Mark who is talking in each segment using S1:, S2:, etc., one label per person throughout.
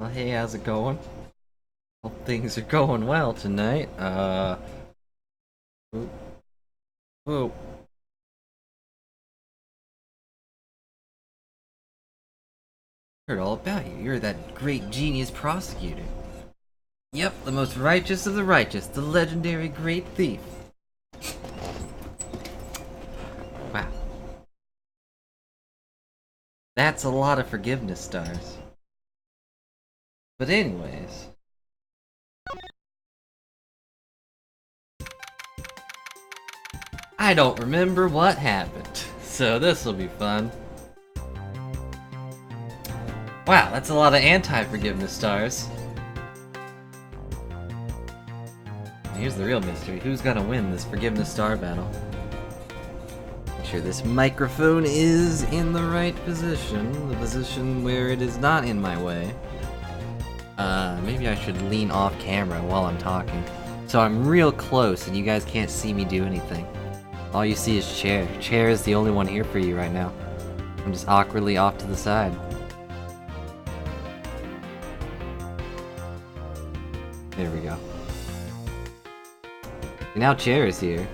S1: Well, hey, how's it going? Hope things are going well tonight. Whoa, whoa. Heard all about you. You're that great genius prosecutor. Yep, the most righteous of the righteous, the legendary great thief. Wow. That's a lot of forgiveness stars. But anyways. I don't remember what happened, so this'll be fun. Wow, that's a lot of anti-forgiveness stars. Here's the real mystery. Who's gonna win this forgiveness star battle? Make sure this microphone is in the right position. The position where it is not in my way. Maybe I should lean off camera while I'm talking. So I'm real close and you guys can't see me do anything. All you see is Chair. Chair is the only one here for you right now. I'm just awkwardly off to the side. There we go. Now Chair is here.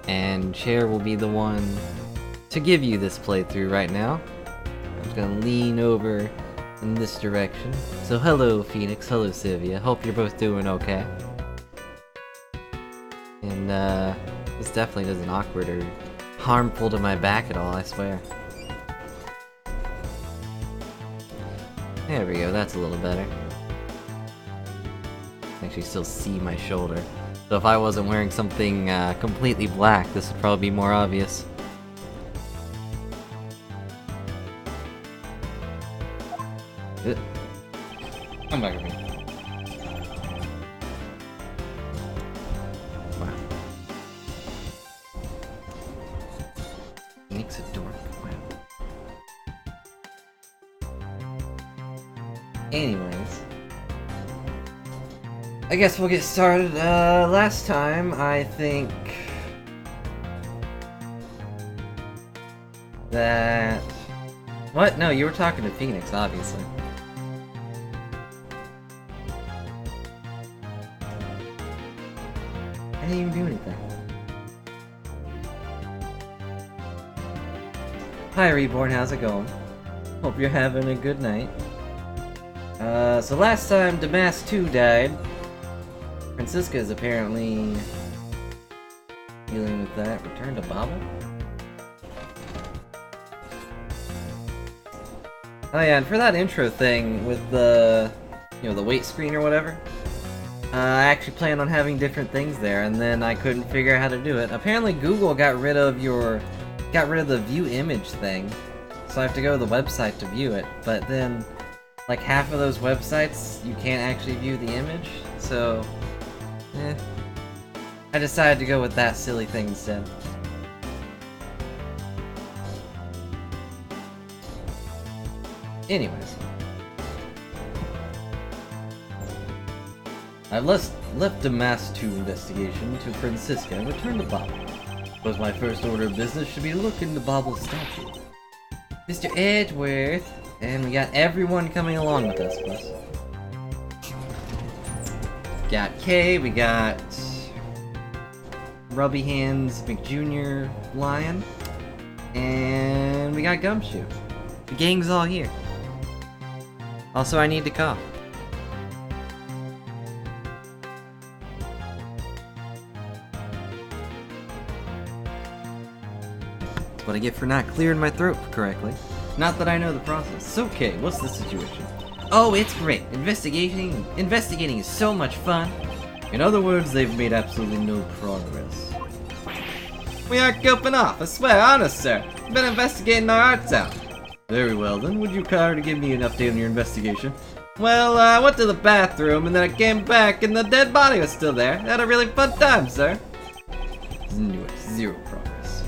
S1: And Chair will be the one to give you this playthrough right now. I'm just gonna lean over in this direction. So hello Phoenix, hello Sivia. Hope you're both doing okay. And this definitely isn't awkward or harmful to my back at all, I swear. There we go, that's a little better. I can actually still see my shoulder. So if I wasn't wearing something completely black, this would probably be more obvious. Come back with me. Wow. Phoenix a dork. Wow. Anyways. I guess we'll get started. Last time, I think that... What? No, you were talking to Phoenix, obviously. I didn't even do anything. Hi, Reborn, how's it going? Hope you're having a good night. So last time, Damask 2 died. Francisca is apparently dealing with that. Return to Bobble? Oh yeah, and for that intro thing with the, the wait screen or whatever, I actually planned on having different things there, and then I couldn't figure out how to do it. Apparently Google got rid of the view image thing, so I have to go to the website to view it, but then, like half of those websites, you can't actually view the image, so... I decided to go with that silly thing instead. Anyways. I've left Damask 2 investigation to Francisca and returned to Bobble. Suppose my first order of business should be to look into Bobble's statue. Mr. Edgeworth! And we got everyone coming along with us, plus. Got Kay, we got Rubby Hands McJr. Lion, and we got Gumshoe. The gang's all here. Also, I need to cough. That's what I get for not clearing my throat correctly. Not that I know the process. So, Kay, what's the situation? Oh, it's great. Investigating is so much fun. In other words, they've made absolutely no progress. We aren't goofing off, I swear, honest, sir. We've been investigating our hearts out. Very well, then. Would you care to give me an update on your investigation? Well, I went to the bathroom, and then I came back, and the dead body was still there. I had a really fun time, sir. Zero progress.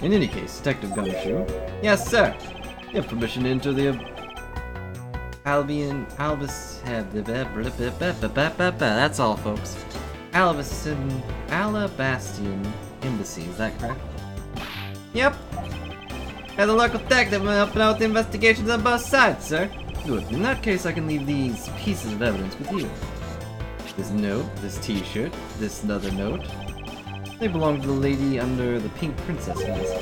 S1: In any case, Detective Gumshoe. Yes, sir. You have permission to enter the... That's all, folks. Alabastian Embassy, is that correct? Yep. As a local detective, I'm helping out with the investigations on both sides, sir. Good. In that case, I can leave these pieces of evidence with you. This note, this t-shirt, this other note. They belong to the lady under the Pink Princess mask.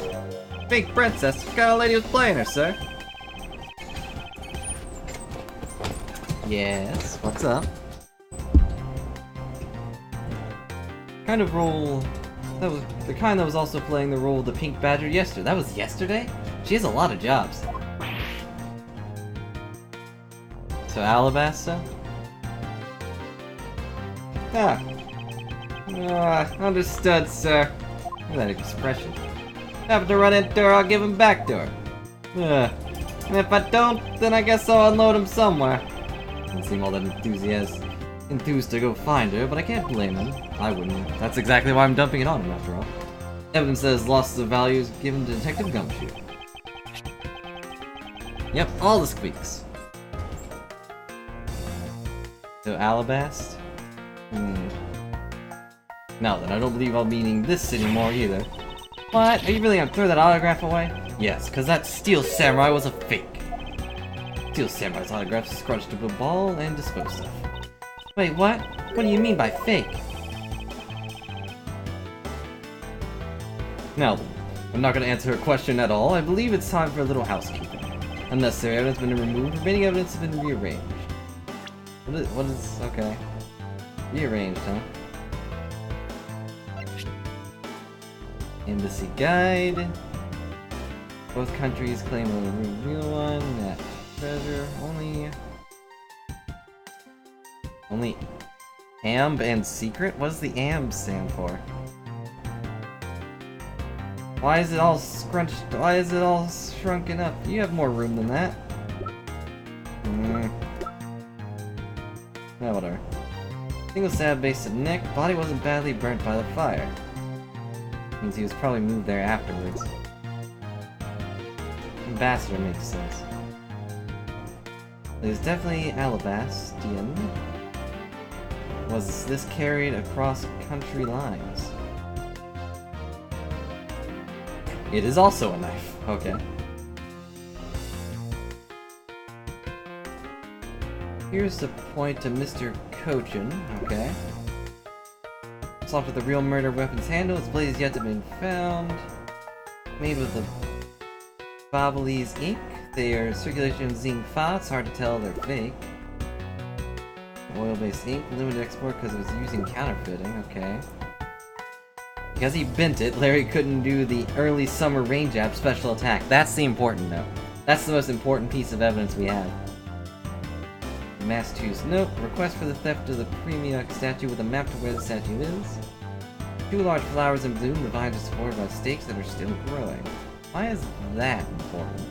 S1: Pink Princess? What kind of lady was playing her, sir? Yes, what's up? Kind of role... That was the kind that was also playing the role of the Pink Badger yesterday. That was yesterday? She has a lot of jobs. So Alabasta? Understood, sir. Look at that expression. Happen to run into her, I'll give him back to her. And if I don't, then I guess I'll unload him somewhere. Doesn't seem all that enthused to go find her, but I can't blame him. I wouldn't. That's exactly why I'm dumping it on him, after all. Evidence that his loss of value is given to Detective Gumshoe. Yep, all the squeaks. So Alabast? Now then, I don't believe I'll be needing this anymore either. What? Are you really gonna throw that autograph away? Yes, because that Steel Samurai was a fake. Steel Samurai's autograph scrunched up a ball and disposed of. Wait, what? What do you mean by fake? Now then, I'm not gonna answer her question at all. I believe it's time for a little housekeeping. Unnecessary evidence has been removed, remaining evidence has been rearranged. What is okay. Rearranged, huh? Embassy guide. Both countries claim a real one. That treasure. Only amb and secret? What does the amb stand for? Why is it all scrunched? Why is it all shrunken up? You have more room than that. Yeah, whatever. Single stab base to neck. Body wasn't badly burnt by the fire. Means he was probably moved there afterwards. Ambassador makes sense. It was definitely Alabastian. Was this carried across country lines? It is also a knife. Okay. Here's the point to Mr. Cochin. Okay. Solved with a real murder weapon's handle. Its blade is yet to be found. Made with the Babalese ink. They are circulation zinc fa. It's hard to tell they're fake. Oil-based ink. Limited export because it was using counterfeiting. Okay. Because he bent it, Larry couldn't do the early summer rain jab special attack. That's the important note. That's the most important piece of evidence we have. Massachusetts note. Request for the theft of the Premia statue with a map to where the statue is. 2 large flowers in bloom. The vines are supported by stakes that are still growing. Why is that important?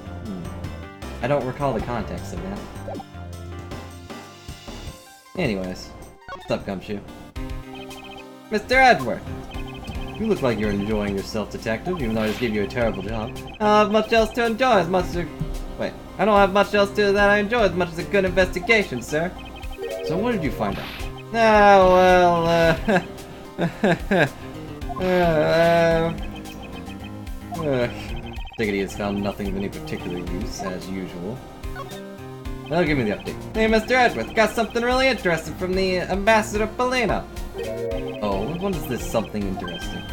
S1: I don't recall the context of that. Anyways. What's up, Gumshoe? Mr. Edward! You look like you're enjoying yourself, detective, even though I just gave you a terrible job. I don't have much else to enjoy as much as Wait. I don't have much else to that I enjoy as much as a good investigation, sir. So what did you find out? Diggity has found nothing of any particular use, as usual. Well, give me the update. Hey, Mr. Edgeworth, got something really interesting from the Ambassador Polino. Oh, what is this something interesting?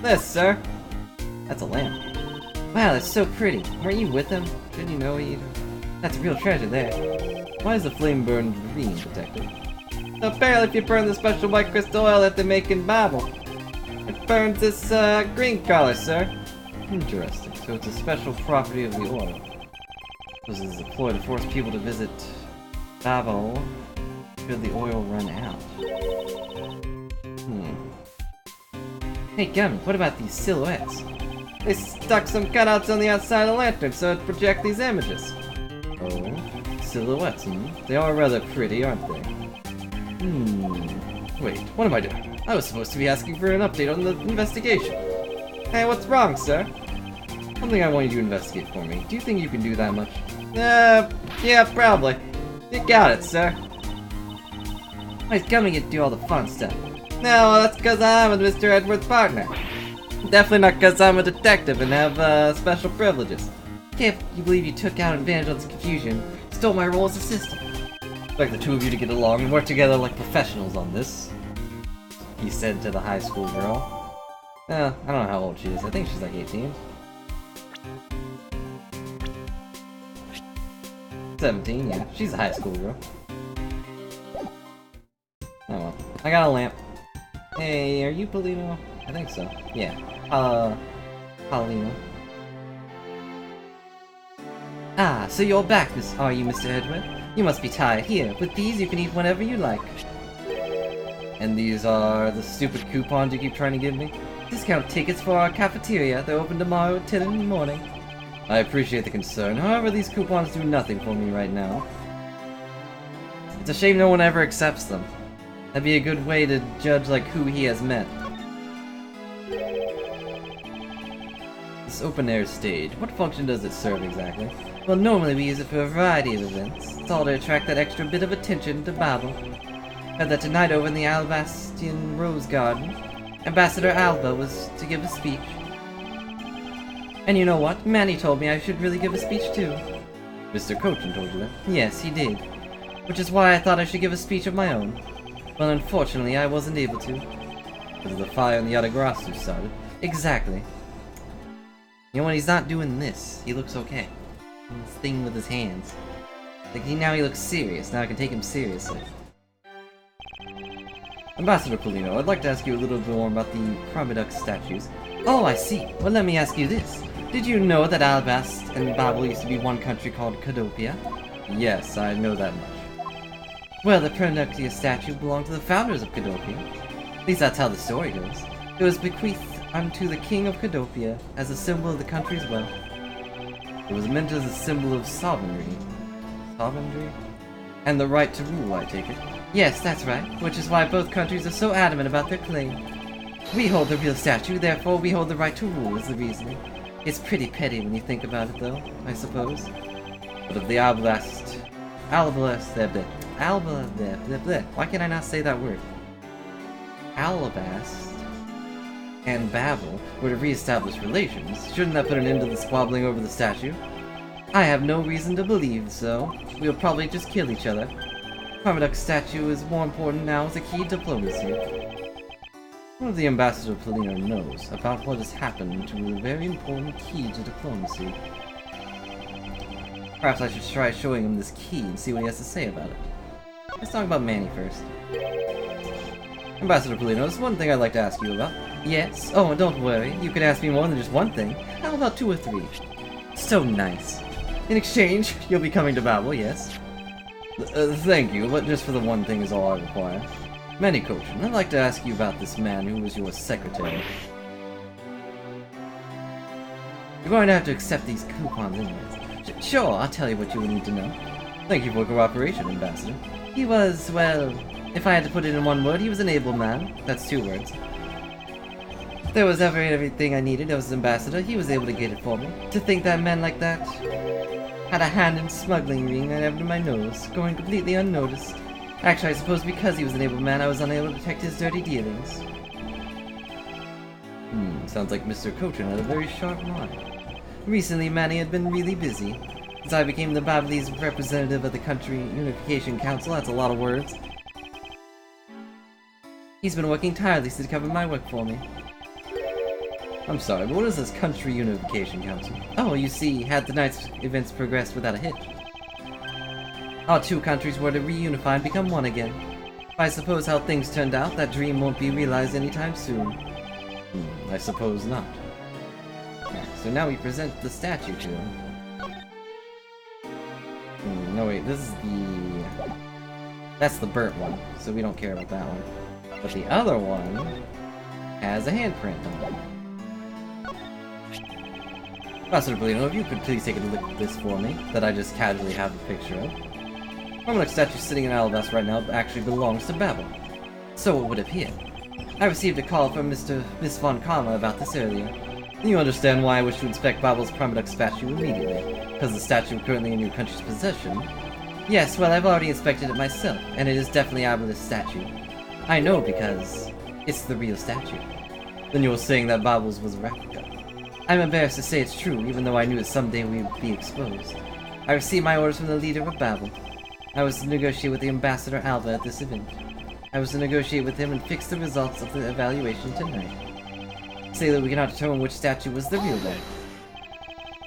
S1: This, sir. That's a lamp. Wow, that's so pretty. Weren't you with him? Didn't you know he'd... That's real treasure there. Why is the flame burned green, detective? So apparently if you burn the special white crystal oil that they make in Babel, it burns this, green color, sir. Interesting. So it's a special property of the oil. This is deployed to force people to visit Babel should the oil run out. Hey, Gummy, what about these silhouettes? They stuck some cutouts on the outside of the lantern so it'd project these images. Oh, silhouettes, They are rather pretty, aren't they? Wait, what am I doing? I was supposed to be asking for an update on the investigation. Hey, what's wrong, sir? Something I want you to investigate for me. Do you think you can do that much? Yeah, probably. You got it, sir. Why is Gummy get to do all the fun stuff? No, that's because I'm Mr. Edward's partner. Definitely not because I'm a detective and have, special privileges. Can't you believe you took out Evangelist's confusion, stole my role as assistant. Expect the two of you to get along and work together like professionals on this, he said to the high school girl. I don't know how old she is. I think she's like 18. 17, yeah. She's a high school girl. Oh well. I got a lamp. Hey, are you Paulino? I think so. Yeah. Paulino. Ah, so you're back, are you, Mr. Edward? You must be tired. Here, with these you can eat whenever you like. And these are the stupid coupons you keep trying to give me? Discount tickets for our cafeteria. They're open tomorrow at 10 in the morning. I appreciate the concern. However, these coupons do nothing for me right now. It's a shame no one ever accepts them. That'd be a good way to judge, like, who he has met. This open-air stage, what function does it serve exactly? Well, normally we use it for a variety of events. It's all to attract that extra bit of attention to Babel. Heard that tonight over in the Alabastian Rose Garden, Ambassador Alba was to give a speech. And you know what? Manny told me I should really give a speech too. Mr. Cochin told you that? Yes, he did. Which is why I thought I should give a speech of my own. Well, unfortunately, I wasn't able to. Because of the fire on the Yatagrasu started. Exactly. You know, when he's not doing this, he looks okay. This thing with his hands. Like, now he looks serious. Now I can take him seriously. Ambassador Paulino, I'd like to ask you a little bit more about the Promedux statues. Oh, I see. Well, let me ask you this. Did you know that Alabast and Babel used to be one country called Cadopia? Yes, I know that much. Well, the Promeductia statue belonged to the founders of Cadopia. At least that's how the story goes. It was bequeathed unto the king of Cadopia as a symbol of the country's wealth. It was meant as a symbol of sovereignty. Sovereignty? And the right to rule, I take it. Yes, that's right, which is why both countries are so adamant about their claim. We hold the real statue, therefore we hold the right to rule, is the reasoning. It's pretty petty when you think about it, though, I suppose. But of the why can I not say that word? Alabast and Babel were to re-establish relations. Shouldn't that put an end to the squabbling over the statue? I have no reason to believe so. We'll probably just kill each other. Promedux statue is more important now as a key to diplomacy. What if the Ambassador Paulino knows about what has happened to a very important key to diplomacy? Perhaps I should try showing him this key and see what he has to say about it. Let's talk about Manny first. Ambassador Paulino, there's one thing I'd like to ask you about. Yes? Oh, and don't worry, you can ask me more than just one thing. How about 2 or 3? So nice. In exchange, you'll be coming to Babel, yes? Thank you, but just for the one thing is all I require. Manny Cochin, I'd like to ask you about this man who was your secretary. You're going to have to accept these coupons anyways. Sure, I'll tell you what you will need to know. Thank you for cooperation, Ambassador. He was, well, if I had to put it in one word, he was an able man. That's 2 words. If there was ever everything I needed as Ambassador, he was able to get it for me. To think that men like that had a hand in smuggling ring right under my nose, going completely unnoticed. Actually, I suppose because he was an able man, I was unable to detect his dirty dealings. Sounds like Mr. Cochin had a very sharp mind. Recently, Manny had been really busy. Since I became the Babelese representative of the Country Unification Council, that's a lot of words. He's been working tirelessly to cover my work for me. I'm sorry, but what is this Country Unification Council? Oh, you see, had tonight's events progressed without a hitch. Our 2 countries were to reunify and become one again. I suppose how things turned out, that dream won't be realized anytime soon. I suppose not. So now we present the statue to him. No wait, this is the... That's the burnt one, so we don't care about that one. But the other one has a handprint on it. Ambassador Paulino, if you could please take a look at this for me, that I just casually have a picture of. Promedux statue sitting in Alabast right now actually belongs to Babel. So it would appear. I received a call from Miss von Karma about this earlier. You understand why I wish to inspect Babel's Promedux statue immediately, because the statue currently in your country's possession. Yes, well, I've already inspected it myself, and it is definitely Abel's statue. I know because it's the real statue. Then you're saying that Babel's was a replica. I'm embarrassed to say it's true, even though I knew that someday we would be exposed. I received my orders from the leader of Babel. I was to negotiate with the Ambassador Alba at this event. I was to negotiate with him and fix the results of the evaluation tonight. Say that we cannot determine which statue was the real one.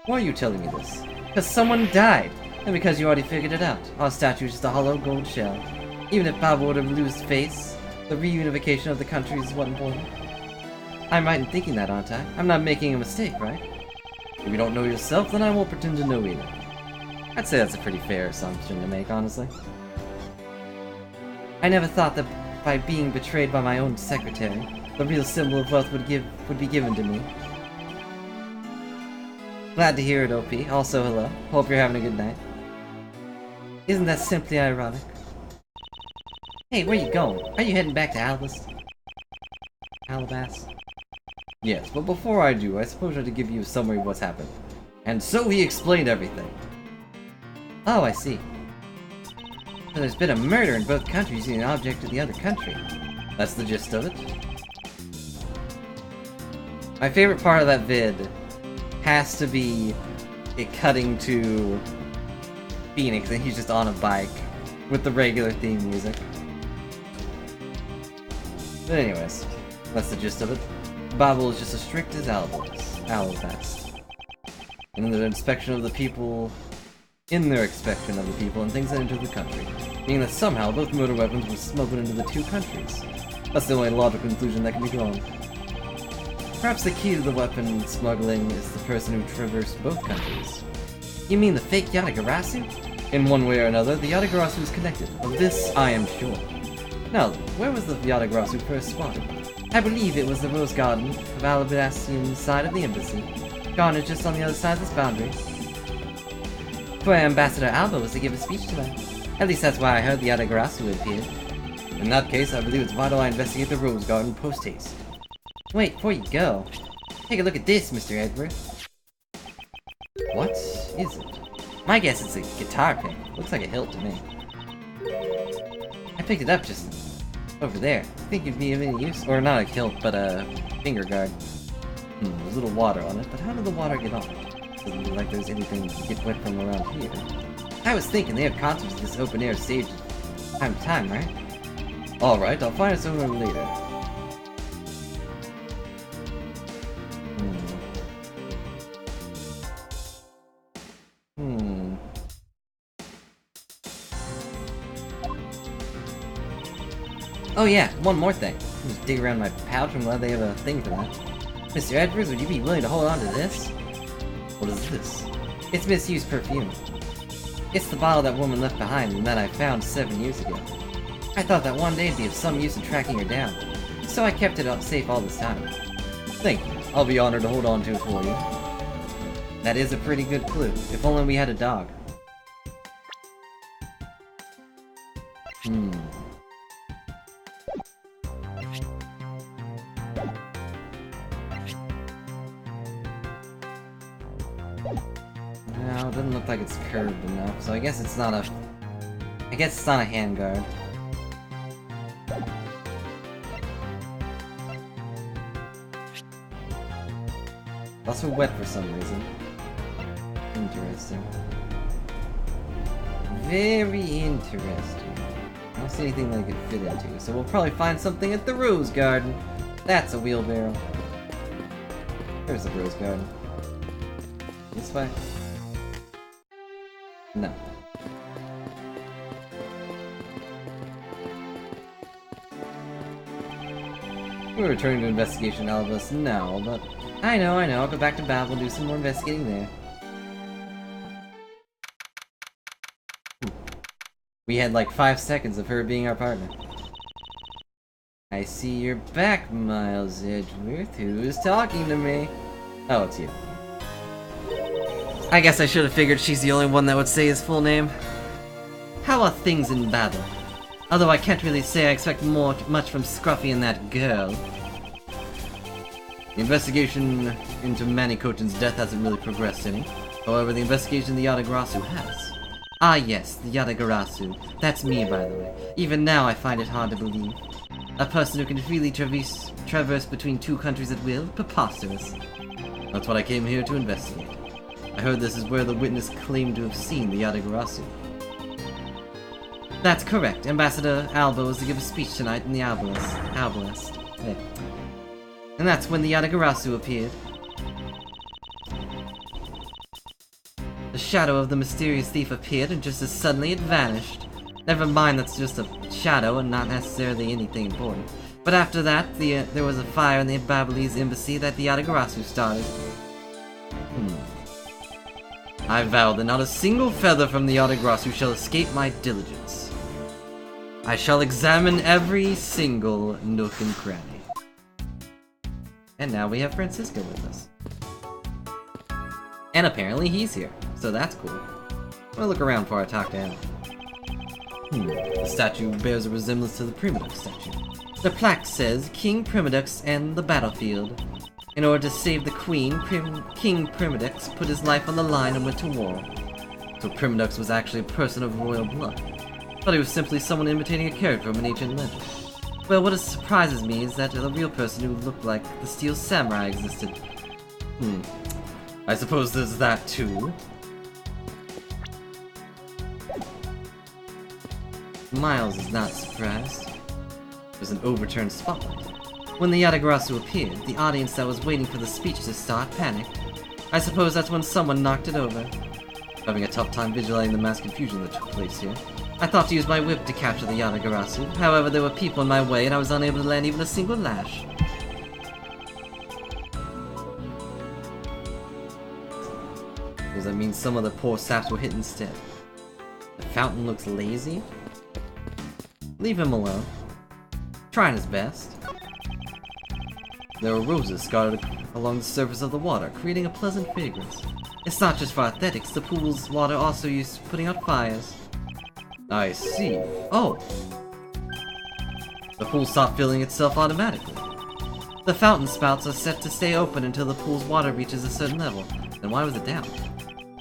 S1: Why are you telling me this? Because someone died, and because you already figured it out. Our statue is just a hollow gold shell. Even if Babel were to lose face, the reunification of the country is what important. I'm right in thinking that, aren't I? I'm not making a mistake, right? If you don't know yourself, then I won't pretend to know either. I'd say that's a pretty fair assumption to make, honestly. I never thought that by being betrayed by my own secretary, the real symbol of wealth would be given to me. Glad to hear it, OP. Also, hello. Hope you're having a good night. Isn't that simply ironic? Hey, where you going? Are you heading back to Alabas? Yes, but before I do, I suppose I have to give you a summary of what's happened. And so he explained everything. Oh, I see. So there's been a murder in both countries using an object of the other country. That's the gist of it. My favorite part of that vid has to be it cutting to Phoenix and he's just on a bike with the regular theme music. But anyways, that's the gist of it. Babel is just as strict as Alabas. In their inspection of the people, and things that enter the country. Meaning that somehow both murder weapons were smuggled into the two countries. That's the only logical conclusion that can be drawn. Perhaps the key to the weapon smuggling is the person who traversed both countries. You mean the fake Yatagarasu? In one way or another, the Yatagarasu is connected. Of this, I am sure. Now, where was the Yatagarasu first spotted? I believe it was the Rose Garden of Alabasian side of the embassy. Garden is just on the other side of this boundary. Where Ambassador Alba was to give a speech tonight. At least that's why I heard the Yatagarasu appeared. In that case, I believe it's vital I investigate the Rose Garden post-haste. Wait, before you go, take a look at this, Mr. Edgeworth. What is it? My guess it's a guitar pick. Looks like a hilt to me. I picked it up just over there. Think it'd be of any use? Or not a hilt, but a finger guard. There's a little water on it, but how did the water get on? Doesn't look like there's anything to get wet from around here. I was thinking they have concerts at this open-air stage time to time, right? Alright, I'll find it somewhere later. Oh yeah, one more thing. Just dig around my pouch. I'm glad they have a thing for that. Mr. Edwards, would you be willing to hold on to this? What is this? It's misused perfume. It's the bottle that woman left behind and that I found 7 years ago. I thought that one day it'd be of some use in tracking her down, so I kept it up safe all this time. Thank you. I'll be honored to hold on to it for you. That is a pretty good clue. If only we had a dog. No, it doesn't look like it's curved enough, so I guess it's not a... handguard. Also wet for some reason. Interesting. Very interesting. I don't see anything that I could fit into, so we'll probably find something at the Rose Garden. That's a wheelbarrow. There's the Rose Garden. This way? No. We're returning to Investigation Albus now, but... I know, I'll go back to Babel and do some more investigating there. We had like 5 seconds of her being our partner. I see you're back, Miles Edgeworth. Who's talking to me? Oh, it's you. I guess I should have figured she's the only one that would say his full name. How are things in Babel? Although I can't really say I expect much from Scruffy and that girl. The investigation into Manikotin's death hasn't really progressed any. However, the investigation of the Yatagarasu has. Ah yes, the Yatagarasu. That's me, by the way. Even now I find it hard to believe. A person who can freely traverse between 2 countries at will? Preposterous. That's what I came here to investigate. I heard this is where the witness claimed to have seen the Yatagarasu. That's correct. Ambassador Alba was to give a speech tonight in the Albalest. Yeah. And that's when the Yatagarasu appeared. The shadow of the mysterious thief appeared, and just as suddenly it vanished. Never mind, that's just a shadow and not necessarily anything important. But after that, there was a fire in the Babylonis embassy that the Yatagarasu started. I vow that not a single feather from the Yatagarasu shall escape my diligence. I shall examine every single nook and cranny. And now we have Francisco with us. And apparently he's here, so that's cool. I'm gonna look around before I talk to him. The statue bears a resemblance to the Primadux statue. The plaque says, King Primadux and the battlefield. In order to save the Queen, King Primadux put his life on the line and went to war. So Primadux was actually a person of royal blood. Thought he was simply someone imitating a character from an ancient legend. Well, what surprises me is that a real person who looked like the Steel Samurai existed. I suppose there's that too. Miles is not surprised. There's an overturned spotlight. When the Yatagarasu appeared, the audience that was waiting for the speech to start panicked. I suppose that's when someone knocked it over. Having a tough time visualizing the mass confusion that took place here. I thought to use my whip to capture the Yatagarasu. However, there were people in my way and I was unable to land even a single lash. Does that mean some of the poor saps were hit instead? The fountain looks lazy? Leave him alone. Trying his best. There are roses scattered along the surface of the water, creating a pleasant fragrance. It's not just for aesthetics, the pool's water also used for putting out fires. I see. Oh! The pool stopped filling itself automatically. The fountain spouts are set to stay open until the pool's water reaches a certain level. Then why was it down?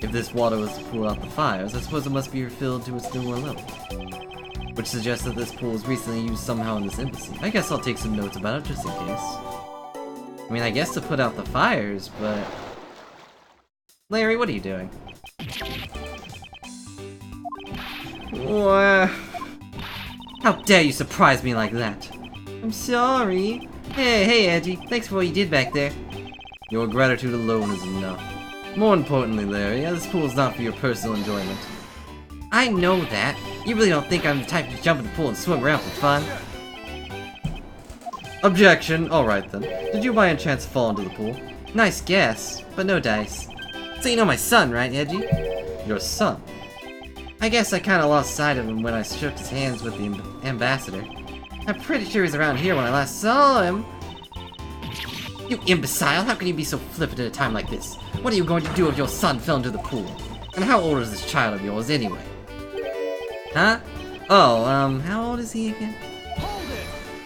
S1: If this water was to pull out the fires, I suppose it must be refilled to its newer level. Which suggests that this pool was recently used somehow in this embassy. I guess I'll take some notes about it just in case. I mean, I guess to put out the fires, but... Larry, what are you doing? How dare you surprise me like that? I'm sorry. Hey, Edgy. Thanks for what you did back there. Your gratitude alone is enough. More importantly, Larry, this pool's not for your personal enjoyment. I know that. You really don't think I'm the type to jump in the pool and swim around for fun? Objection. Alright then. Did you by any chance fall into the pool? Nice guess, but no dice. So you know my son, right, Edgy? Your son? I guess I kinda lost sight of him when I shook his hands with the ambassador. I'm pretty sure he's around here when I last saw him. You imbecile! How can you be so flippant at a time like this? What are you going to do if your son fell into the pool? And how old is this child of yours anyway? Huh? Oh, how old is he again?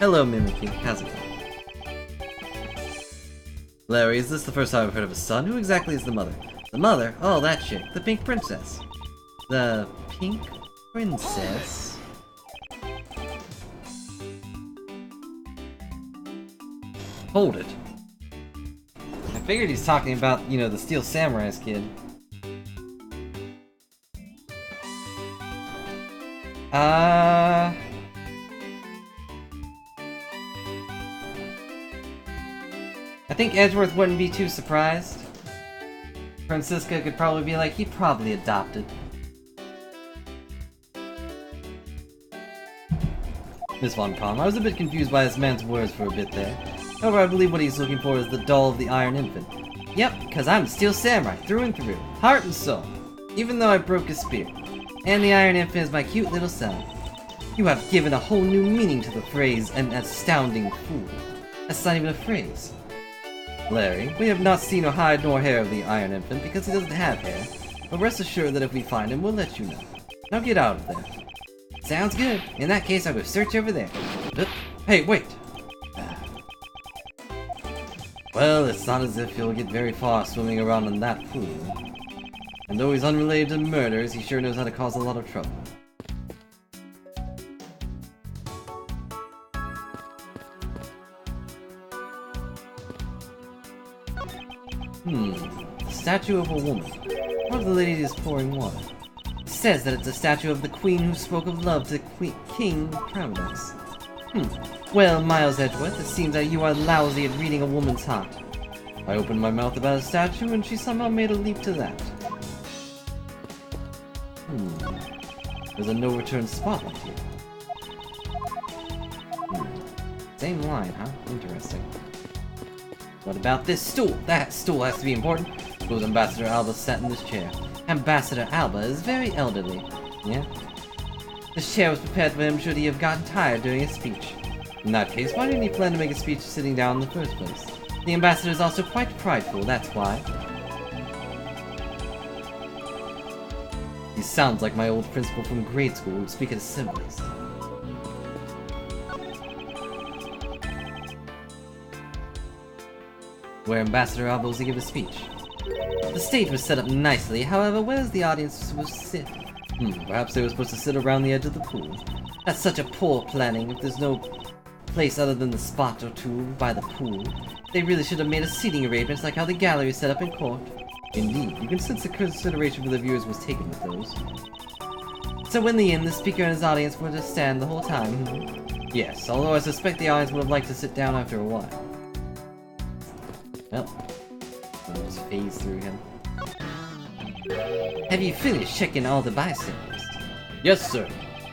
S1: Hello, Mimikyu. How's it going? Larry, is this the first time I've heard of a son? Who exactly is the mother? The mother? Oh, that chick. The Pink Princess. The Pink Princess? Hold it. I figured he's talking about, you know, the Steel Samurai's kid. I think Edgeworth wouldn't be too surprised. Francisca could probably be like, he probably adopted. Miss Von Calm, I was a bit confused by this man's words for a bit there. However, I believe what he's looking for is the doll of the Iron Infant. Yep, cause I'm the Steel Samurai, through and through. Heart and soul. Even though I broke his spirit. And the Iron Infant is my cute little son. You have given a whole new meaning to the phrase, an astounding fool. That's not even a phrase. Larry, we have not seen or hide nor hair of the Iron Infant because he doesn't have hair. But rest assured that if we find him, we'll let you know. Now get out of there. Sounds good. In that case, I'll go search over there. Hey, wait! Well, it's not as if you'll get very far swimming around in that pool. And though he's unrelated to murders, he sure knows how to cause a lot of trouble. statue of a woman. One of the ladies is pouring water. It says that it's a statue of the queen who spoke of love to King Providence. Well, Miles Edgeworth, it seems that you are lousy at reading a woman's heart. I opened my mouth about a statue and she somehow made a leap to that. There's a no-return spotlight here. Same line, huh? Interesting. What about this stool? That stool has to be important. Suppose Ambassador Alba sat in this chair. Ambassador Alba is very elderly. Yeah? This chair was prepared for him should he have gotten tired during his speech. In that case, why didn't he plan to make a speech sitting down in the first place? The ambassador is also quite prideful, that's why. He sounds like my old principal from grade school who would speak at assemblies. Where Ambassador Alba was to give a speech. The stage was set up nicely, however, where's the audience was sit? Perhaps they were supposed to sit around the edge of the pool. That's such a poor planning. If there's no place other than the spot or two by the pool, they really should have made a seating arrangements like how the gallery is set up in court. Indeed, you can sense the consideration for the viewers was taken with those. So in the end, the speaker and his audience were to stand the whole time. Yes, although I suspect the audience would have liked to sit down after a while. Well, I'll just phase through him. Have you finished checking all the bystanders? Yes, sir.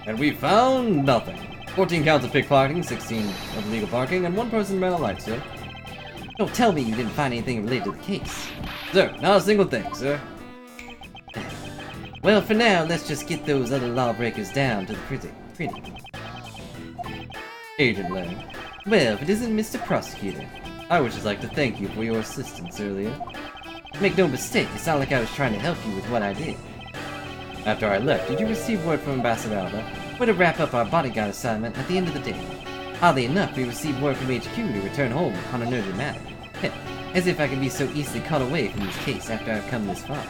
S1: And we found nothing. 14 counts of pickpocketing, 16 of illegal parking, and 1 person ran a light, sir. Don't tell me you didn't find anything related to the case. Sir, not a single thing, sir. Well, for now, let's just get those other lawbreakers down to the prison. Agent Lang. Well, if it isn't Mr. Prosecutor, I would just like to thank you for your assistance earlier. Make no mistake, it's not like I was trying to help you with what I did. After I left, did you receive word from Ambassador Alba? We're to wrap up our bodyguard assignment at the end of the day. Oddly enough, we received word from HQ to return home on an urgent matter. As if I could be so easily cut away from this case after I've come this far.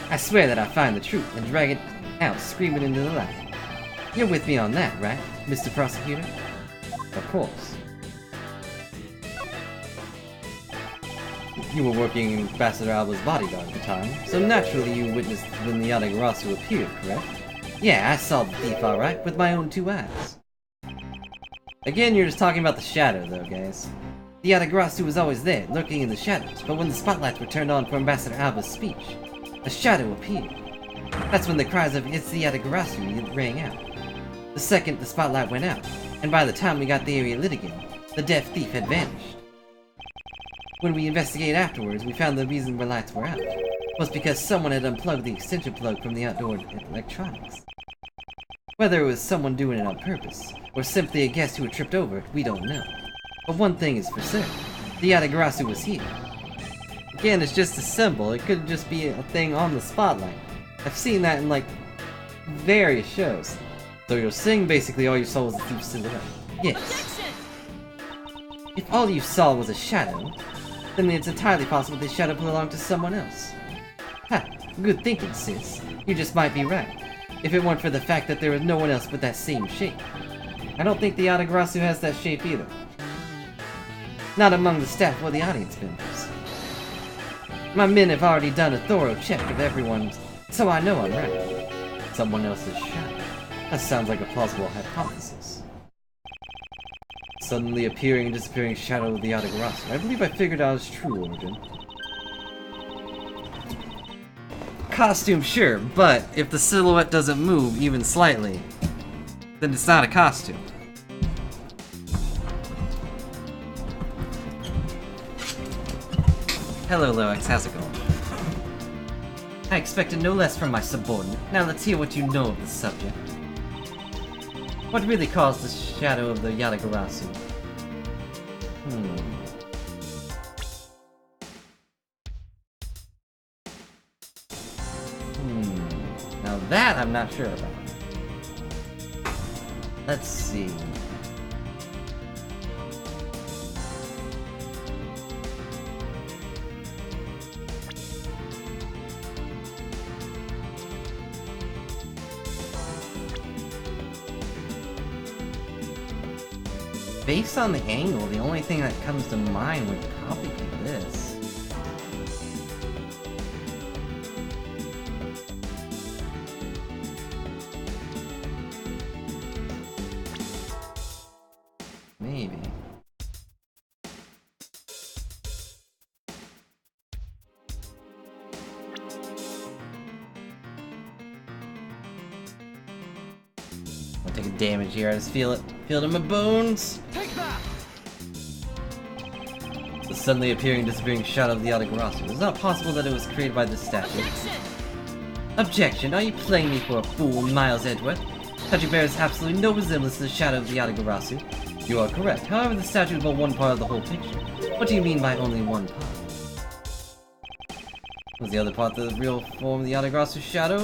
S1: I swear that I'll find the truth and drag it out screaming into the light. You're with me on that, right, Mr. Prosecutor? Of course. You were working Ambassador Alba's bodyguard at the time, so naturally you witnessed when the Yatagarasu appeared, correct? Yeah, I saw the thief alright, with my own 2 eyes. Again, you're just talking about the shadow though, guys. The Yatagarasu was always there, lurking in the shadows, but when the spotlights were turned on for Ambassador Alba's speech, a shadow appeared. That's when the cries of "It's the Yatagarasu" rang out. The second the spotlight went out, and by the time we got the area lit again, the deaf thief had vanished. When we investigated afterwards, we found the reason the lights were out was because someone had unplugged the extension plug from the outdoor electronics. Whether it was someone doing it on purpose, or simply a guest who had tripped over it, we don't know. But one thing is for certain, the Yatagarasu was here. Again, it's just a symbol, it could just be a thing on the spotlight. I've seen that in, like, various shows. So you're saying basically all you saw was the thief's silhouette? Yes. If all you saw was a shadow, then it's entirely possible the shadow belonged to someone else. Ha! Good thinking, sis. You just might be right. If it weren't for the fact that there was no one else with that same shape. I don't think the Yatagarasu has that shape either. Not among the staff or the audience members. My men have already done a thorough check of everyone, so I know I'm right. Someone else's shadow. That sounds like a plausible hypothesis. Suddenly appearing and disappearing shadow of the Yatagarasu. I believe I figured out its true origin. Costume, sure, but if the silhouette doesn't move even slightly, then it's not a costume. Hello, Loex, how's it going? I expected no less from my subordinate. Now let's hear what you know of the subject. What really caused the shadow of the Yatagarasu? Now that I'm not sure about. Let's see. Based on the angle, the only thing that comes to mind would probably be this. damage here. I just feel it. Feel it in my bones.
S2: Take that!
S1: The suddenly appearing, disappearing shadow of the Yata-Garasu. It's not possible that it was created by this statue. Objection! Are you playing me for a fool, Miles Edgeworth? Statue bears absolutely no resemblance to the shadow of the Yata-Garasu. You are correct. However, the statue is but one part of the whole picture. What do you mean by only one part? Was the other part the real form of the Yata-Garasu shadow?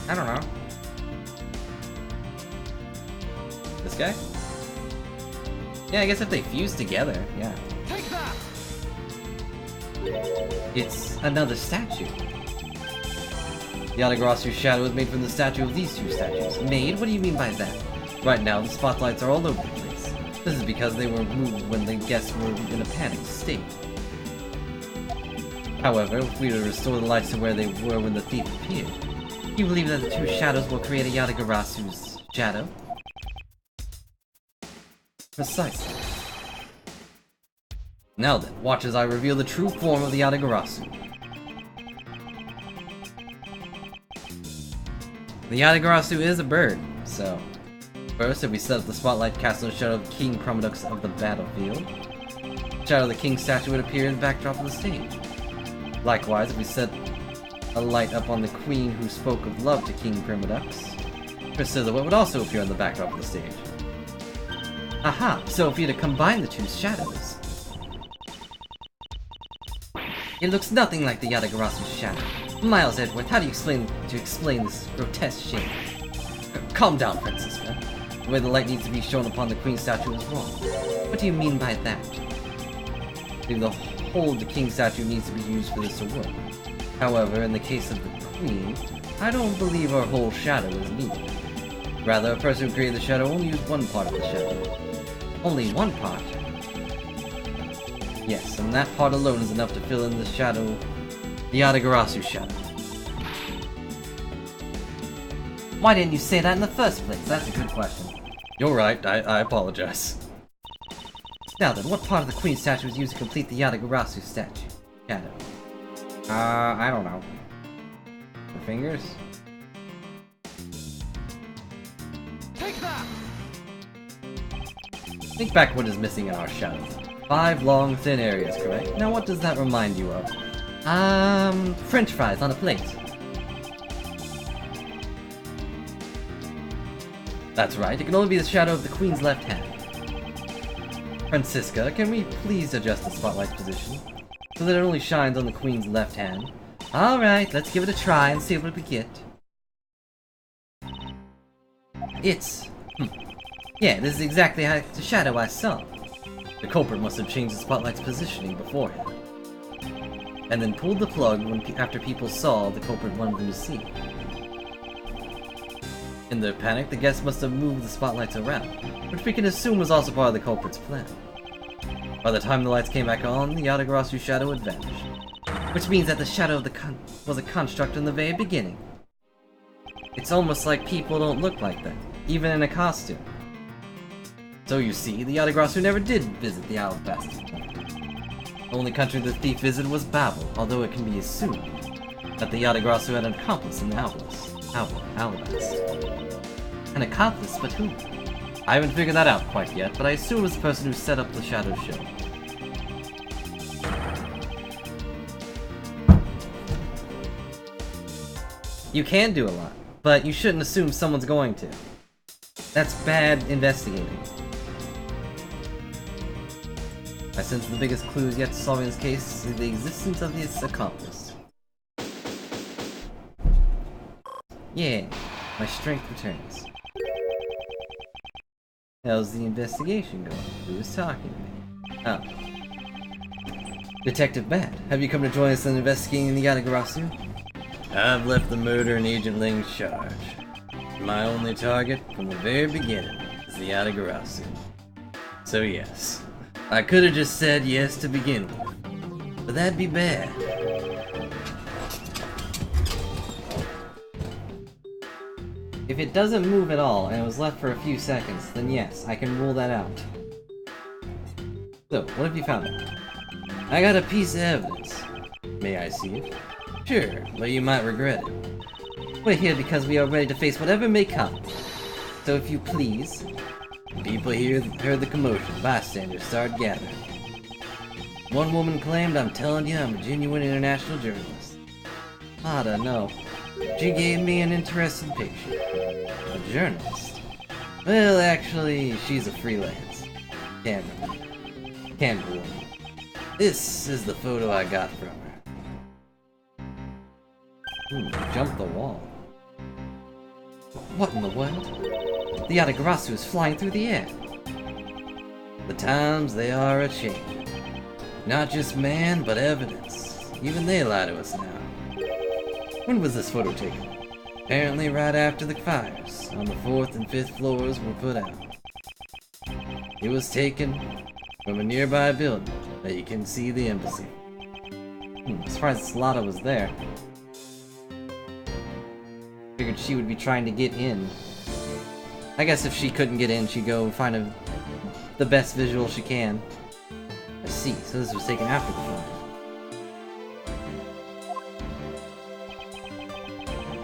S1: I don't know. This guy? Yeah, I guess if they fuse together, yeah.
S2: Take that!
S1: It's another statue. The Yata-Garasu shadow is made from the statue of these two statues. Made? What do you mean by that? Right now, the spotlights are all over the place. This is because they were moved when the guests were in a panicked state. However, if we were to restore the lights to where they were when the thief appeared, you believe that the two shadows will create a Yata-Garasu's shadow? Precisely. Now then, watch as I reveal the true form of the Yata-Garasu. The Yata-Garasu is a bird, so... First, if we set up the spotlight cast on the shadow of King Promodux of the battlefield, the shadow of the king statue would appear in the backdrop of the stage. Likewise, if we set a light up on the queen who spoke of love to King Promodux, her silhouette would also appear on the backdrop of the stage. Aha! So if you were to combine the two shadows, it looks nothing like the Yata-Garasu's shadow. Miles Edgeworth, how do you explain this grotesque shape? Calm down, Francisca. The way the light needs to be shown upon the queen statue is wrong. What do you mean by that? I think the whole of the king statue needs to be used for this to work. However, in the case of the queen, I don't believe our whole shadow is needed. Rather, a person who created the shadow only used one part of the shadow. Only one part? Yes, and that part alone is enough to fill in the shadow, the Yata-Garasu shadow. Why didn't you say that in the first place? That's a good question. You're right, I apologize. Now then, what part of the queen statue was used to complete the Yata-Garasu statue? Shadow. I don't know. Her fingers?
S2: Take that!
S1: Think back what is missing in our shadow. 5 long, thin areas, correct? Now what does that remind you of? French fries on a plate. That's right, it can only be the shadow of the queen's left hand. Francisca, can we please adjust the spotlight's position so that it only shines on the queen's left hand? Alright, let's give it a try and see what we get. Yeah, this is exactly the shadow I saw. The culprit must have changed the spotlight's positioning beforehand, and then pulled the plug after people saw the culprit wanted them to see. In their panic, the guests must have moved the spotlights around, which we can assume was also part of the culprit's plan. By the time the lights came back on, the Yata-Garasu shadow had vanished, which means that the shadow of was a construct in the very beginning. It's almost like people don't look like that, even in a costume. So you see, the Yata-Garasu never did visit the Owl Fast. The only country the thief visited was Babel, although it can be assumed that the Yata-Garasu had an accomplice in the Alabast. An accomplice, but who? I haven't figured that out quite yet, but I assume it was the person who set up the shadow show. You can do a lot, but you shouldn't assume someone's going to. That's bad investigating. I sense the biggest clues yet to solving this case is the existence of this accomplice. Yeah, my strength returns. How's the investigation going? Who's talking to me? Oh. Detective Bad, have you come to join us in investigating the Yata-Garasu? I've left the murder in Agent Ling's charge. My only target from the very beginning is the Yata-Garasu. So yes, I could have just said yes to begin with, but that'd be bad. If it doesn't move at all and it was left for a few seconds, then yes, I can rule that out. So, what have you found? I got a piece of evidence. May I see it? Sure, but you might regret it. We're here because we are ready to face whatever may come. So if you please... People here heard the commotion. Bystanders started gathering. One woman claimed, "I'm telling you, I'm a genuine international journalist." I don't know. She gave me an interesting picture. A journalist? Well, actually, she's a freelance camera woman. This is the photo I got from her. Jumped the wall. What in the world? The Yatagarasu is flying through the air. The times, they are a change. Not just man, but evidence. Even they lie to us now. When was this photo taken? Apparently right after the fires on the 4th and 5th floors were put out. It was taken from a nearby building that you can see the embassy. Surprised Salada was there. Figured she would be trying to get in. I guess if she couldn't get in, she'd go and find the best visual she can. I see, so this was taken after the fire.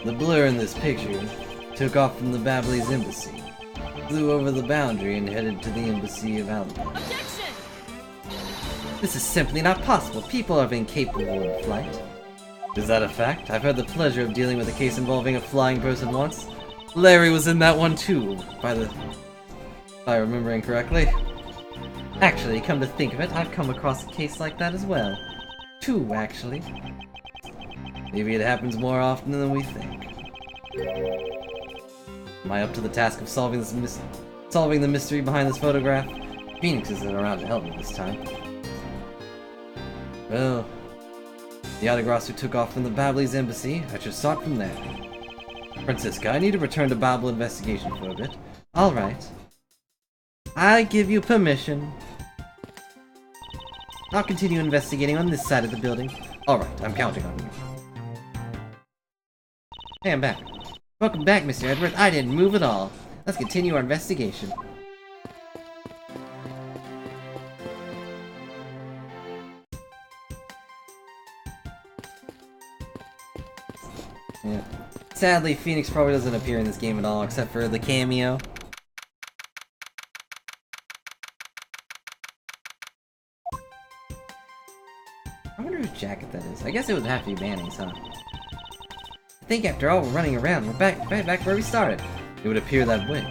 S1: The blur in this picture took off from the Babley's embassy, flew over the boundary and headed to the embassy of Alabama.
S3: Objection!
S1: This is simply not possible. People are incapable of flight. Is that a fact? I've had the pleasure of dealing with a case involving a flying person once. Larry was in that one too, if I remembering correctly. Actually, come to think of it, I've come across a case like that as well. 2, actually. Maybe it happens more often than we think. Am I up to the task of solving the mystery behind this photograph? Phoenix isn't around to help me this time. Well, the Yatagarasu took off from the Babley's embassy. I should start from there. Francisca, I need to return to Babel investigation for a bit. Alright. I give you permission. I'll continue investigating on this side of the building. Alright, I'm counting on you. Hey, I'm back. Welcome back, Mr. Edwards. I didn't move at all. Let's continue our investigation. Yeah. Sadly, Phoenix probably doesn't appear in this game at all, except for the cameo. I wonder whose jacket that is. I guess it would have to be Manny's, huh? I think after all we're running around, we're right back where we started. It would appear that way.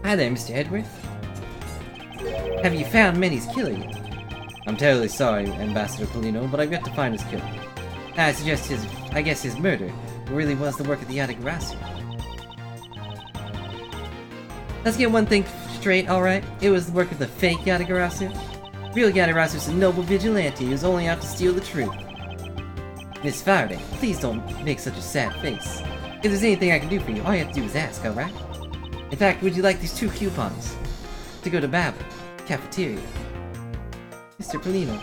S1: Hi there, Mr. Edworth. Have you found Manny's killer yet? I'm terribly sorry, Ambassador Polino, but I've yet to find his killer. I suggest his murder really was the work of the Yatagarasu. Let's get one thing straight, alright? It was the work of the fake Yatagarasu. Real Yatagarasu is a noble vigilante who's only out to steal the truth. Miss Faraday, please don't make such a sad face. If there's anything I can do for you, all you have to do is ask, alright? In fact, would you like these 2 coupons? To go to Babel, cafeteria. Mr. Polino.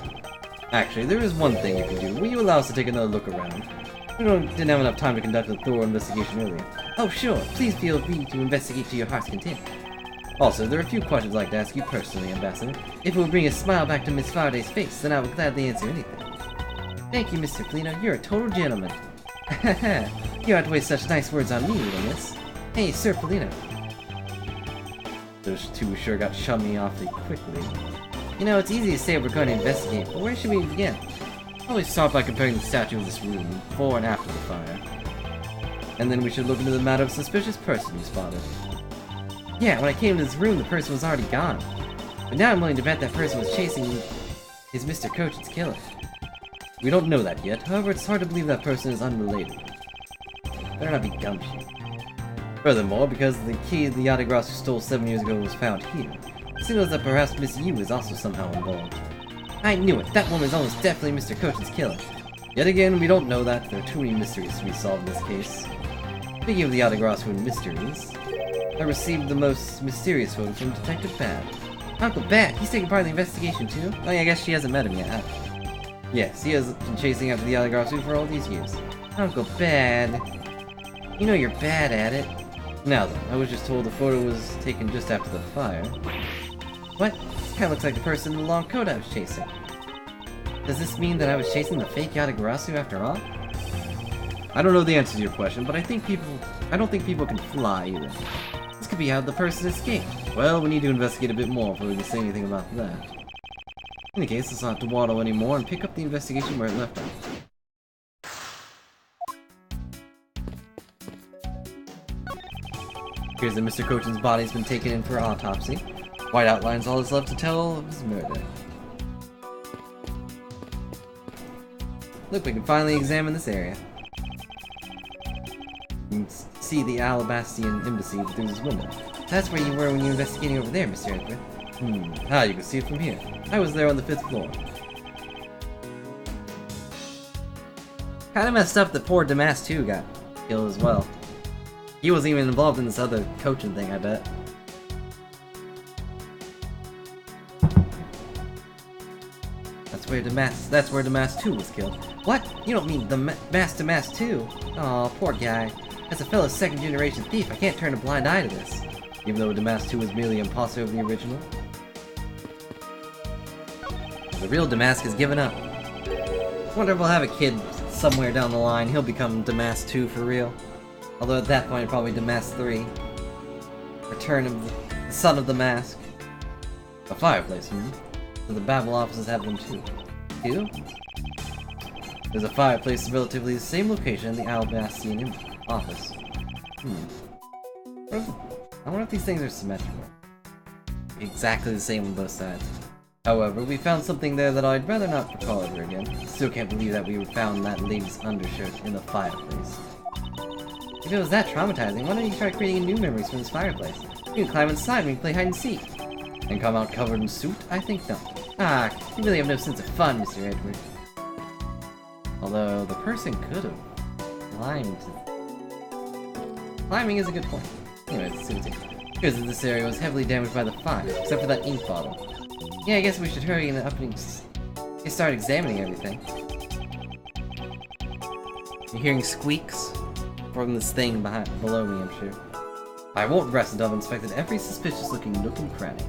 S1: Actually, there is one thing you can do. Will you allow us to take another look around? We didn't have enough time to conduct a thorough investigation earlier. Oh, sure. Please feel free to investigate to your heart's content. Also, there are a few questions I'd like to ask you personally, Ambassador. If it would bring a smile back to Miss Faraday's face, then I would gladly answer anything. Thank you, Mr. Polino. You're a total gentleman. Haha. You don't have to waste such nice words on me, little miss. Hey, Sir Polino. Those 2 sure got shoved me awfully quickly. You know, it's easy to say we're going to investigate, but where should we begin? Always start by comparing the statue of this room, before and after the fire. And then we should look into the matter of suspicious person you spotted. Yeah, when I came to this room, the person was already gone. But now I'm willing to bet that person was chasing his Mr. Cochin's killer. We don't know that yet, however it's hard to believe that person is unrelated. Better not be gumshoe. Furthermore, because the key the Yatagarasu stole 7 years ago was found here, it seems that perhaps Miss Yu is also somehow involved. I knew it! That woman is almost definitely Mr. Cochin's killer. Yet again, we don't know that. There are too many mysteries to be solved in this case. Speaking of the Yatagarasu and mysteries, I received the most mysterious photo from Detective Bad. Uncle Bad? He's taking part in the investigation too? Oh yeah, I guess she hasn't met him yet, huh? Yes, he has been chasing after the Yatagarasu for all these years. Uncle Bad. You know you're bad at it. Now then, I was just told the photo was taken just after the fire. What? This kinda looks like the person in the long coat I was chasing. Does this mean that I was chasing the fake Yatagarasu after all? I don't know the answer to your question, but I don't think people can fly either. This could be how the person escaped. Well, we need to investigate a bit more before we can say anything about that. In any case, let's not dawdle anymore and pick up the investigation where it left off. Here's that Mr. Cochin's body's been taken in for autopsy. White outlines all that's left to tell of his murder. Look, we can finally examine this area. You can see the Alabastian embassy through this window. That's where you were when you were investigating over there, Mr. Edward. Ah, you can see it from here. I was there on the 5th floor. Kinda messed up that poor Damas too got killed as well. He wasn't even involved in this other coaching thing, I bet. That's where Damas 2 was killed. What? You don't mean Damas 2? Aw, poor guy. As a fellow second-generation thief, I can't turn a blind eye to this. Even though Damas 2 was merely an imposter of the original. The real Damask has given up. I wonder if we'll have a kid somewhere down the line. He'll become Damas 2 for real. Although at that point, probably Damas 3. Return of the Son of the Mask. A fireplace, So the Babel offices have them too. Two? There's a fireplace in relatively the same location in the Alabastian office. I wonder if these things are symmetrical. Exactly the same on both sides. However, we found something there that I'd rather not recall ever again. Still can't believe that we found that lady's undershirt in the fireplace. If it was that traumatizing, why don't you try creating new memories from this fireplace? You can climb inside when you play hide and seek. And come out covered in soot? I think not. Ah, you really have no sense of fun, Mr. Edward. Although, the person could have climbed. Climbing is a good point. Anyways, let's see what's here. Because this area was heavily damaged by the fire, except for that ink bottle. Yeah, I guess we should hurry and start examining everything. You're hearing squeaks from this thing below me, I'm sure. I won't rest until I've inspected every suspicious-looking nook and cranny.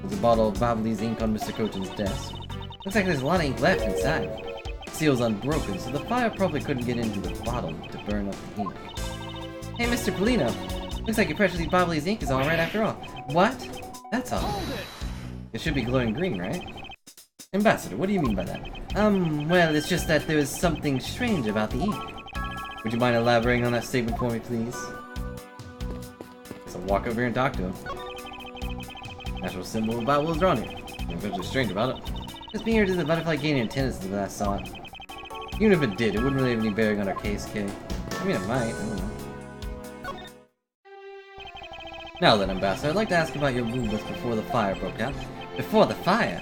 S1: There's a bottle of Babley's ink on Mr. Cochin's desk. Looks like there's a lot of ink left inside. The seal's unbroken, so the fire probably couldn't get into the bottle to burn up the ink. Hey, Mr. Polino! Looks like your precious Babley's ink is alright after all. What? That's all. It should be glowing green, right? Ambassador, what do you mean by that? Well, it's just that there is something strange about the ink. Would you mind elaborating on that statement for me, please? So walk over here and talk to him. Natural symbol of Bible is drawn here. Nothing especially strange about it. Just being here to the butterfly gaining antennas the last saw it. Even if it did, it wouldn't really have any bearing on our case, kid. I mean, it might, I don't know. Now then, Ambassador, I'd like to ask about your movements before the fire broke out. Before the fire?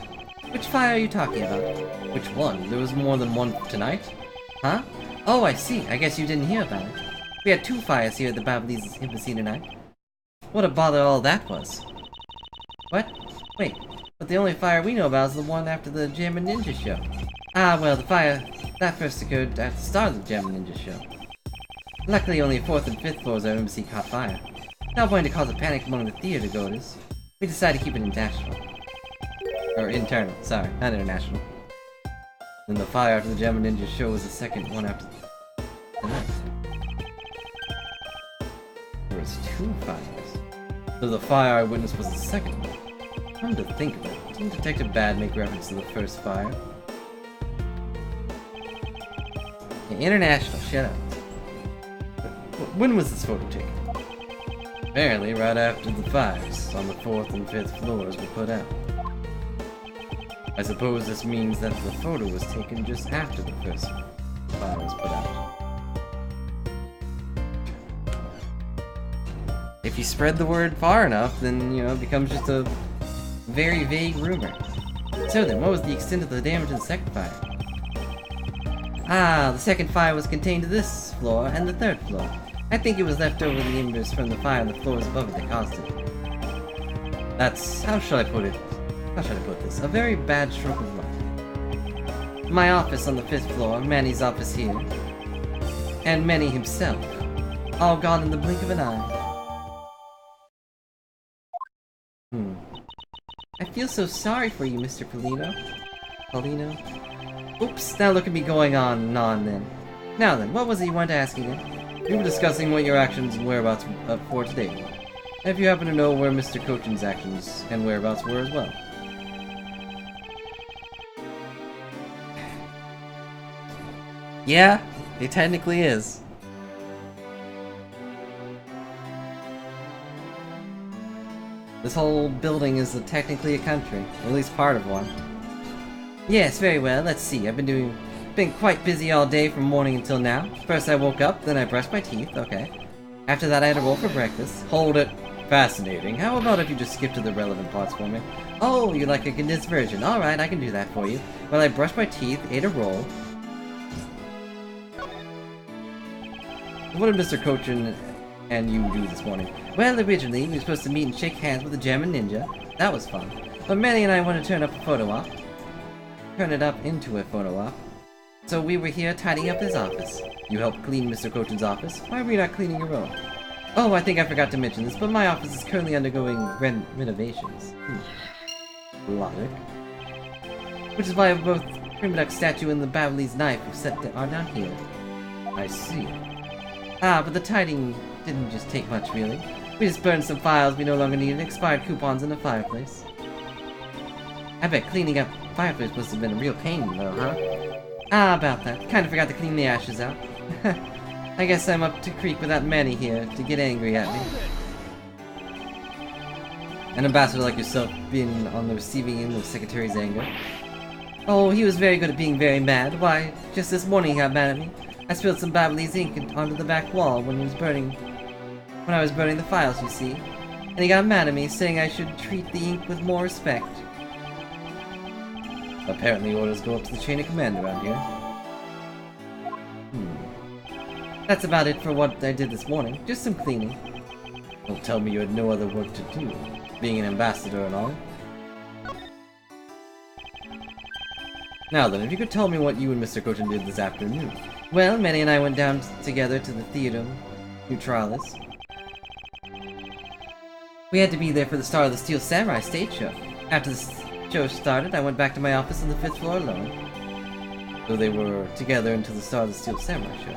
S1: Which fire are you talking about? Which one? There was more than one tonight? Huh? Oh, I see. I guess you didn't hear about it. We had 2 fires here at the Babley's embassy tonight. What a bother all that was. What? Wait, but the only fire we know about is the one after the Jammin' Ninja show. Ah, well, the fire that first occurred at the start of the Jammin' Ninja show. Luckily, only 4th and 5th floors of our embassy caught fire. Not going to cause a panic among the theater goers. We decided to keep it international. Or internal, sorry, not international. Then the fire after the Jammin' Ninja show was the second one after tonight. There was 2 fires. So the fire I witnessed was the second one. Come to think of it, didn't Detective Bad make reference to the first fire? Yeah, international, shut up. When was this photo taken? Apparently right after the fires on the 4th and 5th floors were put out. I suppose this means that the photo was taken just after the first fire was put out. If you spread the word far enough, then, you know, it becomes just a very vague rumor. So then, what was the extent of the damage in the second fire? Ah, the second fire was contained to this floor and the 3rd floor. I think it was left over the embers from the fire on the floors above it that caused it. That's, how shall I put it? How should I put this? A very bad stroke of luck. My office on the 5th floor, Manny's office here, and Manny himself, all gone in the blink of an eye. I feel so sorry for you, Mr. Polino. Paulino? Oops, now look at me going on and on then. Now then, what was it you wanted to ask again? We were discussing what your actions and whereabouts for today were. And if you happen to know where Mr. Cochin's actions and whereabouts were as well. Yeah, it technically is. This whole building is technically a country, or at least part of one. Yes, very well. Let's see. I've been quite busy all day from morning until now. First I woke up, then I brushed my teeth. Okay. After that I had a roll for breakfast. Hold it. Fascinating. How about if you just skip to the relevant parts for me? Oh, you like a condensed version. Alright, I can do that for you. Well, I brushed my teeth, ate a roll. What did Mr. Cochin and you do this morning? Well, originally, we were supposed to meet and shake hands with the German ninja. That was fun. But Manny and I wanted to turn up a photo op. Turn it up into a photo op. So we were here tidying up his office. You helped clean Mr. Cochin's office. Why were you not cleaning your own? Oh, I think I forgot to mention this, but my office is currently undergoing renovations. Logic. Which is why both Grimduck's statue and the Baverly's knife are down here. I see. Ah, but the tidying didn't just take much, really. We just burned some files we no longer needed, expired coupons in the fireplace. I bet cleaning up the fireplace must have been a real pain, though, huh? Ah, about that. Kinda forgot to clean the ashes out. I guess I'm up to creek without Manny here to get angry at me. An ambassador like yourself being on the receiving end of Secretary's anger. Oh, he was very good at being very mad. Why, just this morning he got mad at me. I spilled some Baverly's ink onto the back wall when I was burning the files, you see. And he got mad at me, saying I should treat the ink with more respect. Apparently orders go up to the chain of command around here. That's about it for what I did this morning. Just some cleaning. Don't tell me you had no other work to do, being an ambassador and all. Now then, if you could tell me what you and Mr. Cochin did this afternoon. Well, Manny and I went down together to the Theater Neutralis. We had to be there for the Star of the Steel Samurai stage show. After the show started, I went back to my office on the 5th floor alone. So they were together until the Star of the Steel Samurai show.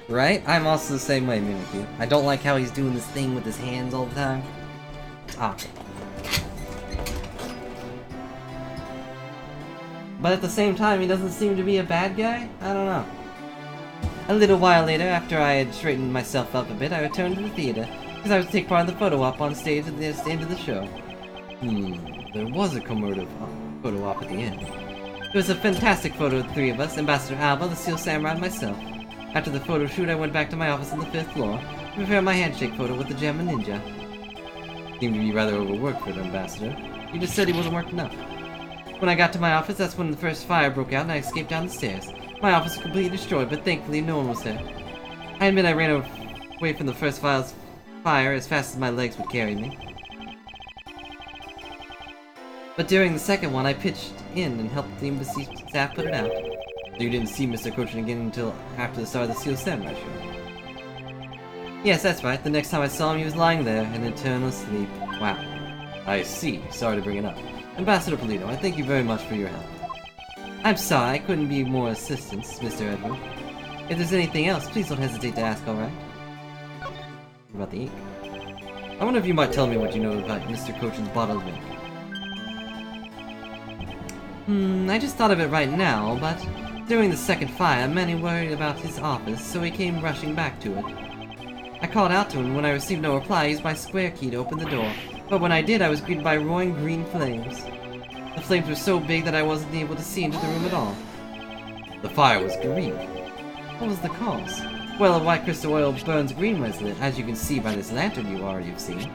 S1: Right? I'm also the same way, Mimikyu. I don't like how he's doing this thing with his hands all the time. Ah. But at the same time, he doesn't seem to be a bad guy? I don't know. A little while later, after I had straightened myself up a bit, I returned to the theater, because I was to take part in the photo op on stage at the end of the show. There was a commemorative photo op at the end. It was a fantastic photo of the three of us, Ambassador Alba, the Steel Samurai, and myself. After the photo shoot, I went back to my office on the 5th floor to prepare my handshake photo with the German ninja. Seemed to be rather overworked for the Ambassador. He just said he wasn't worked enough. When I got to my office, that's when the first fire broke out and I escaped down the stairs. My office was completely destroyed, but thankfully no one was there. I admit I ran away from the first fire as fast as my legs would carry me. But during the second one, I pitched in and helped the embassy staff put it out. So you didn't see Mr. Cochin again until after the start of the Steel Samurai show. Yes, that's right. The next time I saw him, he was lying there in eternal sleep. Wow. I see. Sorry to bring it up. Ambassador Polito, I thank you very much for your help. I'm sorry, I couldn't be more assistance, Mr. Edward. If there's anything else, please don't hesitate to ask, alright? What about the ink? I wonder if you might tell me what you know about Mr. Cochin's bottle of ink. I just thought of it right now, but during the second fire, Manny worried about his office, so he came rushing back to it. I called out to him, and when I received no reply, I used my square key to open the door. But when I did, I was greeted by roaring green flames. The flames were so big that I wasn't able to see into the room at all. The fire was green. What was the cause? Well, a white crystal oil burns green when it's lit, as you can see by this lantern you already have seen.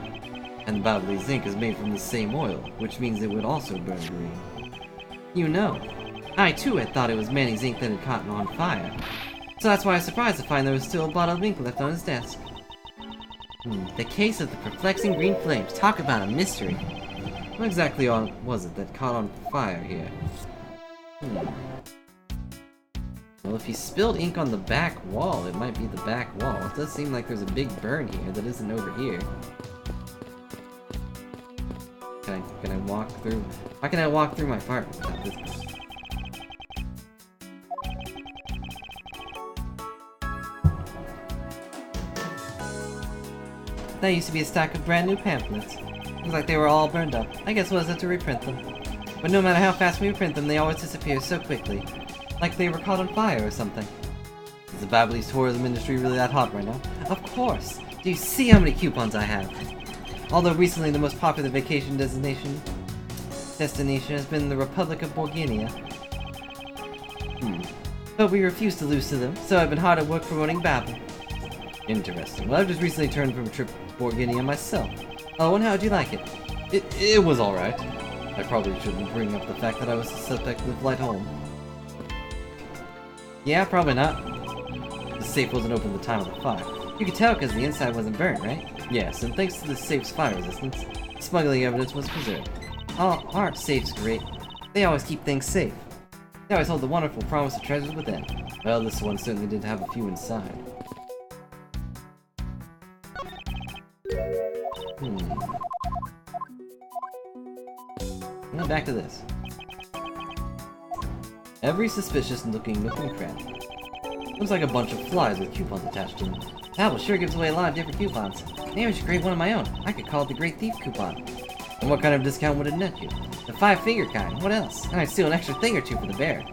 S1: And the Baverly's ink is made from the same oil, which means it would also burn green. You know. I too had thought it was Manny's ink that had caught on fire. So that's why I was surprised to find there was still a bottle of ink left on his desk. The case of the perplexing green flames. Talk about a mystery. What exactly was it that caught on fire here? Well, if he spilled ink on the back wall, it might be the back wall. It does seem like there's a big burn here that isn't over here. Can I can I walk through? How can I walk through my apartment without this thing? That used to be a stack of brand new pamphlets. Looks like they were all burned up. I guess we'll have to reprint them. But no matter how fast we reprint them, they always disappear so quickly. Like they were caught on fire or something. Is the Babyliss tourism industry really that hot right now? Of course! Do you see how many coupons I have? Although recently the most popular vacation destination has been the Republic of Borginia. But we refuse to lose to them, so I've been hard at work promoting Babel. Interesting. Well, I've just recently returned from a trip to Borginia myself. Oh, and how'd you like it? It was alright. I probably shouldn't bring up the fact that I was the suspect of the flight home. Yeah, probably not. The safe wasn't open at the time of the fire. You could tell because the inside wasn't burnt, right? Yes, and thanks to the safe's fire resistance, smuggling evidence was preserved. Aren't safes great? They always keep things safe. They always hold the wonderful promise of treasures within. Well, this one certainly did have a few inside. Now back to this. Every suspicious looking nook and cranny. Looks like a bunch of flies with coupons attached to them. Babel sure gives away a lot of different coupons. Maybe I should create one of my own. I could call it the Great Thief Coupon. And what kind of discount would it net you? The 5-figure kind. What else? And I'd steal an extra thing or two for the bear.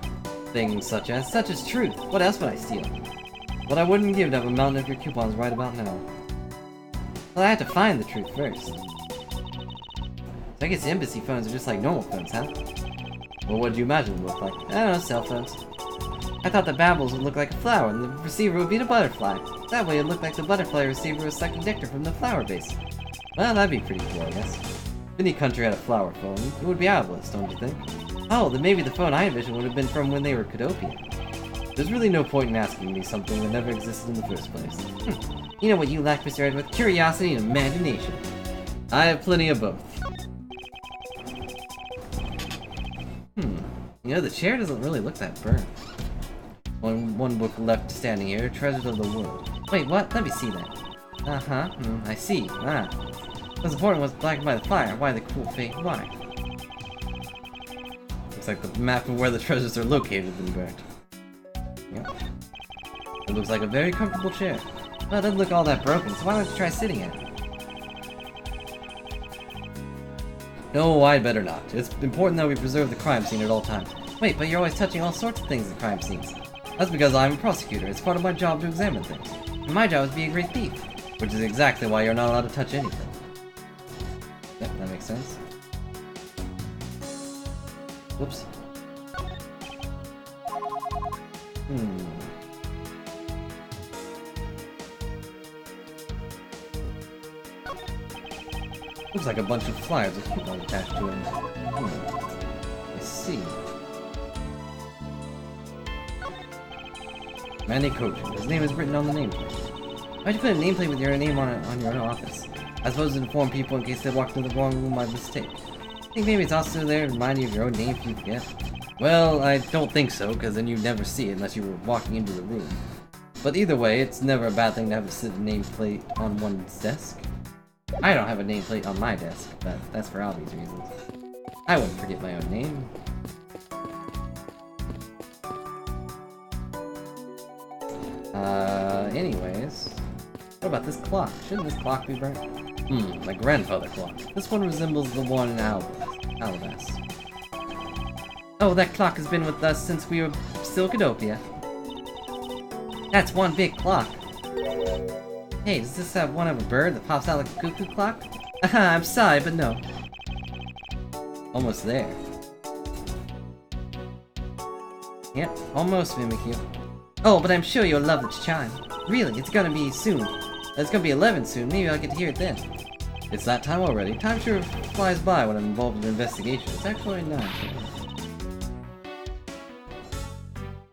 S1: Things such as truth. What else would I steal? What I wouldn't give to have a mountain of your coupons right about now. Well, I had to find the truth first. So I guess embassy phones are just like normal phones, huh? Well, what did you imagine them look like? I don't know, cell phones. I thought the Babbles would look like a flower and the receiver would be a butterfly. That way it'd look like the butterfly receiver was sucking nectar from the flower base. Well, that'd be pretty cool, I guess. If any country had a flower phone, it would be obvious, don't you think? Oh, then maybe the phone I envisioned would have been from when they were Cadopia. There's really no point in asking me something that never existed in the first place. You know what you lack, Mr. Edward? Curiosity and imagination. I have plenty of both. You know, the chair doesn't really look that burnt. One book left standing here, Treasures of the World. Wait, what? Let me see that. I see. What's important was blackened by the fire. Why the cool fate? Why? Looks like the map of where the treasures are located has been burnt. Yep. It looks like a very comfortable chair. Well, it doesn't look all that broken, so why don't you try sitting in it? No, I'd better not. It's important that we preserve the crime scene at all times. Wait, but you're always touching all sorts of things in crime scenes. That's because I'm a prosecutor. It's part of my job to examine things. And my job is to be a great thief. Which is exactly why you're not allowed to touch anything. Yep, that makes sense. Whoops. Looks like a bunch of flyers with coupons attached to them. Let's see. Manny Kojin. His name is written on the nameplate. Why'd you put a nameplate with your name on it on your own office? I suppose to inform people in case they walked into the wrong room by mistake. I think maybe it's also there to remind you of your own name if you forget. Well, I don't think so, because then you'd never see it unless you were walking into the room. But either way, it's never a bad thing to have a nameplate on one's desk. I don't have a nameplate on my desk, but that's for obvious reasons. I wouldn't forget my own name. Anyways... What about this clock? Shouldn't this clock be burnt? My grandfather clock. This one resembles the one in Alabas. Oh, that clock has been with us since we were still Cadopia. That's one big clock. Hey, does this have one of a bird that pops out like a cuckoo clock? I'm sorry, but no. Almost there. Yep, almost, Mimikyu. Oh, but I'm sure you'll love the chime. Really, it's gonna be soon. It's gonna be 11 soon, maybe I'll get to hear it then. It's that time already. Time sure flies by when I'm involved in an investigation. It's actually 9.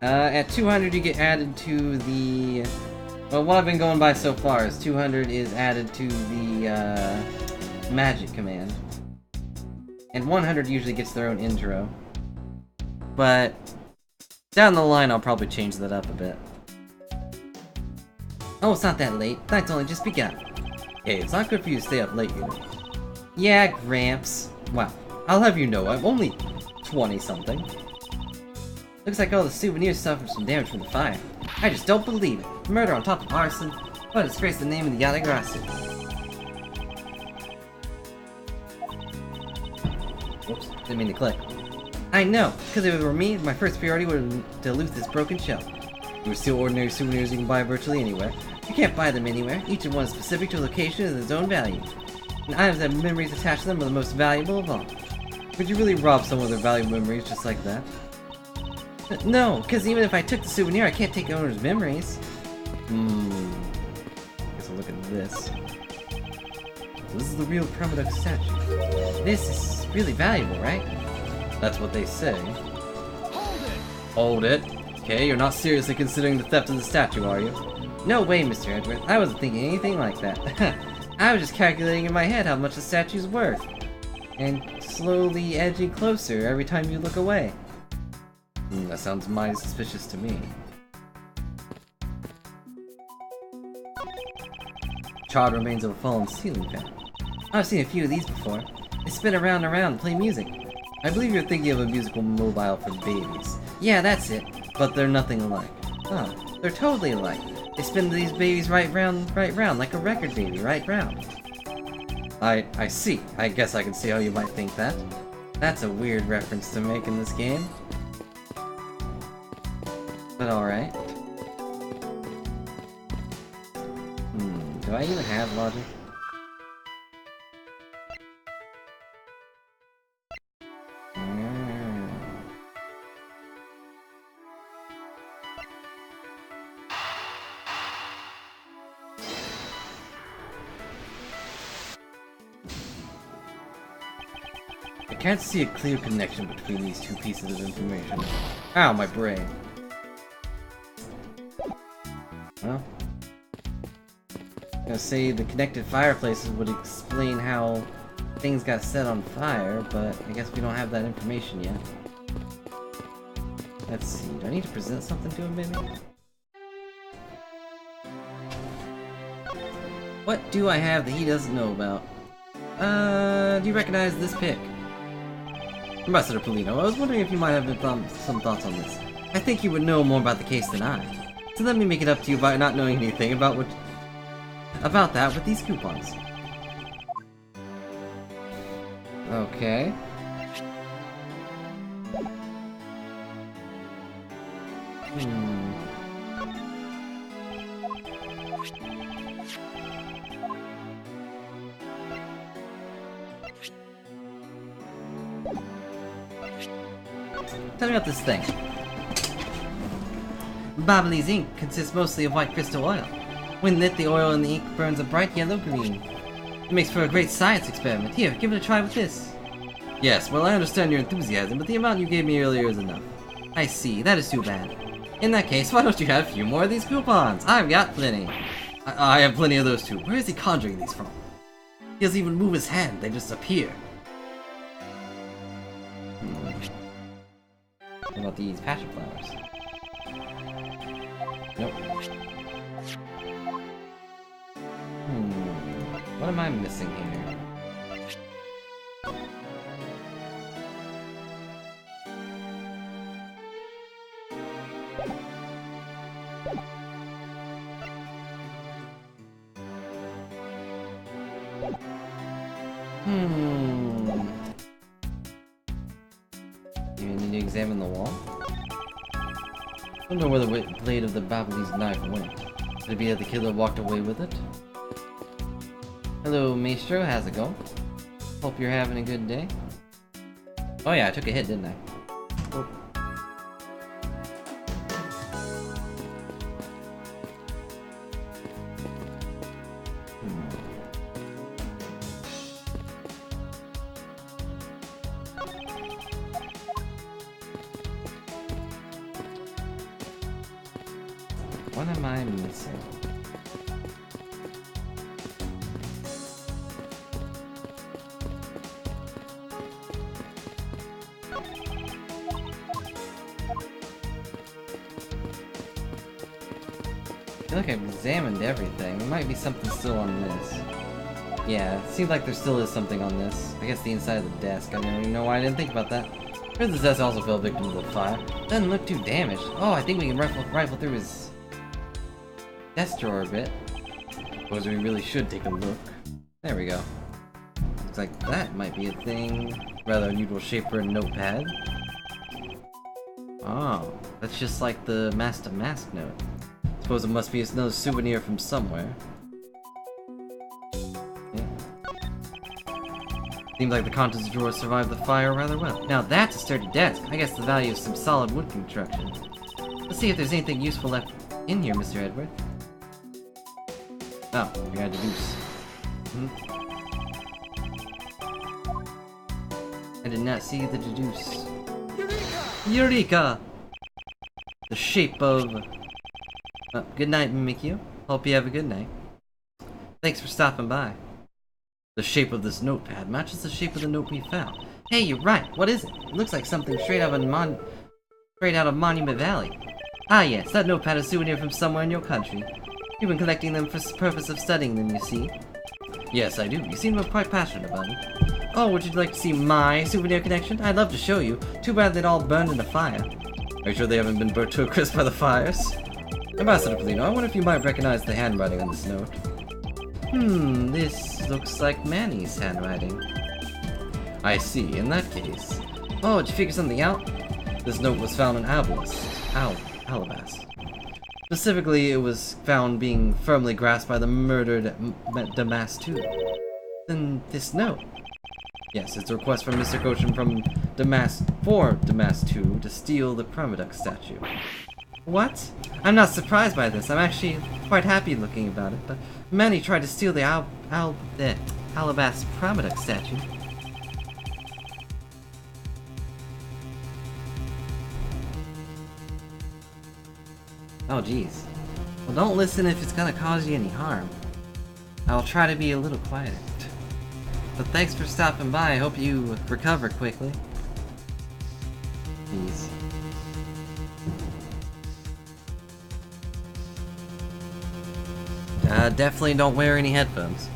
S1: At 200 you get added to the... Well, what I've been going by so far is 200 is added to the, magic command. And 100 usually gets their own intro. But... down the line I'll probably change that up a bit. Oh, it's not that late. Night's only just begun. Hey, it's not good for you to stay up late, you know. Yeah, Gramps. Wow. I'll have you know, I'm only 20-something. Looks like all the souvenirs suffered some damage from the fire. I just don't believe it. Murder on top of arson. What a disgrace the name of the Yatagrasu. Whoops, didn't mean to click. I know, because if it were me, my first priority would have to loot this broken shell. They were still ordinary souvenirs you can buy virtually anywhere. You can't buy them anywhere. Each of one is specific to a location and its own value. And items that have memories attached to them are the most valuable of all. Would you really rob someone of their valuable memories just like that? No, because even if I took the souvenir, I can't take the owner's memories. Guess I'll look at this. This is the real Permaduck statue. This is really valuable, right? That's what they say.
S2: Hold it!
S1: Hold it? Okay, you're not seriously considering the theft of the statue, are you? No way, Mr. Edgeworth. I wasn't thinking anything like that. I was just calculating in my head how much the statue's worth. And slowly edging closer every time you look away. That sounds mighty suspicious to me. Charred remains of a fallen ceiling fan. I've seen a few of these before. They spin around and around and play music. I believe you're thinking of a musical mobile for babies. Yeah, that's it. But they're nothing alike. Oh, they're totally alike. They spin these babies right round, like a record baby, right round. I see. I guess I can see how you might think that. That's a weird reference to make in this game. But alright. Do I even have logic? I can't see a clear connection between these two pieces of information. Ow, my brain. Well, I'm gonna say the connected fireplaces would explain how things got set on fire, but I guess we don't have that information yet. Let's see, do I need to present something to him, maybe? What do I have that he doesn't know about? Do you recognize this pic? Ambassador Polino, I was wondering if you might have some thoughts on this. I think you would know more about the case than I. So let me make it up to you by not knowing anything about that with these coupons. Okay. Tell me about this thing. Babyliss ink consists mostly of white crystal oil. When lit, the oil in the ink burns a bright yellow-green. It makes for a great science experiment. Here, give it a try with this. Yes, well, I understand your enthusiasm, but the amount you gave me earlier is enough. I see, that is too bad. In that case, why don't you have a few more of these coupons? I've got plenty. I have plenty of those too. Where is he conjuring these from? He doesn't even move his hand, they just appear. What about these passion flowers? Nope. What am I missing here? You need to examine the wall? I don't know where the blade of the Babyliss knife went. Could it be that the killer walked away with it? Hello, Maestro, how's it going? Hope you're having a good day. Oh yeah, I took a hit, didn't I? Oh. What am I missing? I feel like I've examined everything. There might be something still on this. Yeah, it seems like there still is something on this. I guess the inside of the desk. I don't even know why I didn't think about that. Heard this desk also fell victim to the fire. Doesn't look too damaged. Oh, I think we can rifle through his desk drawer a bit. Suppose we really should take a look. There we go. Looks like that might be a thing. Rather unusual shape for a notepad. Oh, that's just like the Master Mask note. Suppose it must be another souvenir from somewhere. Yeah. Seems like the contents of the drawer survived the fire rather well. Now that's a sturdy desk. I guess the value of some solid wood construction. Let's see if there's anything useful left in here, Mr. Edward. Oh, we had to deduce. I did not see the deduce. Eureka! The shape of... good night, Mimikyu. Hope you have a good night. Thanks for stopping by. The shape of this notepad matches the shape of the note we found. Hey, you're right. What is it? It looks like something straight out of Monument Valley. Ah yes, that notepad is a souvenir from somewhere in your country. You've been collecting them for the purpose of studying them, you see. Yes, I do. You seem to be quite passionate about it. Oh, would you like to see my souvenir collection? I'd love to show you. Too bad they'd all burned in a fire. Are you sure they haven't been burnt to a crisp by the fires? Ambassador Polino, I wonder if you might recognize the handwriting on this note. This looks like Manny's handwriting. I see, in that case. Oh, did you figure something out? This note was found in Alabas. Specifically, it was found being firmly grasped by the murdered Damas II. Then this note? Yes, it's a request from Mr. Kochin from Damas II to steal the Permaduck statue. What? I'm not surprised by this. I'm actually quite happy looking about it, but Manny tried to steal the Alabas Permaduck statue. Oh geez. Well, don't listen if it's gonna cause you any harm. I'll try to be a little quieter. But thanks for stopping by. I hope you recover quickly. Please. Definitely don't wear any headphones.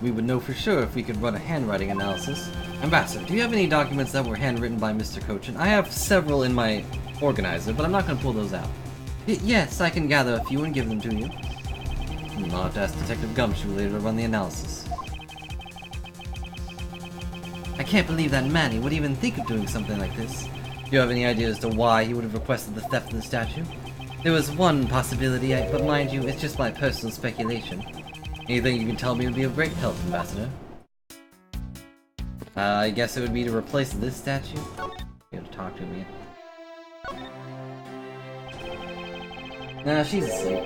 S1: We would know for sure if we could run a handwriting analysis. Ambassador, do you have any documents that were handwritten by Mr. Kochin? I have several in my organizer, but I'm not going to pull those out. Yes, I can gather a few and give them to you. I'll have to ask Detective Gumshoe later to run the analysis. I can't believe that Manny would even think of doing something like this. Do you have any idea as to why he would have requested the theft of the statue? There was one possibility, but mind you, it's just my personal speculation. Anything you can tell me would be of great help, Ambassador. I guess it would be to replace this statue. You have to talk to me. Nah, she's asleep.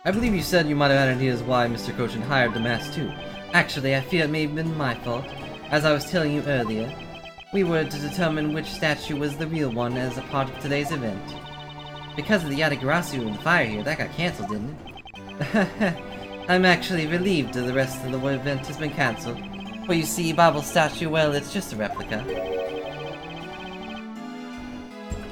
S1: I believe you said you might have had ideas why Mr. Kochin hired Damas II. Actually, I fear it may have been my fault. As I was telling you earlier, we were to determine which statue was the real one as a part of today's event. Because of the Yatagarasu and the fire here, that got cancelled, didn't it? I'm actually relieved that the rest of the event has been cancelled. For you see, Babel's statue, well, it's just a replica.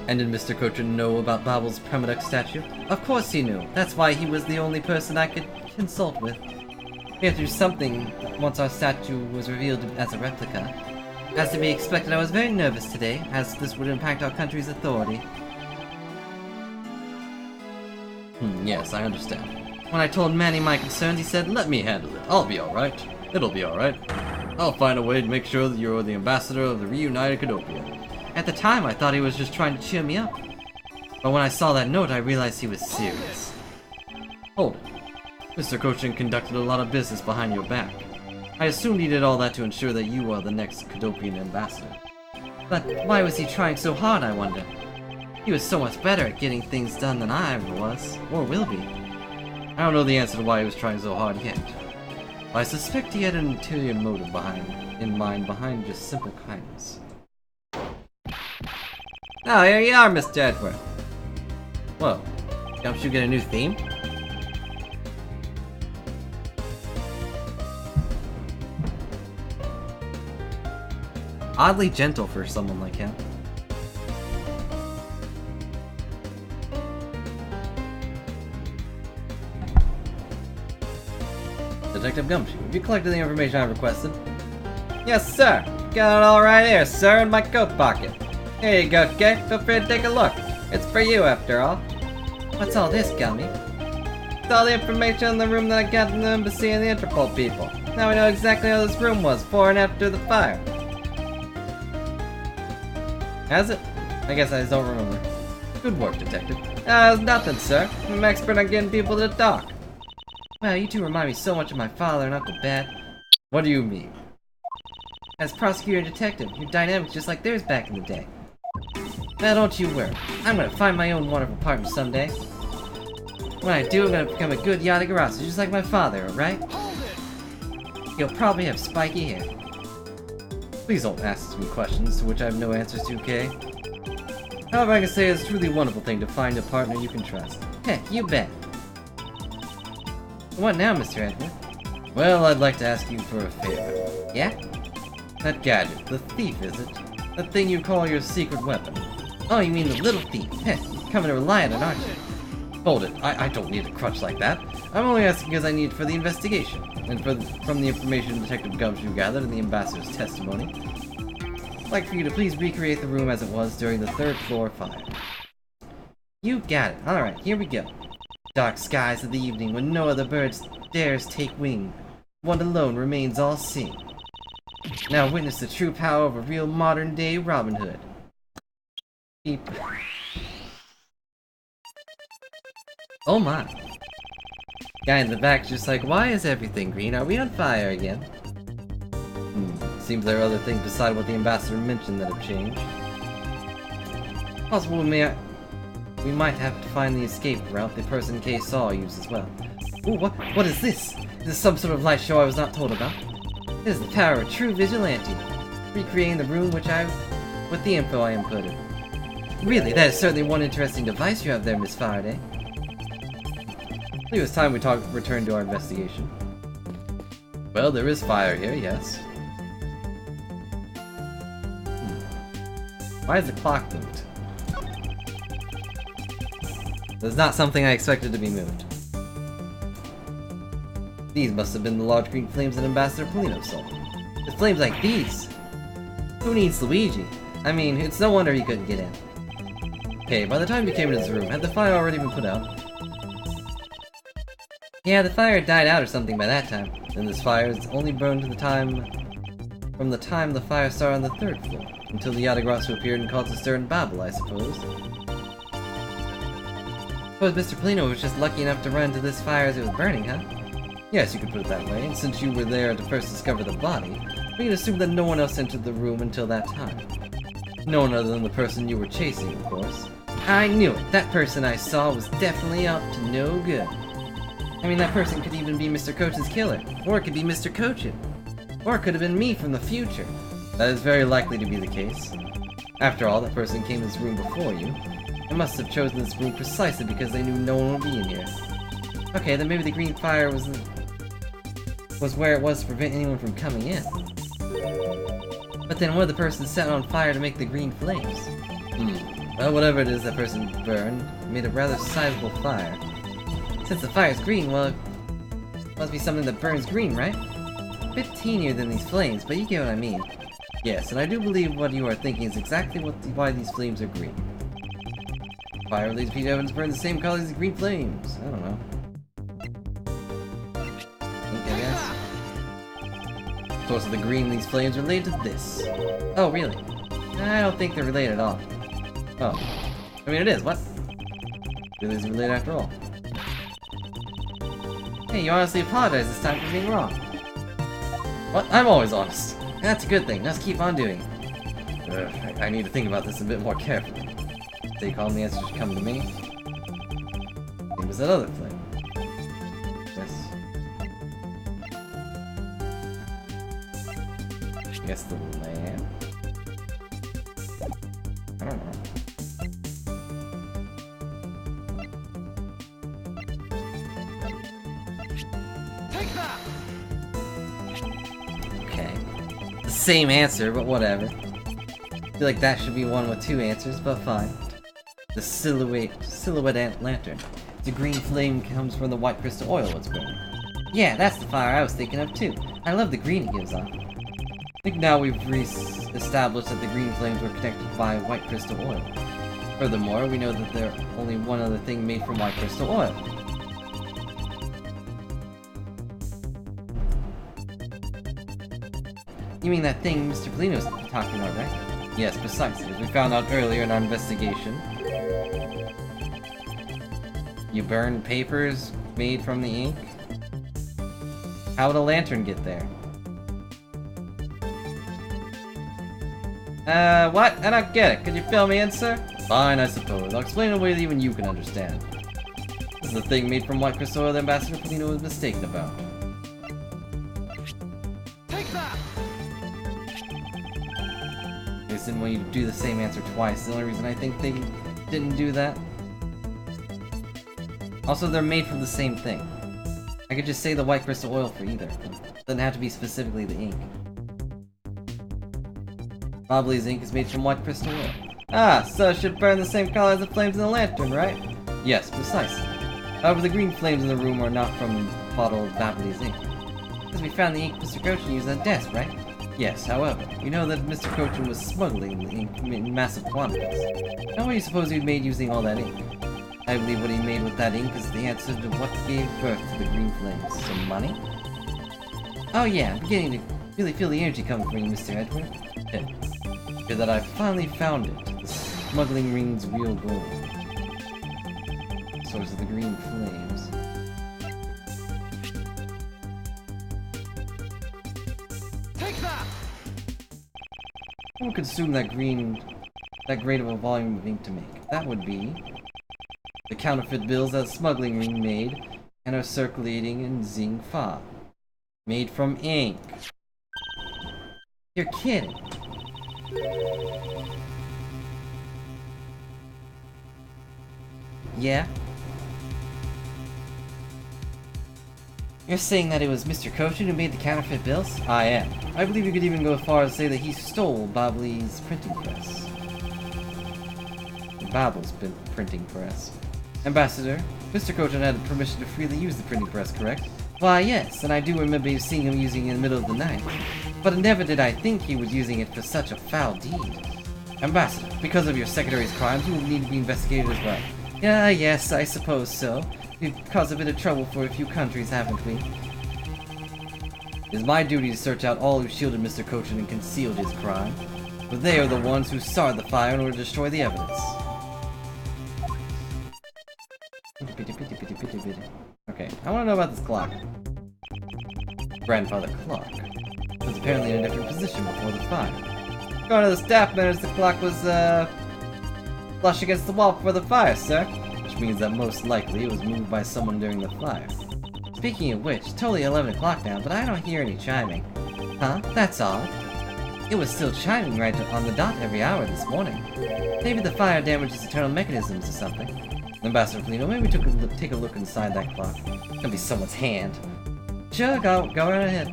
S1: And did Mr. Kochin know about Babel's Permaduck statue? Of course he knew. That's why he was the only person I could consult with. We had to do something once our statue was revealed as a replica. As to be expected, I was very nervous today, as this would impact our country's authority. Yes, I understand. When I told Manny my concerns, he said, "Let me handle it. I'll be alright. It'll be alright. I'll find a way to make sure that you're the ambassador of the reunited Cadopia." At the time, I thought he was just trying to cheer me up. But when I saw that note, I realized he was serious. Hold it. Mr. Kochin conducted a lot of business behind your back. I assumed he did all that to ensure that you are the next Cadopian ambassador. But why was he trying so hard, I wonder? He was so much better at getting things done than I ever was, or will be. I don't know the answer to why he was trying so hard yet. But I suspect he had an ulterior motive in mind behind just simple kindness. Oh, here you are, Mr. Edward. Whoa, don't you get a new theme? Oddly gentle for someone like him. Detective Gumshoe. Have you collected the information I requested? Yes, sir. Got it all right here, sir, in my coat pocket. Here you go, Kay. Feel free to take a look. It's for you, after all. What's all this, Gummy? It's all the information in the room that I got from the embassy and the Interpol people. Now we know exactly how this room was before and after the fire. Has it? I guess I just don't remember. Good work, Detective. It's nothing, sir. I'm an expert on getting people to talk. Wow, you two remind me so much of my father and Uncle Bet. What do you mean? As prosecutor and detective, your dynamic's just like theirs back in the day. Now don't you worry. I'm gonna find my own wonderful partner someday. When I do, I'm gonna become a good Yatagarasu, just like my father, alright? He'll probably have spiky hair. Please don't ask me questions to which I have no answers to, Kay. However, I can say it's a truly wonderful thing to find a partner you can trust. Heck, you bet. What now, Mr. Edward? Well, I'd like to ask you for a favor. Yeah? That gadget, the thief, is it? That thing you call your secret weapon. Oh, you mean the little thief? Heh, you're coming to rely on it, aren't you? Hold it, I don't need a crutch like that. I'm only asking because I need it for the investigation, and from the information Detective Gumshoe gathered in the ambassador's testimony. I'd like for you to please recreate the room as it was during the third floor fire. You got it. Alright, here we go. Dark skies of the evening when no other birds dares take wing. One alone remains all seeing. Now witness the true power of a real modern-day Robin Hood. Beep. Oh my. Guy in the back's just like, why is everything green? Are we on fire again? Seems there are other things beside what the ambassador mentioned that have changed. Possible we might have to find the escape route the person Kay saw use as well. Ooh, what is this? Is this some sort of light show I was not told about? It is the power of a true vigilante, recreating the room with the info I inputted. Really, that is certainly one interesting device you have there, Miss Faraday. I believe it's time we return to our investigation. Well, there is fire here, yes. Why is the clock moved? That's not something I expected to be moved. These must have been the large green flames that Ambassador Polino saw. With flames like these! Who needs Luigi? I mean, it's no wonder he couldn't get in. Okay, by the time he came into his room, had the fire already been put out? Yeah, the fire had died out or something by that time. And this fire is only burned from the time the fire started on the third floor, until the Yatagarasu appeared and caused a stir and babble, I suppose. Suppose Mr. Polino was just lucky enough to run into this fire as it was burning, huh? Yes, you could put it that way, and since you were there to first discover the body, we can assume that no one else entered the room until that time. No one other than the person you were chasing, of course. I knew it! That person I saw was definitely up to no good. I mean, that person could even be Mr. Cochin's killer, or it could be Mr. Cochin. Or it could have been me from the future. That is very likely to be the case. After all, that person came to this room before you. They must have chosen this room precisely because they knew no one would be in here. Okay, then maybe the green fire was where it was to prevent anyone from coming in. But then what if the person set on fire to make the green flames? Well, whatever it is that person burned, made a rather sizable fire. Since the fire's green, well, it must be something that burns green, right? A bit teenier than these flames, but you get what I mean. Yes, and I do believe what you are thinking is exactly why these flames are green. Fire leads Pete Evans burn the same color as the green flames. I don't know. I guess. Source of the green in these flames related to this. Oh, really? I don't think they're related at all. Oh. I mean, it is. What? Really isn't related after all. Hey, you honestly apologize this time for being wrong. What? I'm always honest. That's a good thing. Let's keep on doing it. I need to think about this a bit more carefully. Take all the answers come to me. Same as that other flame. Yes. Guess the lamp. I don't know.
S2: Take that!
S1: Okay. The same answer, but whatever. I feel like that should be one with two answers, but fine. The silhouette lantern. The green flame comes from the white crystal oil it's burning. Yeah, that's the fire I was thinking of too. I love the green it gives off. I think now we've established that the green flames were connected by white crystal oil. Furthermore, we know that there's only one other thing made from white crystal oil. You mean that thing Mr. Polino's talking about, right? Yes, precisely, as we found out earlier in our investigation. You burned papers made from the ink? How would a lantern get there? What? I don't get it. Could you fill me in, sir? Fine, I suppose. I'll explain in a way that even you can understand. This is the thing made from white crystal oil that Ambassador Polino was mistaken about.
S2: Take that!
S1: They just didn't want you to do the same answer twice. The only reason I think they didn't do that. Also, they're made from the same thing. I could just say the white crystal oil for either. It doesn't have to be specifically the ink. Bobbly's ink is made from white crystal oil. Ah, so it should burn the same color as the flames in the lantern, right? Yes, precisely. However, the green flames in the room are not from bottled Bobbly's ink. Because we found the ink Mr. Cochin used on the desk, right? Yes, however, you know that Mr. Cochin was smuggling the ink in massive quantities. Now what do you suppose he made using all that ink? I believe what he made with that ink is the answer to what gave birth to the green flames. Some money? Oh yeah, I'm beginning to really feel the energy coming from you, Mr. Edward. Good that I finally found it. The smuggling ring's real goal. Source of the green flames.
S2: Take that!
S1: Who would consume that great of a volume of ink to make? That would be the counterfeit bills that smuggling ring made and are circulating in Xingfa. Made from ink. You're kidding. Yeah? You're saying that it was Mr. Cochin who made the counterfeit bills? I am. I believe you could even go as far as say that he stole Bobbly's printing press. Bobble's printing press. Ambassador, Mr. Cochin had permission to freely use the printing press, correct? Why, yes, and I do remember seeing him using it in the middle of the night. But never did I think he was using it for such a foul deed. Ambassador, because of your secretary's crimes, you will need to be investigated as well. Yeah, yes, I suppose so. We've caused a bit of trouble for a few countries, haven't we? It is my duty to search out all who shielded Mr. Cochin and concealed his crime. But they are the ones who started the fire in order to destroy the evidence. Okay, I want to know about this clock. Grandfather clock. It was apparently in a different position before the fire. According to the staff members, the clock was, flush against the wall before the fire, sir. Which means that most likely it was moved by someone during the fire. Speaking of which, totally 11 o'clock now, but I don't hear any chiming. Huh? That's odd. It was still chiming right on the dot every hour this morning. Maybe the fire damages internal mechanisms or something. Ambassador Polino, maybe take a look inside that clock. It could be someone's hand. Sure, go right ahead.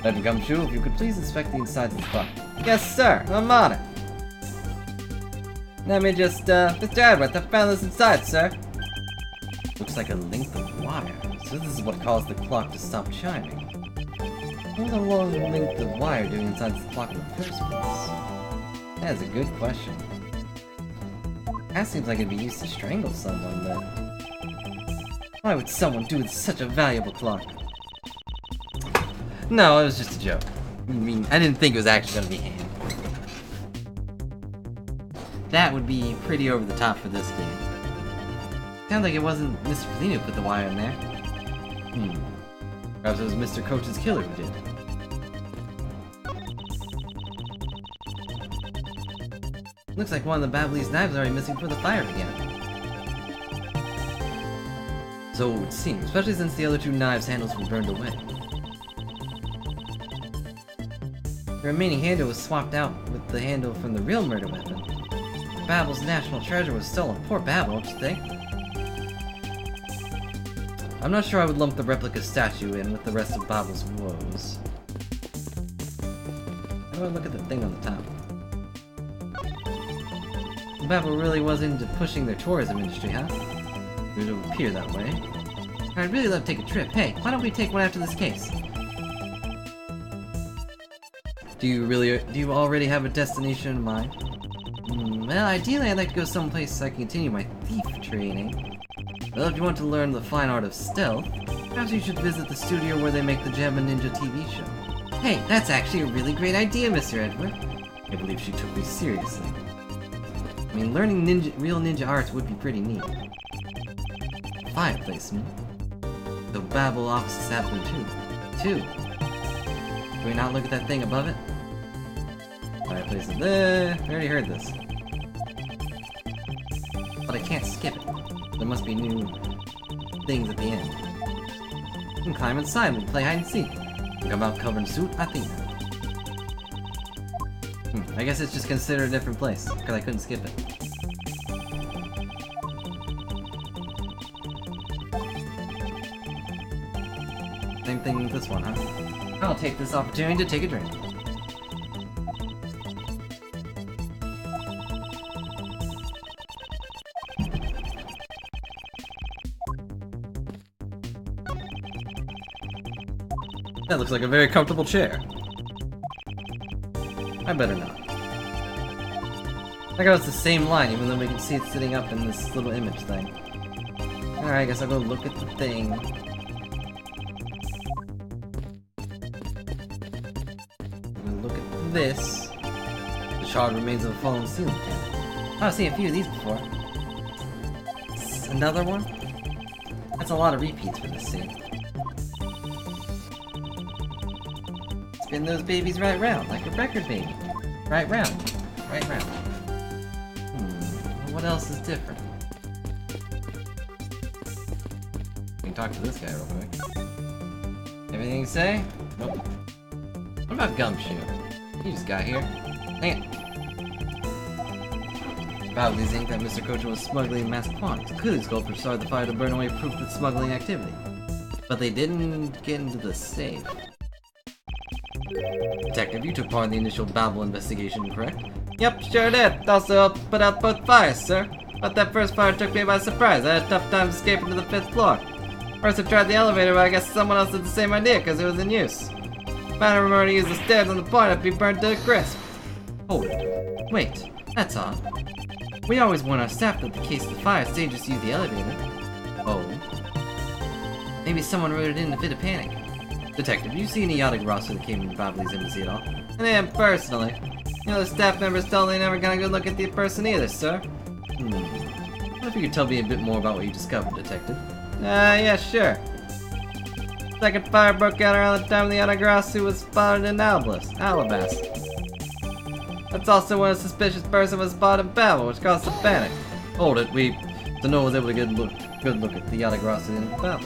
S1: That becomes true if you could please inspect the inside of the clock. Yes, sir, I'm on it. Let me just, Mr. Edward, I found this inside, sir. Looks like a length of wire, so this is what caused the clock to stop chiming. What was a long length of wire doing inside this clock in the first place? That is a good question. That seems like it'd be used to strangle someone, but... why would someone do with such a valuable clock? No, it was just a joke. I mean, I didn't think it was actually gonna be hand. That would be pretty over the top for this game. Sounds like it wasn't Mr. Polino who put the wire in there. Perhaps it was Mr. Cochin's killer who did. Looks like one of the Bobbly's knives is already missing before the fire began. So it would seem, especially since the other two knives' handles were burned away. The remaining handle was swapped out with the handle from the real murder weapon. Babble's national treasure was stolen. Poor Babble, don't you think? I'm not sure I would lump the replica statue in with the rest of Babble's woes. How do I look at the thing on the top? Babble really was into pushing their tourism industry, huh? It would appear that way. I'd really love to take a trip. Hey, why don't we take one after this case? Do you already have a destination in mind? Well, ideally I'd like to go someplace I can continue my thief training. Well, if you want to learn the fine art of stealth, perhaps you should visit the studio where they make the Gemma Ninja TV show. Hey, that's actually a really great idea, Mr. Edward. I believe she took me seriously. I mean, learning real ninja arts would be pretty neat. Fireplace, The Babel offices have them too. Can we not look at that thing above it? Fireplace is there. I already heard this. But I can't skip it. There must be new things at the end. We can climb inside and play hide and seek. We come out covered in suit, I think. I guess it's just considered a different place, because I couldn't skip it. Same thing with this one, huh? I'll take this opportunity to take a drink. That looks like a very comfortable chair. I better not. I guess it's the same line, even though we can see it sitting up in this little image thing. Alright, I guess I'll go look at the thing. I'm gonna look at this. The charred remains of a fallen ceiling fan. I've seen a few of these before. Another one? That's a lot of repeats for this scene. Spin those babies right round, like a record baby. Right round. Right round. What else is different? We can talk to this guy real quick. Everything you say? Nope. What about Gumshoe? He just got here. Dang it. Probably think that Mr. Kocho was smuggling mass quantities. Clearly, Sculptor started the fire to burn away proof of smuggling activity. But they didn't get into the safe. Detective, you took part in the initial Babel investigation, correct? Yep, sure did. Also helped put out both fires, sir. But that first fire took me by surprise. I had a tough time escaping to the 5th floor. First I tried the elevator, but I guess someone else had the same idea because it was in use. Finally remember to use the stairs on the point I'd be burnt to a crisp. Hold it. Wait, that's odd. We always warn our staff that in case of the fire, it's dangerous to use the elevator. Oh. Maybe someone wrote it in a fit of panic. Detective, you see any Yatagarasu that came into Babel's embassy at all? And him, personally. You know, the staff members told me never got a good look at the person either, sir. What if you could tell me a bit more about what you discovered, Detective? Yeah, sure. Second fire broke out around the time the Yatagarasu was spotted in Alabast. That's also when a suspicious person was spotted in Babel, which caused some panic. Hold it, no one was able to get a good look at the Yatagarasu in Babel.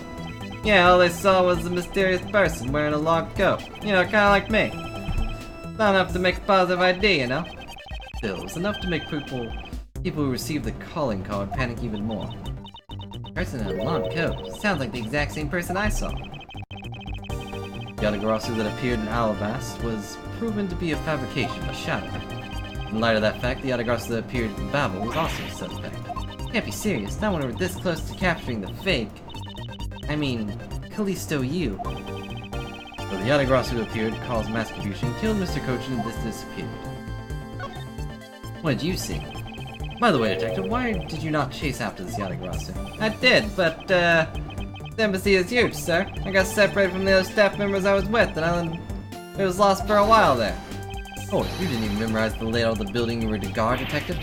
S1: Yeah, all they saw was a mysterious person wearing a long coat. You know, kinda like me. Not enough to make a positive ID, you know? Still, it was enough to make people who received the calling card panic even more. Person in a long coat. Sounds like the exact same person I saw. The Yatagarasu that appeared in Alabast was proven to be a fabrication, a shadow. In light of that fact, the Yatagarasu that appeared in Babel was also a suspect. Can't be serious, not when we're this close to capturing the fake. I mean, Callisto you. So the Yatagarasu who appeared, caused mass confusion, killed Mr. Kochin, and this disappeared. What did you see? By the way, Detective, why did you not chase after this Yatagarasu? I did, but, the embassy is huge, sir. I got separated from the other staff members I was with, and it was lost for a while there. Oh, you didn't even memorize the layout of the building you were to guard, Detective?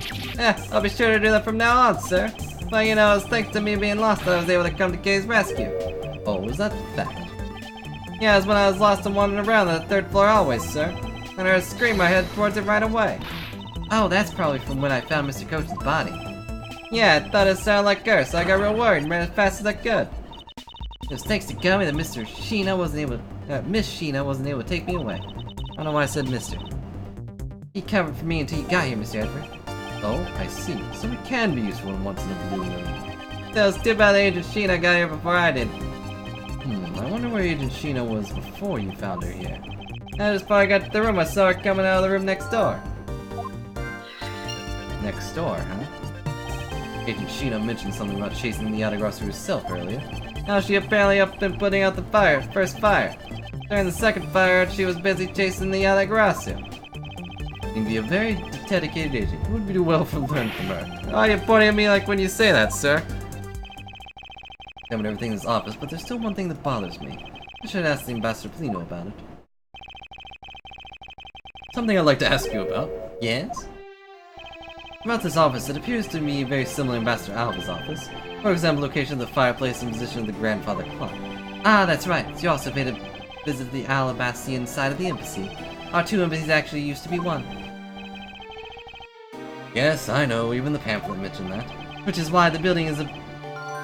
S1: I'll be sure to do that from now on, sir. Well, you know, it's thanks to me being lost that I was able to come to Kay's rescue. Oh, was that the fact? Yeah, it was when I was lost and wandering around on the 3rd floor hallway, sir. And I heard a scream, I headed towards it right away. Oh, that's probably from when I found Mr. Coach's body. Yeah, I thought it sounded like her, so I got real worried and ran as fast as I could. It was thanks to Gummy that Miss Sheena wasn't able to take me away. I don't know why I said Mr. He covered for me until you got here, Mr. Edward. Oh, I see. So it can be useful once in a blue moon. It was too bad that Agent Sheena got here before I did. I wonder where Agent Sheena was before you found her here. Just before I got to the room, I saw her coming out of the room next door. Next door, huh? Agent Sheena mentioned something about chasing the Yatagarasu herself earlier. Now she apparently up and putting out the first fire. During the second fire, she was busy chasing the Allegracia. You'd be a very dedicated agent. You would do well to learn from her. Oh, you're pointing at me like when you say that, sir. Examined everything in his office, but there's still one thing that bothers me. I should ask the Ambassador Polino about it. Something I'd like to ask you about. Yes? About this office, it appears to me very similar to Ambassador Alva's office. For example, location of the fireplace and position of the grandfather clock. Ah, that's right. You also paid a visit to the Alabastian side of the embassy. Our two embassies actually used to be one. Yes, I know. Even the pamphlet mentioned that. Which is why the building is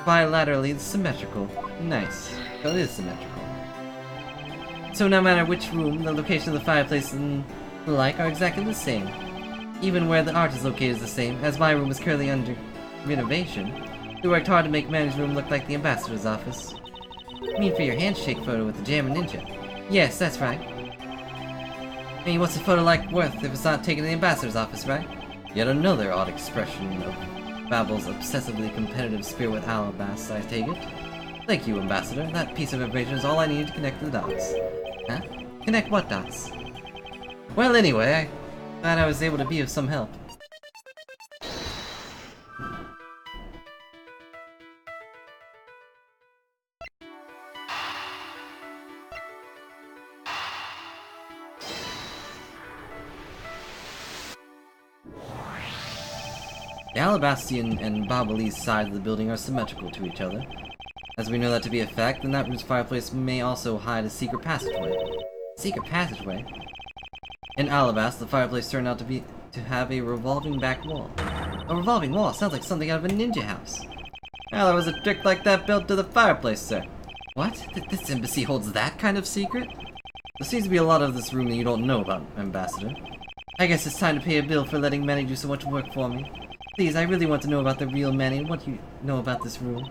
S1: bilaterally symmetrical. Nice. So it is symmetrical. So no matter which room, the location of the fireplace and the like are exactly the same. Even where the art is located is the same, as my room is currently under renovation. We worked hard to make Manny's room look like the Ambassador's office. You mean for your handshake photo with the Jammer Ninja? Yes, that's right. I mean, what's the photo like worth if it's not taken in the Ambassador's office, right? Yet another odd expression of Babel's obsessively competitive spirit with Alabast, I take it. Thank you, Ambassador. That piece of information is all I needed to connect the dots. Huh? Connect what dots? Well, anyway, I'm glad I was able to be of some help. The Alabastian and Babalese sides of the building are symmetrical to each other. As we know that to be a fact, then that room's fireplace may also hide a secret passageway. Secret passageway? In Alabast, the fireplace turned out to have a revolving back wall. A revolving wall? Sounds like something out of a ninja house. Well, there was a trick like that built to the fireplace, sir. What? This embassy holds that kind of secret? There seems to be a lot of this room that you don't know about, Ambassador. I guess it's time to pay a bill for letting Manny do so much work for me. Please, I really want to know about the real Manny. What do you know about this room?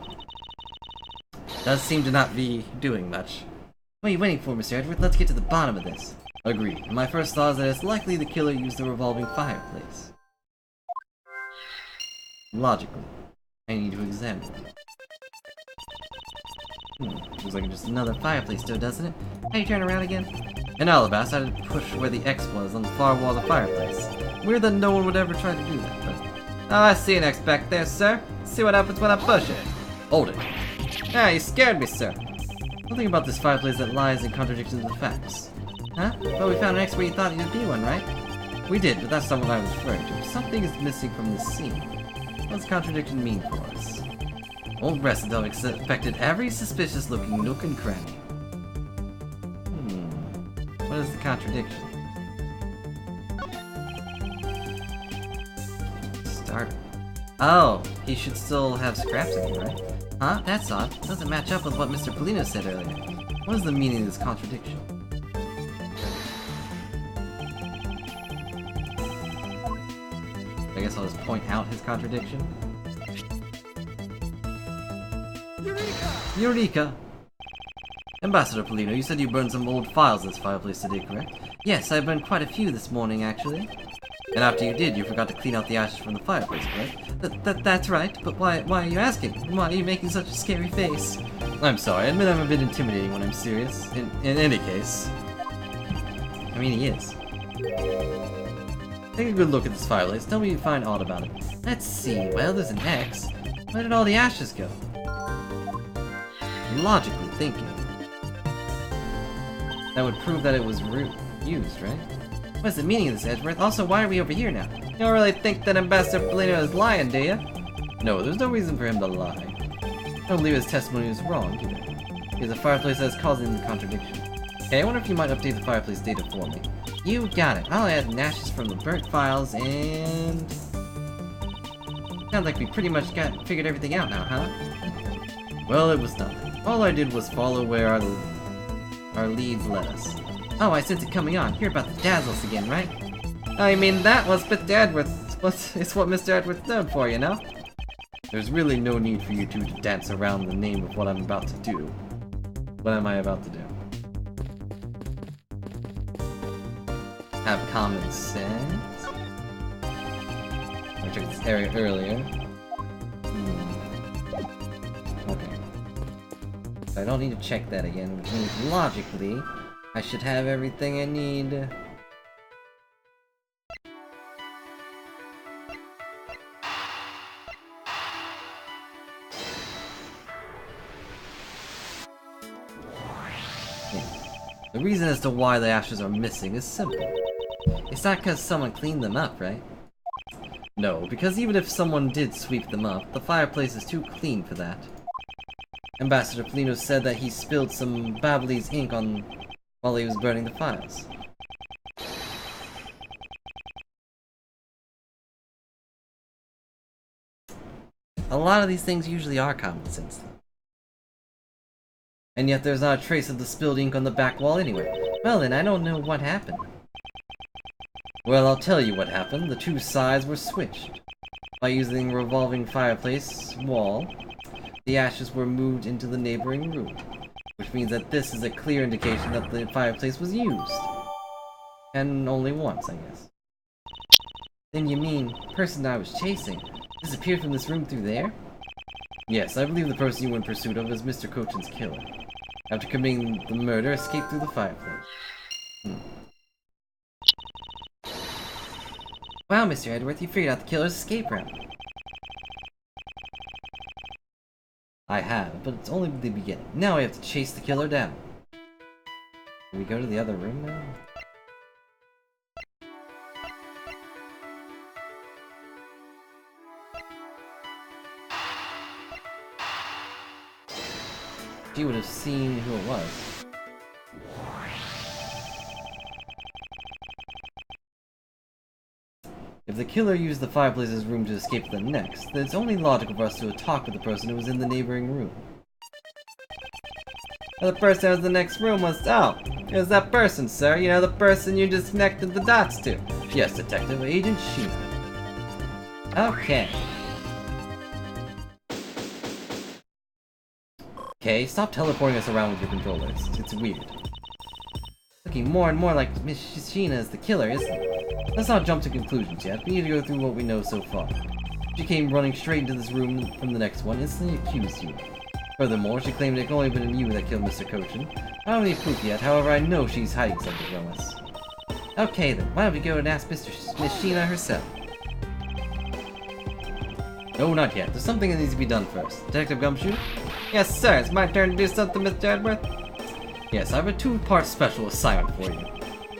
S1: Does seem to not be doing much. What are you waiting for, Mr. Edward? Let's get to the bottom of this. Agreed. My first thought is that it's likely the killer used the revolving fireplace. Logically. I need to examine it. Looks like just another fireplace though, doesn't it? How you turn around again? In Alabast, I had to push where the X was on the far wall of the fireplace. Weird that no one would ever try to do that, but... Oh, I see an X back there, sir. See what happens when I push it. Hold it. Ah, you scared me, sir. Something about this fireplace that lies in contradiction to the facts. Huh? Well, we found an X where you thought you'd be one, right? We did, but that's not what I was referring to. Something is missing from this scene. What does contradiction mean for us? Old Resident inspected every suspicious-looking nook and cranny. What is the contradiction? Starter. Oh, he should still have scraps in here, right? Huh? That's odd. Doesn't match up with what Mr. Polino said earlier. What is the meaning of this contradiction? I guess I'll just point out his contradiction.
S2: Eureka!
S1: Eureka! Ambassador Polino, you said you burned some old files in this fireplace today, correct? Yes, I burned quite a few this morning, actually. And after you did, you forgot to clean out the ashes from the fireplace, correct? That's right, but why are you asking? Why are you making such a scary face? I'm sorry, I admit I'm a bit intimidating when I'm serious. In any case. I mean, he is. Take a good look at this fireplace. Tell me what you find odd about it. Let's see. Well, there's an X. Where did all the ashes go? Logically thinking. That would prove that it was used, right? What's the meaning of this, Edgeworth? Also, why are we over here now? You don't really think that Ambassador Polino is lying, do you? No, there's no reason for him to lie. I don't believe his testimony is wrong, do you? Because the fireplace that's causing the contradiction. Hey, I wonder if you might update the fireplace data for me. You got it. I'll add ashes from the burnt files and... Sounds like we pretty much figured everything out now, huh? Well, it was nothing. All I did was follow where our leads led us. Oh, I sense it coming on. You're about to dazzle us again, right? I mean, that was Mr. Edwards. It's what Mr. Edwards known for, you know? There's really no need for you two to dance around the name of what I'm about to do. What am I about to do? Have common sense? I checked this area earlier. Okay. I don't need to check that again, which means logically, I should have everything I need. The reason as to why the ashes are missing is simple. It's not because someone cleaned them up, right? No, because even if someone did sweep them up, the fireplace is too clean for that. Ambassador Polino said that he spilled some Babyliss ink on while he was burning the files. A lot of these things usually are common sense, though. And yet there's not a trace of the spilled ink on the back wall anyway. Well then, I don't know what happened. Well, I'll tell you what happened. The two sides were switched. By using a revolving fireplace wall, the ashes were moved into the neighboring room. Which means that this is a clear indication that the fireplace was used. And only once, I guess. Then you mean, the person I was chasing disappeared from this room through there? Yes, I believe the person you were in pursuit of is Mr. Cochin's killer. After committing the murder, escaped through the fireplace. Wow, Mr. Edgeworth, you figured out the killer's escape route. I have, but it's only the beginning. Now I have to chase the killer down. Can we go to the other room now? She would have seen who it was. If the killer used the fireplace's room to escape to the next, then it's only logical for us to talk with the person who was in the neighboring room. The person who was in the next room was... Oh, it was that person, sir. You know, the person you just connected the dots to. Yes, Detective Agent Sheena. Okay. Okay, stop teleporting us around with your controllers. It's weird. Looking more and more like Miss Sheena is the killer, isn't it? Let's not jump to conclusions yet. We need to go through what we know so far. She came running straight into this room from the next one, instantly accused you. Furthermore, she claimed it could only been you that killed Mr. Cochin. I don't have any proof yet, however I know she's hiding something from us. Okay then, why don't we go and ask Miss Sheena herself? No, not yet. There's something that needs to be done first. Detective Gumshoe? Yes, sir. It's my turn to do something, Mr. Edgeworth. Yes, I have a two-part special assignment for you.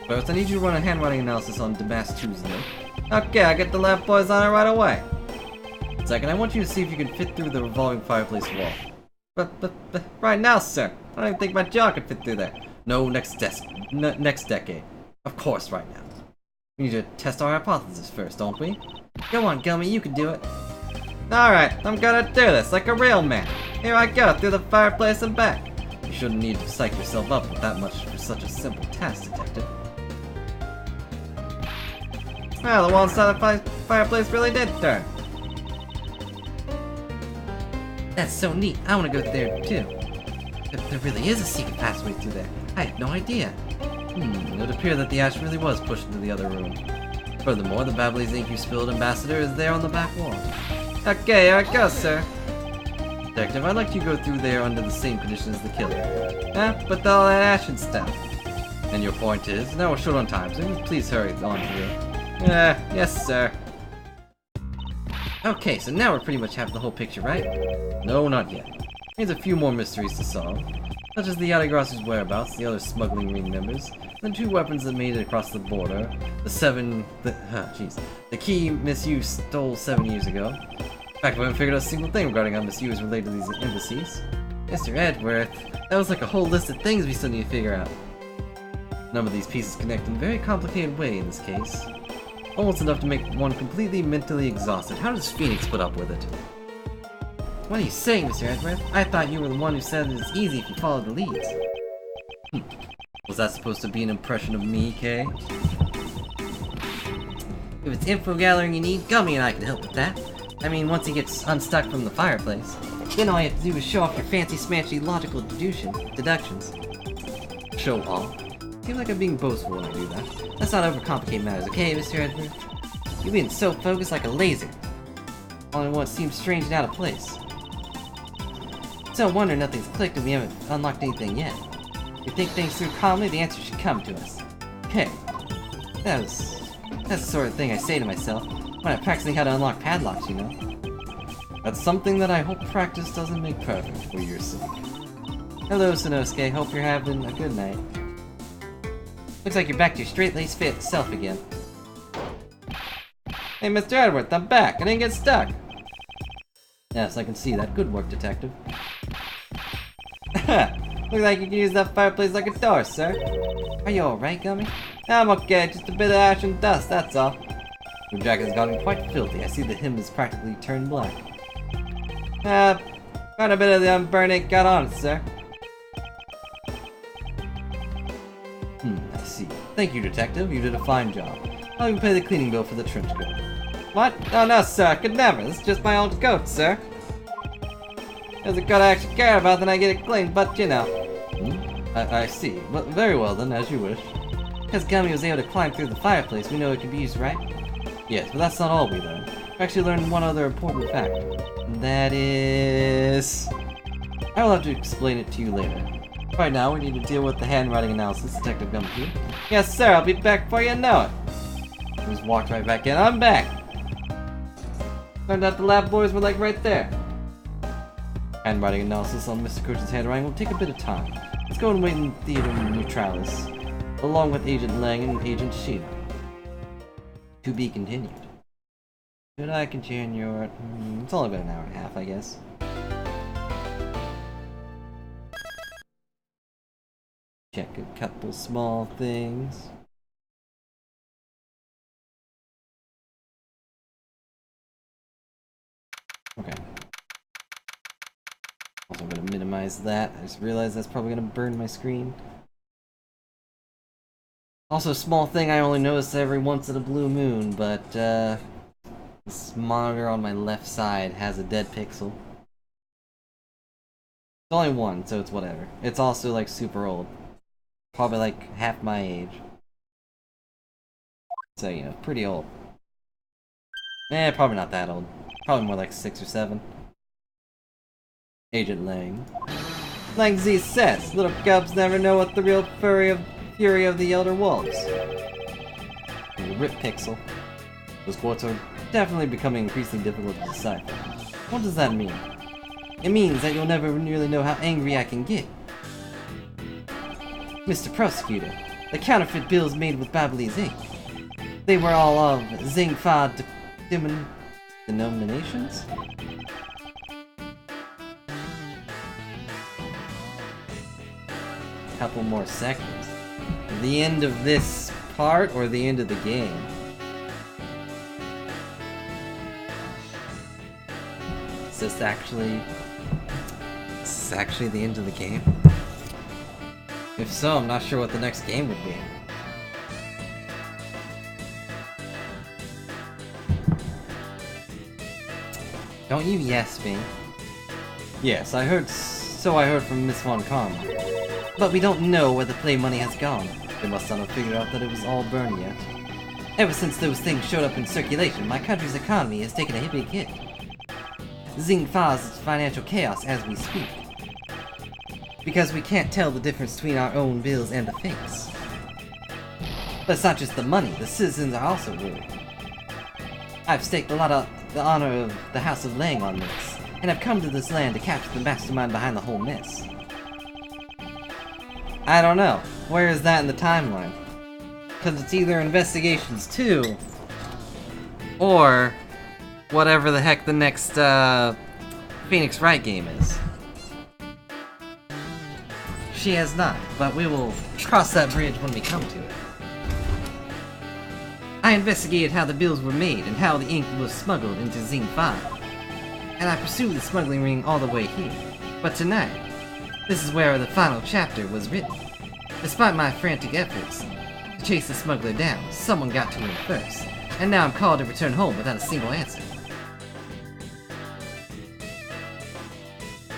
S1: First, I need you to run a handwriting analysis on Damask 2's note. Okay, I'll get the lab boys on it right away. Second, I want you to see if you can fit through the revolving fireplace wall. But right now, sir. I don't even think my jaw could fit through there. No, next decade. Of course, right now. We need to test our hypothesis first, don't we? Go on, Gummy, you can do it. Alright, I'm gonna do this like a real man. Here I go, through the fireplace and back. You shouldn't need to psych yourself up with that much for such a simple task, Detective. Well, the wall inside the fireplace really did turn. That's so neat. I want to go there too. There really is a secret passageway through there. I had no idea. It would appear that the ash really was pushed into the other room. Furthermore, the Babyliss ink you spilled, Ambassador, is there on the back wall. Okay, here I go, sir. Detective, I'd like you to go through there under the same conditions as the killer. But all that ash and stuff. And your point is? Now we're short on time, so please hurry on here. Yes, sir. Okay, so now we pretty much have the whole picture, right? No, not yet. There's a few more mysteries to solve, such as the Yatagrasu's whereabouts, the other smuggling ring members, the two weapons that made it across the border, the key Miss Yu stole 7 years ago. In fact, we haven't figured out a single thing regarding how Miss Yu is related to these embassies. Mr. Edgeworth, that was like a whole list of things we still need to figure out. A number of these pieces connect in a very complicated way in this case. Almost enough to make one completely mentally exhausted. How does Phoenix put up with it? What are you saying, Mr. Edgeworth? I thought you were the one who said it's easy if you follow the leads. Was that supposed to be an impression of me, Kay? If it's info gathering you need, Gummy and I can help with that. I mean, once he gets unstuck from the fireplace, then all you have to do is show off your fancy smashy logical deductions. Show off? Seems like I'm being boastful when I do that. Let's not overcomplicate matters, okay, Mr. Edgeworth? You're being so focused like a laser. All in what seems strange and out of place. no wonder nothing's clicked and we haven't unlocked anything yet. If you think things through calmly, the answer should come to us. Okay. That's the sort of thing I say to myself when I'm practicing how to unlock padlocks, you know? That's something that I hope practice doesn't make perfect for your sake. Hello, Sanosuke. Hope you're having a good night. Looks like you're back to your straight-laced self again. Hey, Mr. Edwards, I'm back. I didn't get stuck. Yes, I can see that. Good work, detective. Looks like you can use that fireplace like a door, sir. Are you alright, Gummy? I'm okay, just a bit of ash and dust, that's all. Your jacket's gotten quite filthy. I see the hem is practically turned black. Quite a bit of the unburned ink got on it, sir. I see. Thank you, detective. You did a fine job. I'll even pay the cleaning bill for the trench coat. What? Oh no, sir, I could never. This is just my old coat, sir. There's a coat I actually care about, then I get it cleaned, but you know. I see. Well, very well then, as you wish. Because Gummy was able to climb through the fireplace, we know it can be used, right? Yes, but that's not all we learned. We actually learned one other important fact. And that is... I will have to explain it to you later. Right now, we need to deal with the handwriting analysis, Detective Gummy. Yes, sir, I'll be back before you know it. Just walked right back in. I'm back! Turned out the lab boys were like right there. Handwriting analysis on Mr. Coach's handwriting will take a bit of time. Let's go and wait in Theater Neutralis, along with Agent Lang and Agent Shida. To be continued. Should I continue? It's only been an hour and a half, I guess. Check a couple small things. Okay. Also, I'm gonna minimize that. I just realized that's probably gonna burn my screen. Also, small thing I only notice every once in a blue moon, but this monitor on my left side has a dead pixel. It's only one, so it's whatever. It's also like super old. Probably like half my age. So, you know, pretty old. Probably not that old. Probably more like 6 or 7. Agent Lang. Lang Z says, little cubs never know what the real fury of the Elder Wolves. Rip pixel. Those quotes are definitely becoming increasingly difficult to decipher. What does that mean? It means that you'll never really know how angry I can get. Mr. Prosecutor, the counterfeit bills made with Babyliss ink. They were all of Zingfa denominations? A couple more seconds. The end of this part or the end of the game? Is this actually the end of the game? If so, I'm not sure what the next game would be. Don't you yes me? Yes, I heard from Miss Von Karma. But we don't know where the play money has gone. They must not have figured out that it was all burned yet. Ever since those things showed up in circulation, my country's economy has taken a big hit. Zingfa is financial chaos as we speak. Because we can't tell the difference between our own bills and the fakes. But it's not just the money, the citizens are also worried. I've staked a lot of the honor of the House of Lang on this, and I've come to this land to capture the mastermind behind the whole mess. I don't know. Where is that in the timeline? Because it's either Investigations 2, or whatever the heck the next Phoenix Wright game is. She has not, but we will cross that bridge when we come to it. I investigated how the bills were made and how the ink was smuggled into Zingfa. And I pursued the smuggling ring all the way here. But tonight, this is where the final chapter was written. Despite my frantic efforts to chase the smuggler down, someone got to him first. And now I'm called to return home without a single answer.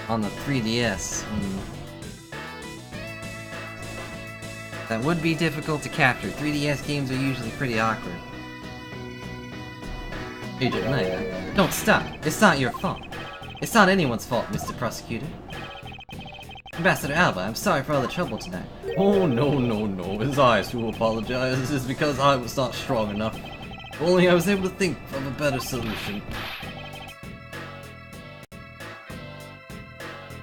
S1: On the 3DS. That would be difficult to capture. 3DS games are usually pretty awkward. Agent Lang, don't stop. It's not your fault. It's not anyone's fault, Mr. Prosecutor. Ambassador Alba, I'm sorry for all the trouble tonight. Oh, no. It's I who apologize. It's because I was not strong enough. If only I was able to think of a better solution.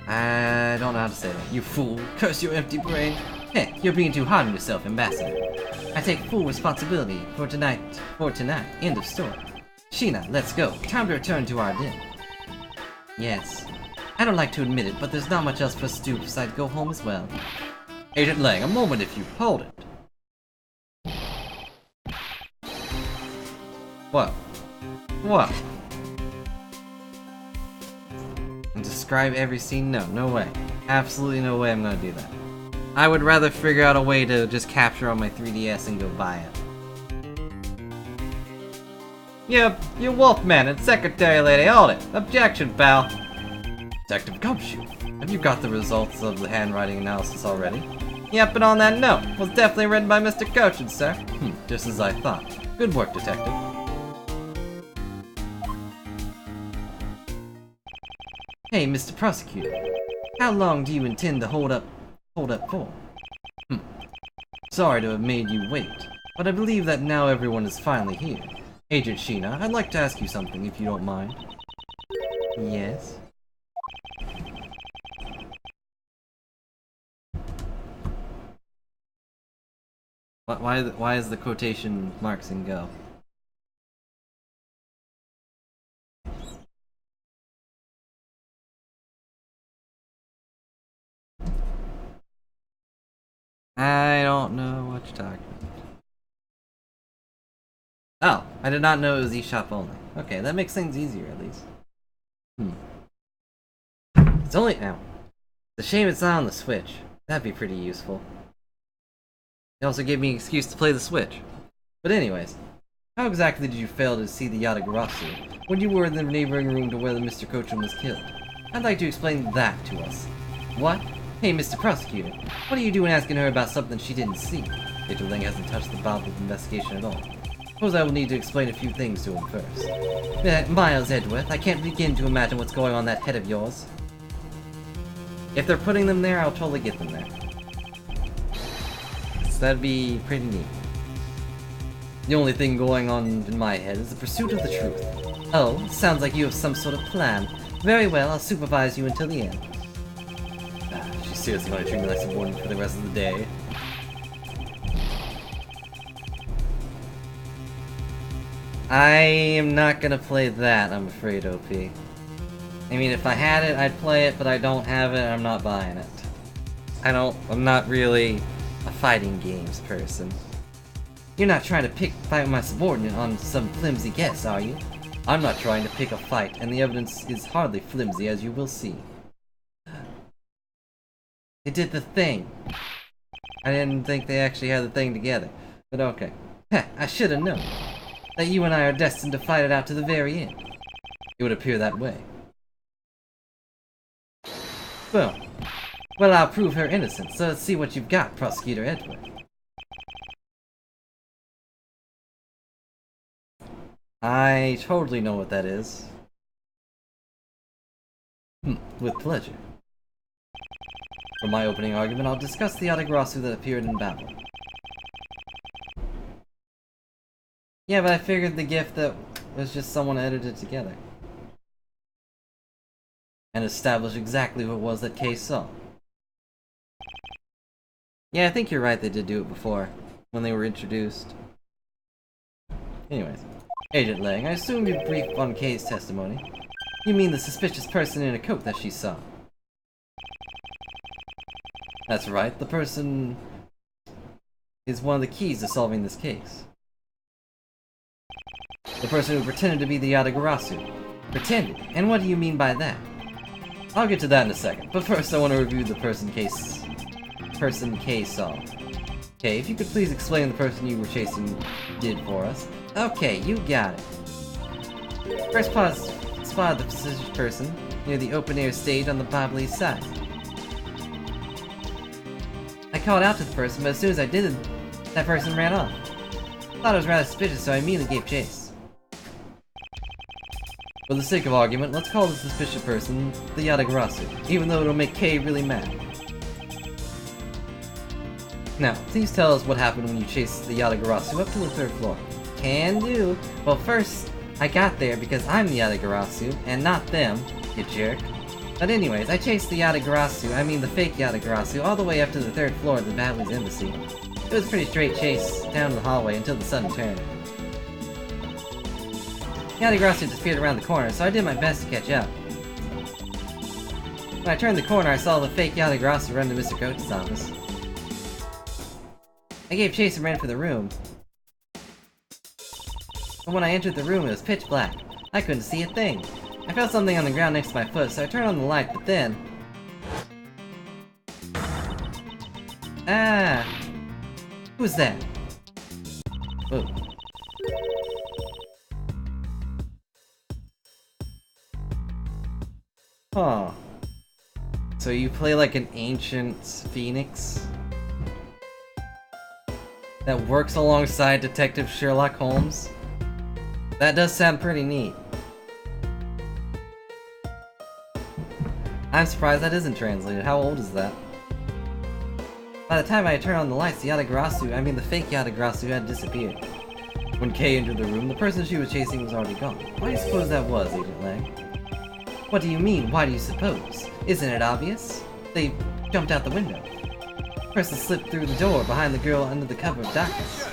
S1: I don't know how to say that. You fool. Curse your empty brain. Hey, you're being too hard on yourself, Ambassador. I take full responsibility for tonight. End of story. Sheena, let's go. Time to return to our den. Yes. I don't like to admit it, but there's not much else for us to do besides go home as well. Agent Lang, a moment if you hold it. What? And describe every scene? No way. Absolutely no way I'm gonna do that. I would rather figure out a way to just capture on my 3DS and go buy it. Yep, you Wolfman and Secretary Lady, hold it. Objection, pal. Detective Gumshoe, have you got the results of the handwriting analysis already? Yep, and on that note, was definitely written by Mr. Cochin, sir. Just as I thought. Good work, Detective. Hey, Mr. Prosecutor. How long do you intend to hold up for? Sorry to have made you wait, but I believe that now everyone is finally here. Agent Sheena, I'd like to ask you something if you don't mind. Yes? Why is the quotation marks in Go? I don't know what you're talking about. Oh, I did not know it was eShop only. Okay, that makes things easier at least. It's only now. It's a shame it's not on the Switch. That'd be pretty useful. It also gave me an excuse to play the Switch. But anyways, how exactly did you fail to see the Yatagarasu when you were in the neighboring room to where the Mr. Cochin was killed? I'd like to explain that to us. What? Hey, Mr. Prosecutor, what are you doing asking her about something she didn't see? Agent Lang hasn't touched the Bob with investigation at all. Suppose I will need to explain a few things to him first. Miles Edgeworth, I can't begin to imagine what's going on in that head of yours. If they're putting them there, I'll totally get them there. So that'd be pretty neat. The only thing going on in my head is the pursuit of the truth. Oh, sounds like you have some sort of plan. Very well, I'll supervise you until the end. She's seriously going to treat me like subordinate for the rest of the day. I am not gonna play that, I'm afraid, OP. I mean, if I had it, I'd play it, but I don't have it, and I'm not buying it. I'm not really a fighting games person. You're not trying to fight my subordinate on some flimsy guess, are you? I'm not trying to pick a fight, and the evidence is hardly flimsy, as you will see. They did the thing. I didn't think they actually had the thing together, but okay. Heh, I should have known that you and I are destined to fight it out to the very end. It would appear that way. Well, I'll prove her innocent, so let's see what you've got, Prosecutor Edgeworth. I totally know what that is. With pleasure. For my opening argument, I'll discuss the Yatagarasu that appeared in battle. Yeah, but I figured the gift that was just someone edited together. And established exactly who it was that Kay saw. Yeah, I think you're right, they did do it before, when they were introduced. Anyways. Agent Lang, I assume you've briefed on Kay's testimony. You mean the suspicious person in a coat that she saw? That's right, the person is one of the keys to solving this case. The person who pretended to be the Yatagarasu. Pretended? And what do you mean by that? I'll get to that in a second, but first I want to review the person Kay saw. Okay, if you could please explain the person you were chasing did for us. Okay, you got it. First spotted the suspicious person near the open-air stage on the Bobley side. I called out to the person, but as soon as I did, that person ran off. Thought it was rather suspicious, so I immediately gave chase. For the sake of argument, let's call the suspicious person the Yatagarasu, even though it'll make Kay really mad. Now, please tell us what happened when you chased the Yatagarasu up to the 3rd floor. Can do. Well, first, I got there because I'm the Yatagarasu, and not them, you jerk. But anyways, I chased the Yatagarasu, I mean the fake Yatagarasu, all the way up to the 3rd floor of the Batley's embassy. It was a pretty straight chase down the hallway until the sudden turn. The Yatagarasu disappeared around the corner, so I did my best to catch up. When I turned the corner, I saw the fake Yatagarasu run to Mr. Coach's office. I gave chase and ran for the room. But when I entered the room, it was pitch black. I couldn't see a thing. I felt something on the ground next to my foot, so I turned on the light, but then... Ah! Who's that? Whoa. Huh. So you play like an ancient phoenix? That works alongside Detective Sherlock Holmes? That does sound pretty neat. I'm surprised that isn't translated. How old is that? By the time I turned on the lights, the Yatagarasu, I mean the fake Yatagarasu, had disappeared. When Kay entered the room, the person she was chasing was already gone. Why do you suppose that was, Agent Lang? What do you mean, why do you suppose? Isn't it obvious? They jumped out the window. The person slipped through the door behind the girl under the cover of darkness.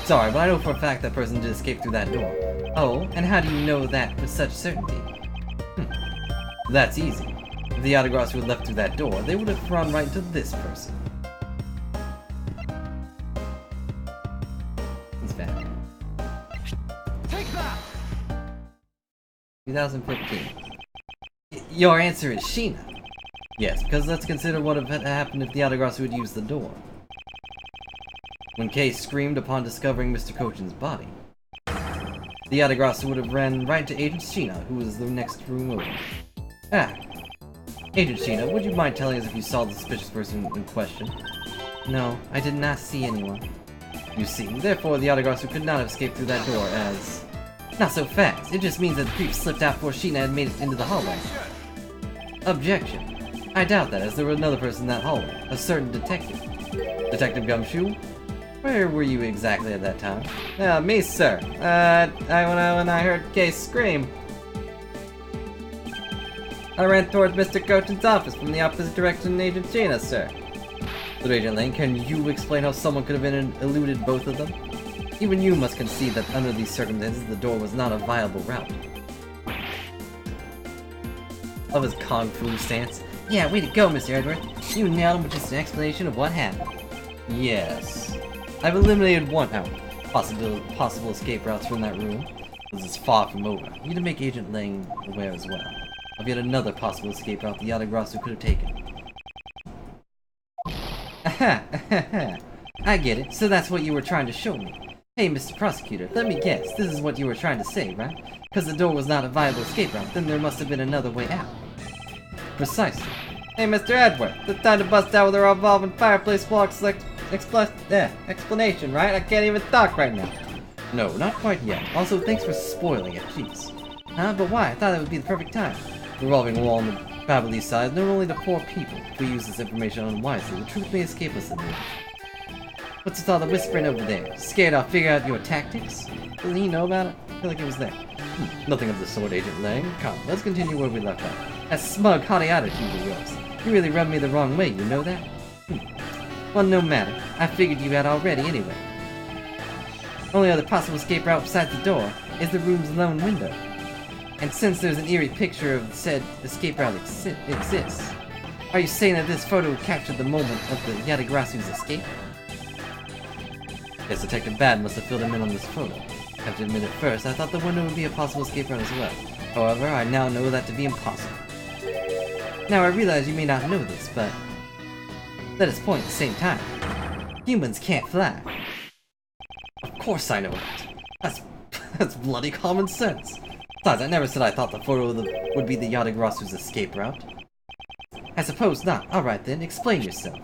S1: Sorry, but I know for a fact that person did escape through that door. Oh, and how do you know that with such certainty? That's easy. If the Yatagarasu had left through that door, they would have run right into this person. It's bad.
S2: Take that!
S1: 2015. Your answer is Sheena. Yes, because let's consider what had happened if the Yatagarasu had used the door. When Kay screamed upon discovering Mr. Kochin's body, the Yatagarasu would have ran right to Agent Sheena, who was the next room over. Ah. Agent Sheena, would you mind telling us if you saw the suspicious person in question? No, I did not see anyone. You see, therefore the Yatagarasu could not have escaped through that door as... Not so fast. It just means that the creep slipped out before Sheena had made it into the hallway. Objection. I doubt that, as there was another person in that hallway. A certain detective. Detective Gumshoe? Where were you exactly at that time? Me, sir. When I heard Kay scream, I ran towards Mr. Kochin's office from the opposite direction in Agent Sheena, sir. So, Agent Lang, can you explain how someone could have eluded both of them? Even you must concede that under these circumstances, the door was not a viable route. Love his kung fu stance. Yeah, way to go, Mr. Edward. You nailed him with just an explanation of what happened. Yes. I've eliminated one out. Possible escape routes from that room. This is far from over. You need to make Agent Lang aware as well of yet another possible escape route the Yatagarasu could have taken. Aha! I get it. So that's what you were trying to show me. Hey, Mr. Prosecutor, let me guess. This is what you were trying to say, right? Because the door was not a viable escape route, then there must have been another way out. Precisely. Hey, Mr. Edward, it's time to bust out with our revolving fireplace wall explanation, right? I can't even talk right now. No, not quite yet. Also, thanks for spoiling it, jeez. Huh? But why? I thought that would be the perfect time. Revolving wall on the Batley side, known only to 4 people. If we use this information unwisely, the truth may escape us in the end. What's with all the whispering over there? Scared I'll figure out your tactics? Doesn't he know about it? I feel like it was there. Nothing of the sort, Agent Lang. Come, let's continue where we left off. That smug, haughty attitude of yours. You really rubbed me the wrong way, you know that? Well, no matter. I figured you had already anyway. Only other possible escape route besides the door is the room's lone window. And since there's an eerie picture of said escape route exists, are you saying that this photo captured the moment of the Yatagarasu's escape? Yes, Detective Bad must have filled him in on this photo. I have to admit at first, I thought the window would be a possible escape route as well. However, I now know that to be impossible. Now I realize you may not know this, but let us point at the same time. Humans can't fly. Of course I know that. That's bloody common sense. Besides, I never said I thought the photo would be the Yatagarasu's escape route. I suppose not. Alright then, explain yourself.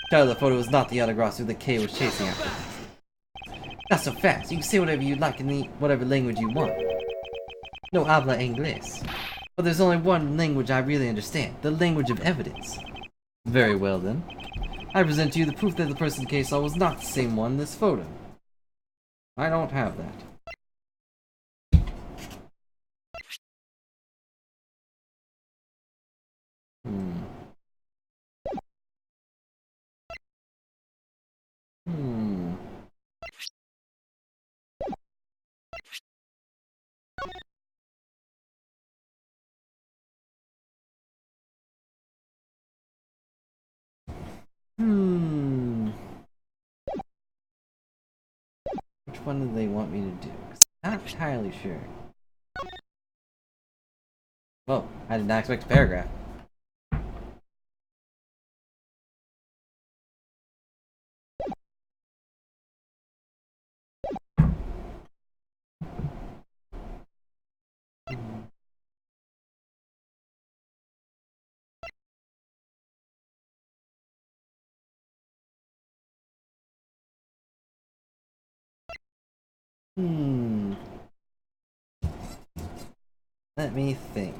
S1: Tell the photo is not the Yatagarasu that Kay was chasing after. Not so fast. You can say whatever you like in whatever language you want. No habla inglés. But there's only one language I really understand. The language of evidence. Very well then. I present to you the proof that the person Kay saw was not the same one in this photo. I don't have that. Hmm. Which one do they want me to do? 'Cause I'm not entirely sure. Whoa, I did not expect a paragraph. Let me think.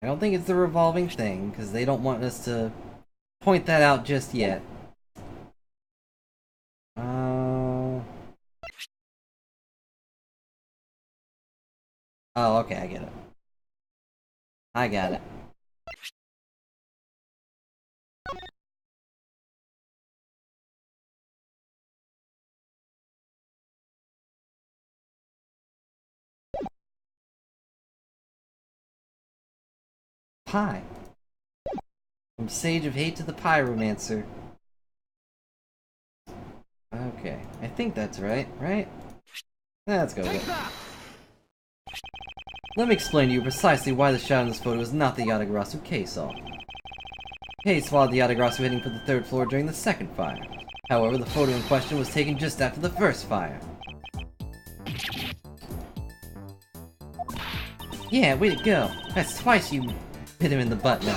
S1: I don't think it's the revolving thing, because they don't want us to point that out just yet. Oh, okay, I get it. I got it. Pie. From Sage of Hate to the Pyromancer. Okay, I think that's right, right? Let's go with it. Let me explain to you precisely why the shadow in this photo is not the Yatagarasu Kay saw. Kay spotted the Yatagarasu heading for the 3rd floor during the 2nd fire. However, the photo in question was taken just after the 1st fire. Yeah, way to go. That's twice you hit him in the butt now.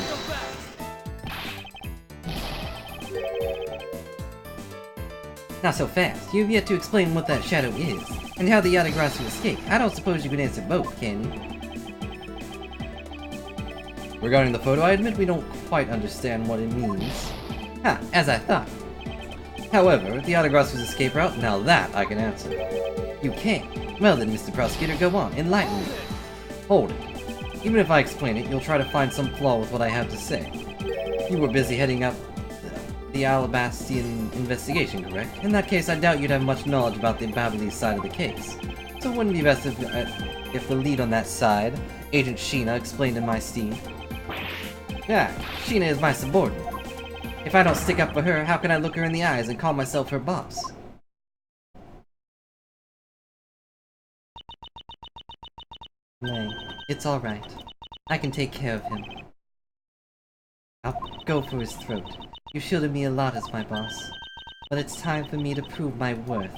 S1: Not so fast. You have yet to explain what that shadow is, and how the Yatagarasu escaped. I don't suppose you can answer both, can you? Regarding the photo, I admit we don't quite understand what it means. Ha, as I thought. However, the Yatagarasu's escape route, now that I can answer. You can. Well then, Mr. Prosecutor, go on, enlighten me. Hold it. Even if I explain it, you'll try to find some flaw with what I have to say. You were busy heading up the Alabastian investigation, correct? In that case, I doubt you'd have much knowledge about the Babyliss side of the case. So it wouldn't be best if the lead on that side, Agent Sheena, explained in my steam. Yeah, Sheena is my subordinate. If I don't stick up for her, how can I look her in the eyes and call myself her boss? Nay, it's alright. I can take care of him. I'll go for his throat. You shielded me a lot as my boss, but it's time for me to prove my worth.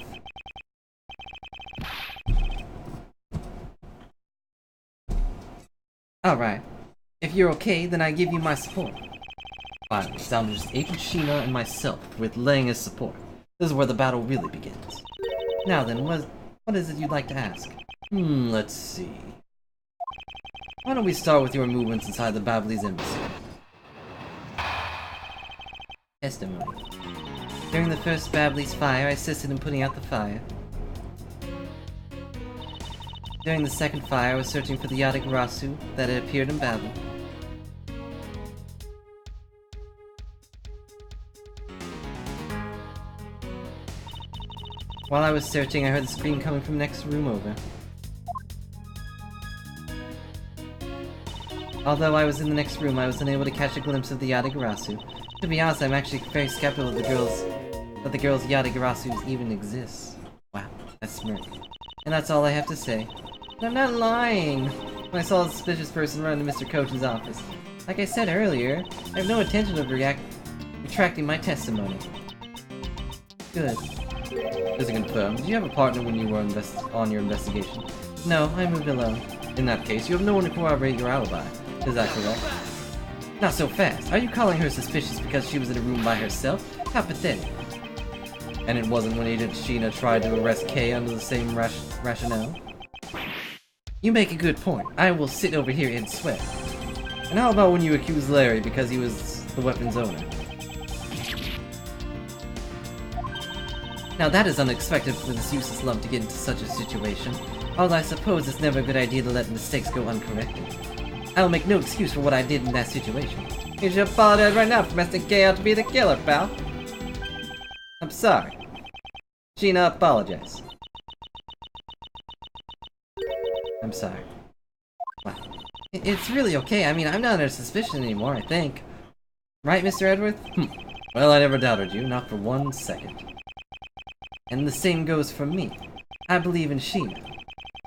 S1: Alright. If you're okay, then I give you my support. Finally, it's down to just Agent Sheena and myself, with Lang as support. This is where the battle really begins. Now then, what is it you'd like to ask? Let's see. Why don't we start with your movements inside the Babyliss embassy? Testimony. During the first Babyliss fire, I assisted in putting out the fire. During the second fire, I was searching for the Yatagarasu that had appeared in Babel. While I was searching, I heard the scream coming from the next room over. Although I was in the next room, I was unable to catch a glimpse of the Yatagarasu. To be honest, I'm actually very skeptical that the girl's Yatagarasu even exists. Wow, that's smirk. And that's all I have to say. But I'm not lying! When I saw a suspicious person run into Mr. Coach's office. Like I said earlier, I have no intention of retracting my testimony. Good. Just to confirm, did you have a partner when you were on your investigation? No, I moved alone. In that case, you have no one to corroborate your alibi. Is that correct? Not so fast. Are you calling her suspicious because she was in a room by herself? How pathetic. And it wasn't when Agent Sheena tried to arrest Kay under the same rationale? You make a good point. I will sit over here and sweat. And how about when you accused Larry because he was the weapon's owner? Now that is unexpected for this useless lump to get into such a situation, although I suppose it's never a good idea to let mistakes go uncorrected. I will make no excuse for what I did in that situation. You should apologize right now for messing Kay out to be the killer, pal. I'm sorry. Gina, apologize. I'm sorry. Wow. It's really okay. I mean, I'm not under suspicion anymore, I think. Right, Mr. Edwards? Well, I never doubted you, not for 1 second. And the same goes for me. I believe in Sheena.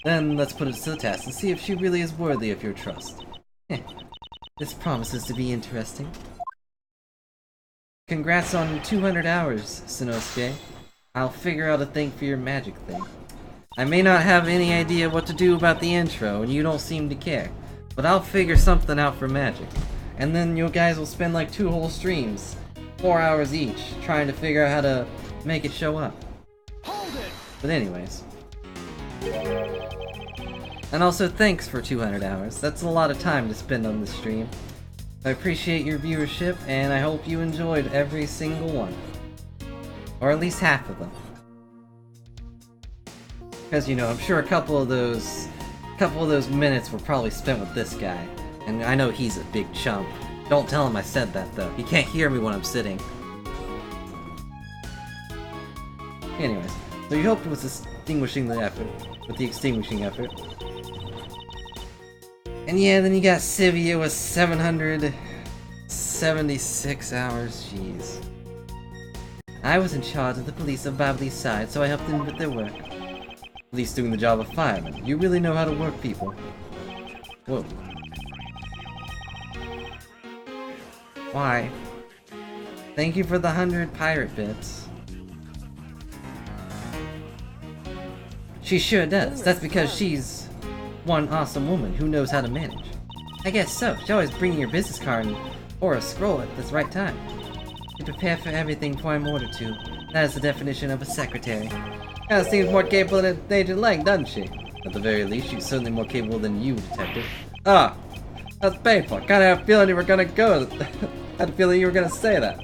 S1: Then let's put it to the test and see if she really is worthy of your trust. This promises to be interesting. Congrats on 200 hours, Sanosuke. I'll figure out a thing for your magic thing. I may not have any idea what to do about the intro, and you don't seem to care. But I'll figure something out for magic. And then you guys will spend like 2 whole streams, 4 hours each, trying to figure out how to make it show up. But anyways. And also thanks for 200 hours. That's a lot of time to spend on this stream. I appreciate your viewership, and I hope you enjoyed every single one. Or at least half of them. Because, you know, I'm sure a couple of those minutes were probably spent with this guy. And I know he's a big chump. Don't tell him I said that, though. He can't hear me when I'm sitting. Anyways, so you hoped with extinguishing the effort. With the extinguishing effort. And yeah, then you got Sivia with 776 hours. Jeez. I was in charge of the police of Babli's side, so I helped them with their work. At least doing the job of fireman. You really know how to work people. Whoa. Why? Thank you for the 100 pirate bits. She sure does. That's because she's one awesome woman who knows how to manage. I guess so. She's always bringing your business card or a scroll at this right time. You prepare for everything before I'm ordered to. That is the definition of a secretary. Kinda seems more capable than Agent Lang, doesn't she? At the very least, she's certainly more capable than you, Detective. Ah! That's painful. Kinda had a feeling you were gonna go. Had a feeling you were gonna say that.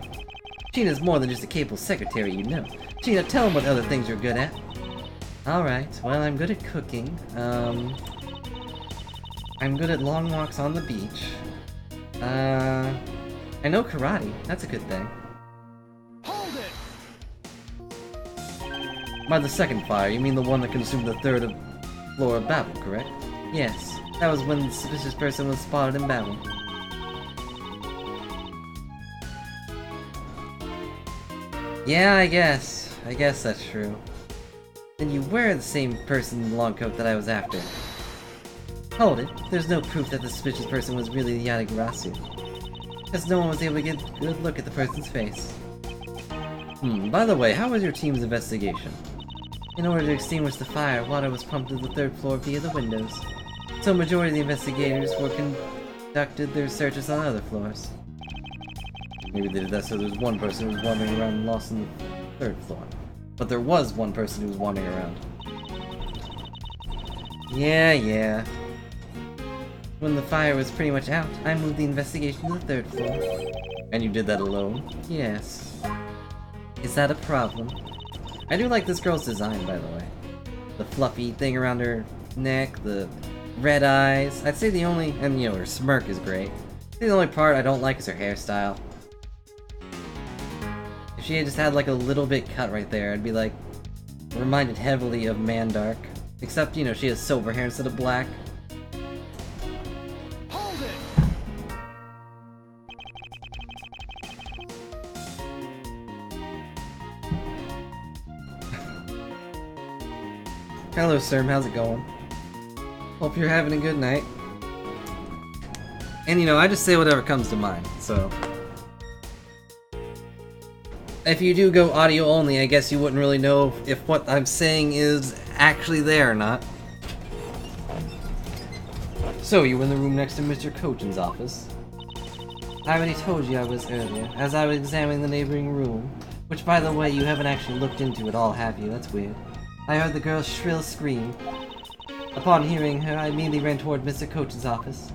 S1: Gina's more than just a capable secretary, you know. Gina, tell him what other things you're good at. Alright, well, I'm good at cooking. I'm good at long walks on the beach. I know karate. That's a good thing.
S2: Hold it!
S1: By the second fire, you mean the one that consumed the third floor of Babel, correct? Yes, that was when the suspicious person was spotted in Babel. Yeah, I guess that's true. Then you were the same person in the long coat that I was after. Hold it, there's no proof that the suspicious person was really Yatagarasu. Because no one was able to get a good look at the person's face. By the way, how was your team's investigation? In order to extinguish the fire, water was pumped to the 3rd floor via the windows. So majority of the investigators conducted their searches on other floors. Maybe they did that so there's one person who was wandering around lost on the 3rd floor. But there was one person who was wandering around. Yeah. When the fire was pretty much out, I moved the investigation to the 3rd floor. And you did that alone? Yes. Is that a problem? I do like this girl's design, by the way. The fluffy thing around her neck, the red eyes. I'd say the only, and you know, her smirk is great. I think the only part I don't like is her hairstyle. If she had just had like a little bit cut right there, I'd be like, reminded heavily of Mandark. Except, you know, she has silver hair instead of black.
S2: Hold it!
S1: Hello, sir. How's it going? Hope you're having a good night. And you know, I just say whatever comes to mind, so... If you do go audio only, I guess you wouldn't really know if what I'm saying is actually there or not. So, you were in the room next to Mr. Kojin's office. I already told you I was earlier, as I was examining the neighboring room. Which, by the way, you haven't actually looked into at all, have you? That's weird. I heard the girl's shrill scream. Upon hearing her, I immediately ran toward Mr. Kojin's office.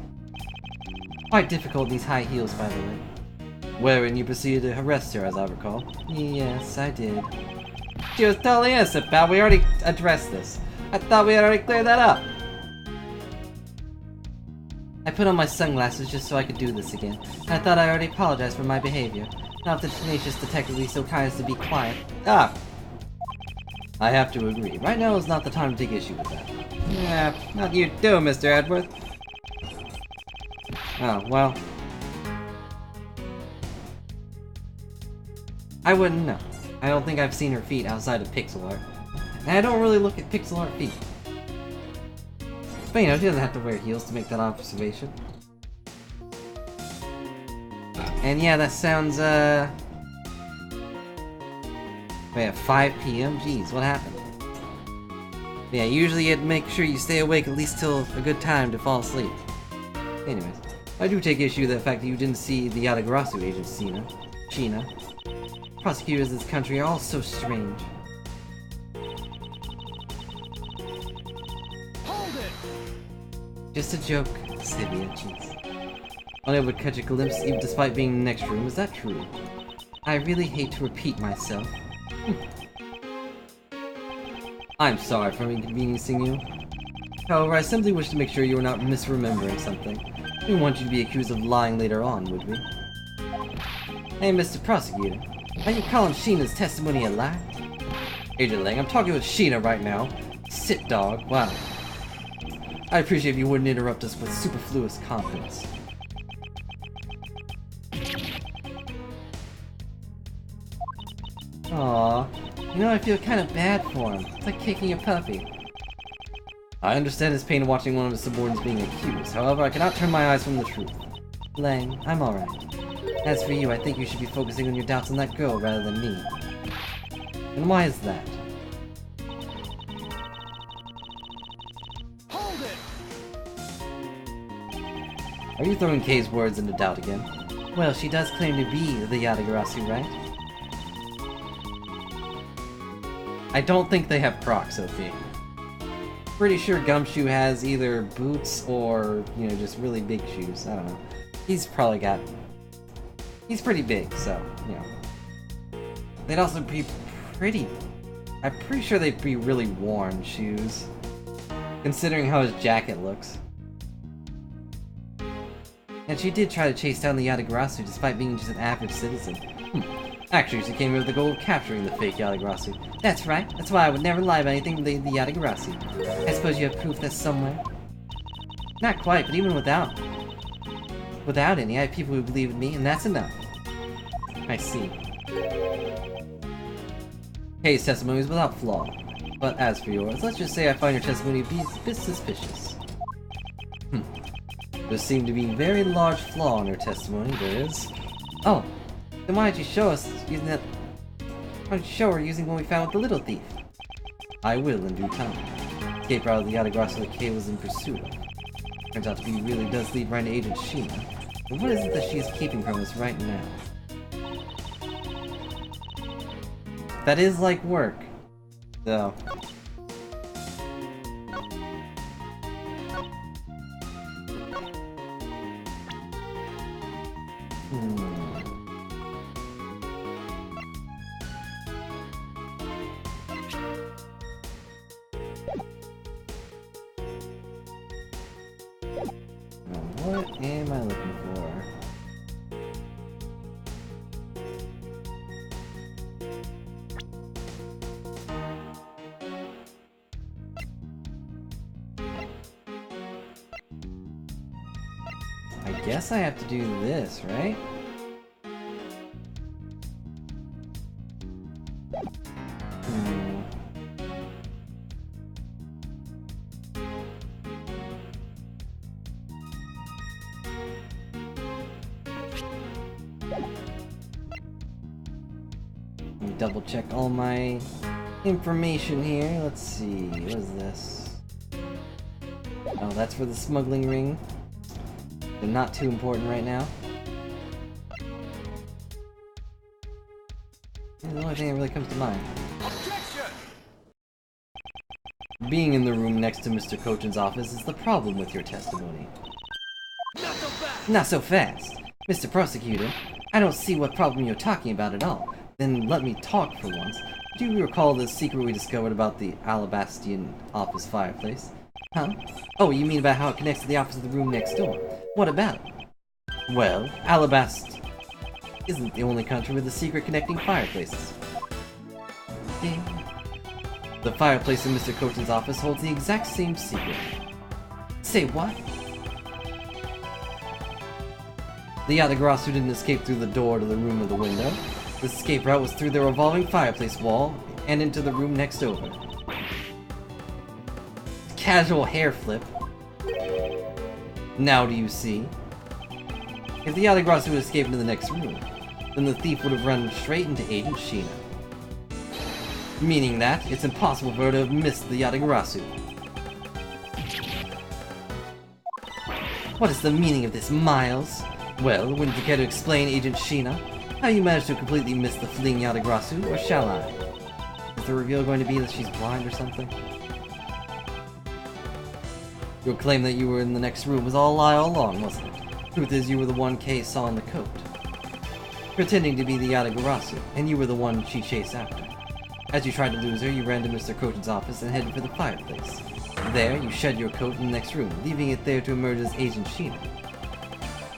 S1: Quite difficult, these high heels, by the way. Wherein you proceeded to arrest her, as I recall. Yes, I did. She was totally innocent, pal. We already addressed this. I thought we had already cleared that up. I put on my sunglasses just so I could do this again, and I thought I already apologized for my behavior. Now if the tenacious detective would be so kind as to be quiet. Ah! I have to agree. Right now is not the time to take issue with that. Yeah, not you too, Mr. Edward. Oh, well. I wouldn't know. I don't think I've seen her feet outside of pixel art. And I don't really look at pixel art feet. But you know, she doesn't have to wear heels to make that observation. And yeah, that sounds, wait, at 5 PM? Jeez, what happened? Yeah, usually you'd make sure you stay awake at least till a good time to fall asleep. Anyways, I do take issue with the fact that you didn't see the Yatagarasu agent, Sheena. Prosecutors in this country are all so strange.
S2: Hold it!
S1: Just a joke, Sivia, jeez. Unable to catch a glimpse even despite being in the next room, is that true? I really hate to repeat myself. I'm sorry for inconveniencing you. However, I simply wish to make sure you are not misremembering something. We didn't want you to be accused of lying later on, would we? Hey, Mr. Prosecutor. Are you calling Sheena's testimony a lie? Agent Lang, I'm talking with Sheena right now. Sit, dog. Wow. I'd appreciate if you wouldn't interrupt us with superfluous confidence. Aww. You know, I feel kind of bad for him. It's like kicking a puppy. I understand his pain watching one of his subordinates being accused. However, I cannot turn my eyes from the truth. Lang, I'm alright. As for you, I think you should be focusing on your doubts on that girl rather than me. And why is that?
S2: Hold it!
S1: Are you throwing Kei's words into doubt again? Well, she does claim to be the Yatagarasu, right? I don't think they have Crocs, Sophie. Pretty sure Gumshoe has either boots or, you know, just really big shoes. I don't know. He's probably got... He's pretty big, so, you know. They'd also be pretty... I'm pretty sure they'd be really worn shoes. Considering how his jacket looks. And she did try to chase down the Yatagarasu despite being just an average citizen. Actually, she came here with the goal of capturing the fake Yatagarasu. That's right. That's why I would never lie about anything the Yatagarasu. I suppose you have proof that's somewhere? Not quite, but even without any, I have people who believe in me, and that's enough. I see. Kei's testimony is without flaw. But as for yours, let's just say I find your testimony to be a bit suspicious. There seemed to be a very large flaw in her testimony, there is. Oh, then why did you show us using that... Why did you show her using what we found with the little thief? I will in due time. Escape out of the Yatagarasu that Kei was in pursuit of. Turns out to be really does lead right to Agent Sheena. But what is it that she is keeping from us right now? That is like work, though. What am I looking for? I guess I have to do this, right? Let me double check all my information here. Let's see, what is this? Oh, that's for the smuggling ring. They're not too important right now. The only thing that really comes to mind.
S2: Objection!
S1: Being in the room next to Mr. Kochan's office is the problem with your testimony.
S2: Knuckle back!
S1: Not so fast. Mr. Prosecutor, I don't see what problem you're talking about at all. Then let me talk for once. Do you recall the secret we discovered about the Alabastian office fireplace? Huh? Oh, you mean about how it connects to the office of the room next door? What about it? Well, Alabast isn't the only country with a secret connecting fireplaces. Ding. The fireplace in Mr. Koten's office holds the exact same secret. Say what? The Yatagarasu didn't escape through the door to the room or the window. The escape route was through the revolving fireplace wall and into the room next over. Casual hair flip. Now do you see? If the Yatagarasu had escaped into the next room, then the thief would have run straight into Agent Sheena. Meaning that it's impossible for her to have missed the Yatagarasu. What is the meaning of this, Miles? Well, wouldn't you care to explain, Agent Sheena, how you managed to completely miss the fleeing Yatagarasu, or shall I? Is the reveal going to be that she's blind or something? Your claim that you were in the next room was all a lie all along, wasn't it? Truth is, you were the one Kay saw in the coat. Pretending to be the Yatagarasu, and you were the one she chased after. As you tried to lose her, you ran to Mr. Koten's office and headed for the fireplace. There, you shed your coat in the next room, leaving it there to emerge as Agent Sheena.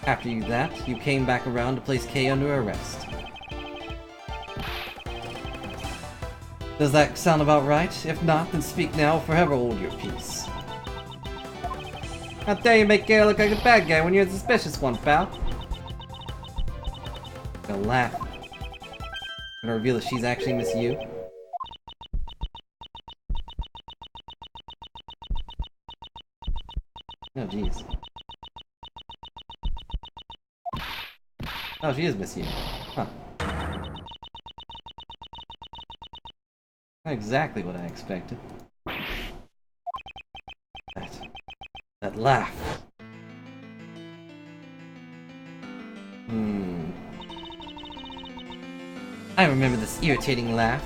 S1: After that, you came back around to place Kay under arrest. Does that sound about right? If not, then speak now or forever hold your peace. How dare you make Kay look like a bad guy when you're the suspicious one, pal? Gonna laugh. Gonna reveal that she's actually Miss Yu. Oh, jeez. Oh, she is Miss Yu. Huh. Not exactly what I expected. That laugh. I remember this irritating laugh.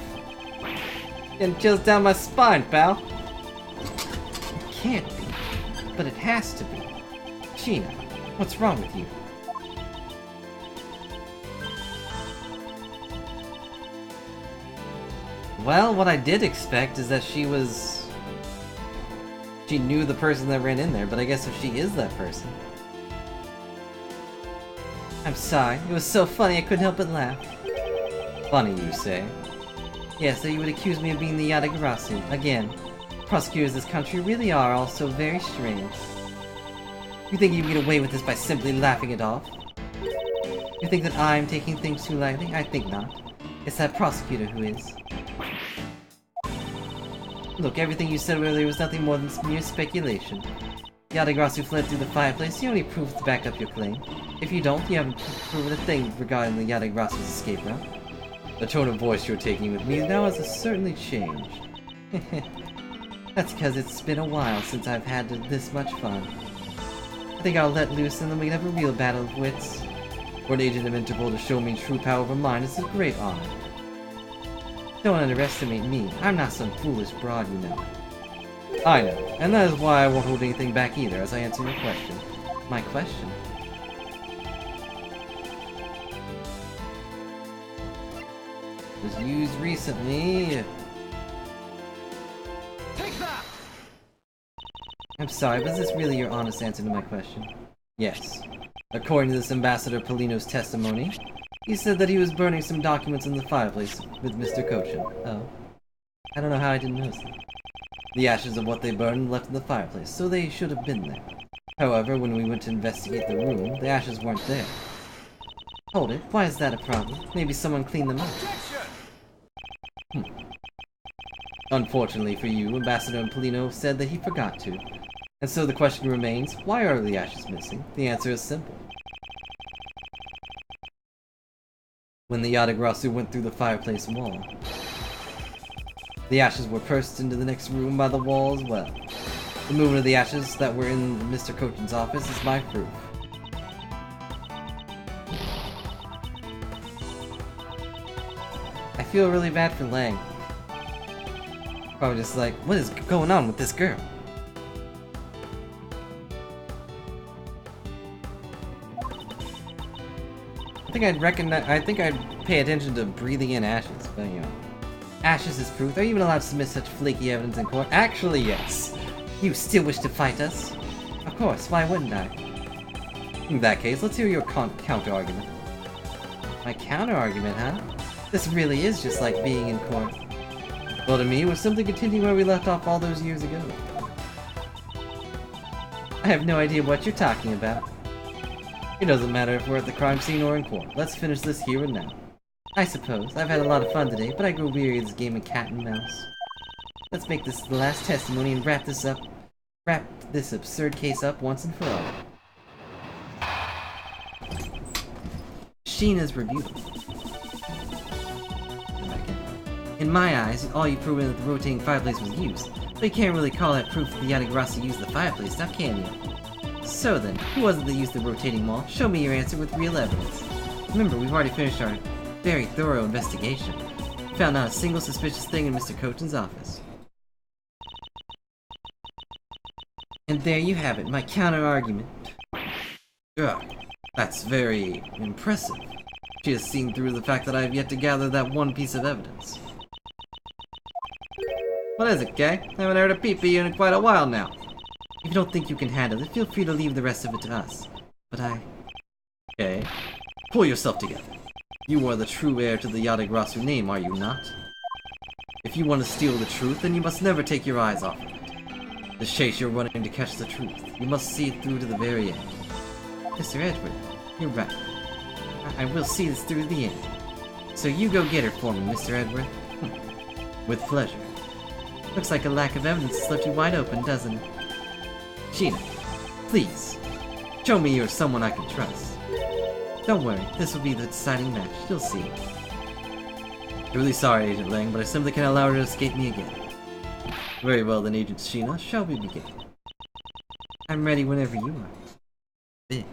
S1: It chills down my spine, pal. It can't be, but it has to be. Sheena, what's wrong with you? Well, what I did expect is that she knew the person that ran in there, but I guess if she is that person... I'm sorry, it was so funny I couldn't help but laugh. Funny, you say? Yes, that you would accuse me of being the Yatagarasu. Again, prosecutors in this country really are all so very strange. You think you can get away with this by simply laughing it off? You think that I'm taking things too lightly? I think not. It's that prosecutor who is. Look, everything you said earlier was nothing more than mere speculation. Yatagarasu fled through the fireplace. You only proof to back up your claim. If you don't, you haven't proven a thing regarding the Yatagarasu's escape route. The tone of voice you're taking with me now has certainly changed. That's because it's been a while since I've had this much fun. I think I'll let loose and then we can have a real battle of wits. For an agent of Interpol to show me true power of mind is a great honor. Don't underestimate me. I'm not some foolish broad, you know. I know, and that is why I won't hold anything back either as I answer your question. My question? Was used recently.
S2: Take that!
S1: I'm sorry, but is this really your honest answer to my question? Yes. According to this Ambassador Polino's testimony, he said that he was burning some documents in the fireplace with Mr. Koten. Oh. I don't know how I didn't notice that. The ashes of what they burned left in the fireplace, so they should have been there. However, when we went to investigate the room, the ashes weren't there. Hold it, why is that a problem? Maybe someone cleaned them up. Unfortunately for you, Ambassador Polino said that he forgot to. And so the question remains, why are the ashes missing? The answer is simple. When the Yatagarasu went through the fireplace wall, the ashes were pressed into the next room by the wall as well. The movement of the ashes that were in Mr. Koten's office is my proof. I feel really bad for Lang. Probably just like, what is going on with this girl? I think I'd pay attention to breathing in ashes, but you know. Ashes is proof. Are you even allowed to submit such flaky evidence in court? Actually, yes. You still wish to fight us? Of course, why wouldn't I? In that case, let's hear your counter-argument. My counter-argument, huh? This really is just like being in court. Well, to me, we're simply continuing where we left off all those years ago. I have no idea what you're talking about. It doesn't matter if we're at the crime scene or in court. Let's finish this here and now. I suppose. I've had a lot of fun today, but I grew weary of this game of cat and mouse. Let's make this the last testimony and wrap this absurd case up once and for all. Sheena's review. In my eyes, all you've proven that the rotating fireplace was used, but you can't really call that proof that the Yatagarasa used the fireplace, now can you? So then, who was it that used the rotating wall? Show me your answer with real evidence. Remember, we've already finished our very thorough investigation. We found not a single suspicious thing in Mr. Kochin's office. And there you have it, my counter-argument. Ugh, that's very impressive. She has seen through the fact that I have yet to gather that one piece of evidence. What is it, Kay? I haven't heard a peep-ee in quite a while now. If you don't think you can handle it, feel free to leave the rest of it to us. But Kay, pull yourself together. You are the true heir to the Yatagarasu name, are you not? If you want to steal the truth, then you must never take your eyes off of it. The chase you're running to catch the truth. You must see it through to the very end. Mr. Edward, you're right. I will see this through the end. So you go get her for me, Mr. Edward. With pleasure. Looks like a lack of evidence has left you wide open, doesn't it? Sheena, please, show me you're someone I can trust. Don't worry, this will be the deciding match. You'll see. Truly sorry, Agent Lang, but I simply can't allow her to escape me again. Very well then, Agent Sheena, shall we begin? I'm ready whenever you are. Big.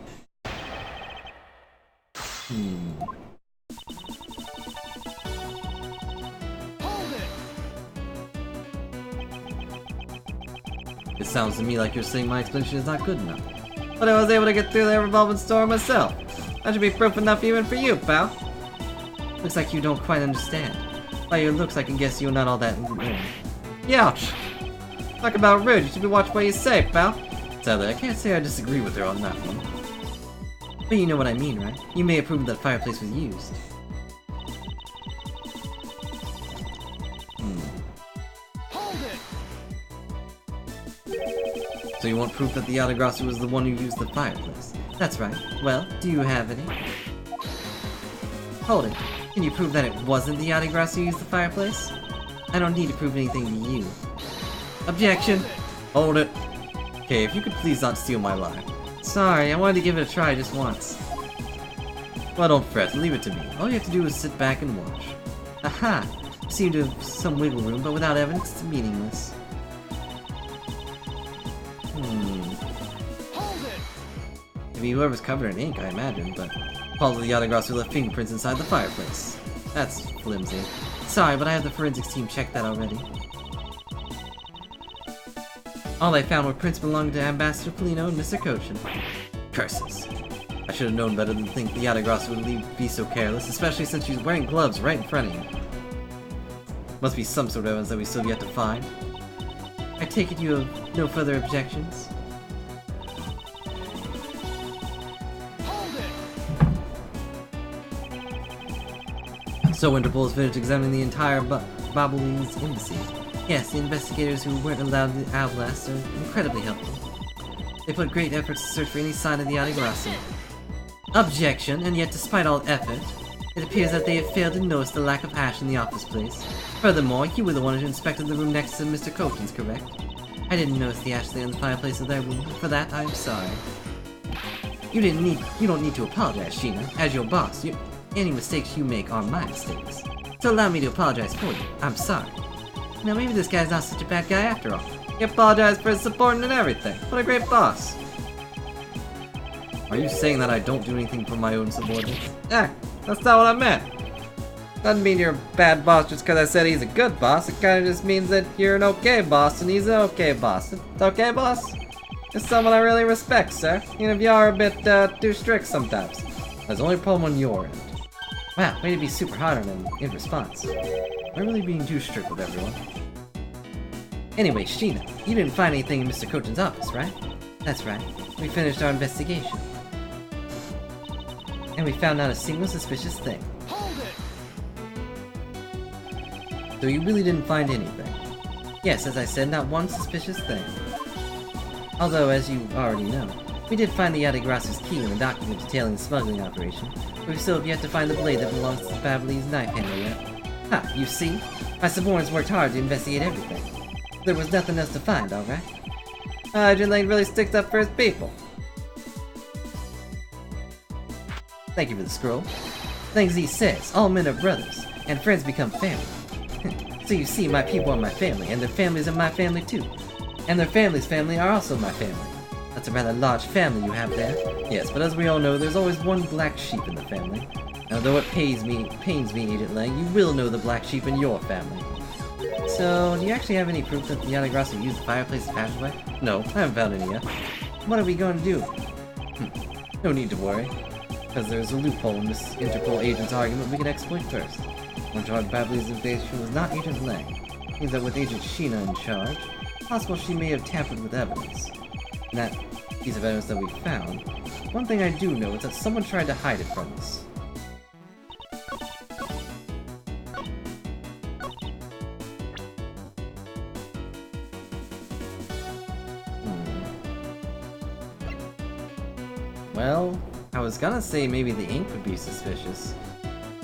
S2: Hold it!
S1: It sounds to me like you're saying my explanation is not good enough. But I was able to get through that revolving store myself. That should be proof enough even for you, pal. Looks like you don't quite understand. By your looks, I can guess you're not all that... Youch! Talk about rude, you should be watching what you say, pal. Sadly, I can't say I disagree with her on that one. But you know what I mean, right? You may have proven that fireplace was used.
S2: Hold it!
S1: So you want proof that the Yatagarasu was the one who used the fireplace? That's right. Well, do you have any? Hold it. Can you prove that it wasn't the Yatagarasu who used the fireplace? I don't need to prove anything to you. Objection! Hold it. Okay, if you could please not steal my line. Sorry, I wanted to give it a try just once. Well, don't fret, leave it to me. All you have to do is sit back and watch. Aha! You seem to have some wiggle room, but without evidence, it's meaningless.
S2: Hold it!
S1: Maybe whoever's covered in ink, I imagine, but Paul the Yatagarasu left fingerprints inside the fireplace. That's flimsy. Sorry, but I have the forensics team check that already. All they found were prints belonging to Ambassador Polino and Mr. Kochin. Curses. I should have known better than to think the Yatagarasu would be so careless, especially since she's wearing gloves right in front of you. Must be some sort of evidence that we still have yet to find. I take it you have no further objections?
S2: Hold it!
S1: So Interpol has finished examining the entire Babulin's embassy. Yes, the investigators who weren't allowed to outlast are incredibly helpful. They put great efforts to search for any sign of the Yatagarasu. Objection, and yet despite all effort, it appears that they have failed to notice the lack of ash in the office place. Furthermore, you were the one who inspected the room next to Mr. Kochin's, correct? I didn't notice the ash in the fireplace of their room. For that, I'm sorry. You don't need to apologize, Sheena. As your boss, any mistakes you make are my mistakes. So allow me to apologize for you. I'm sorry. Now maybe this guy's not such a bad guy after all. He apologized for his support and everything. What a great boss. Are you saying that I don't do anything for my own subordinates? That's not what I meant. Doesn't mean you're a bad boss just because I said he's a good boss. It kind of just means that you're an okay boss and he's an okay boss. Okay, boss? You're someone I really respect, sir. Even if you are a bit too strict sometimes. There's only a problem on your end. Wow, way to be super hard on him in response. Am I really being too strict with everyone? Anyway, Sheena, you didn't find anything in Mr. Koten's office, right? That's right. We finished our investigation. And we found not a single suspicious thing.
S2: Hold it!
S1: So you really didn't find anything? Yes, as I said, not one suspicious thing. Although, as you already know, we did find the Yadegrasser's key in the document detailing the smuggling operation, but we still have yet to find the blade that belongs to Babylese knife handler yet. Ha, you see? My subordinates worked hard to investigate everything. There was nothing else to find, alright? Hydrant Lane really sticks up for his people. Thank you for the scroll. Things he says, all men are brothers, and friends become family. So you see, my people are my family, and their families are my family too. And their family's family are also my family. That's a rather large family you have there. Yes, but as we all know, there's always one black sheep in the family. Now, though it pains me, Agent Lang, you will know the black sheep in your family. So, do you actually have any proof that the Yadegrasser used the fireplace as passageway? No, I haven't found any yet. What are we going to do? No need to worry, because there's a loophole in this Interpol agent's argument we can exploit first. One charge Babylese invasion was not Agent Lang. It means that with Agent Sheena in charge, it's possible she may have tampered with evidence. And that piece of evidence that we found, one thing I do know is that someone tried to hide it from us. Well, I was gonna say maybe the ink would be suspicious,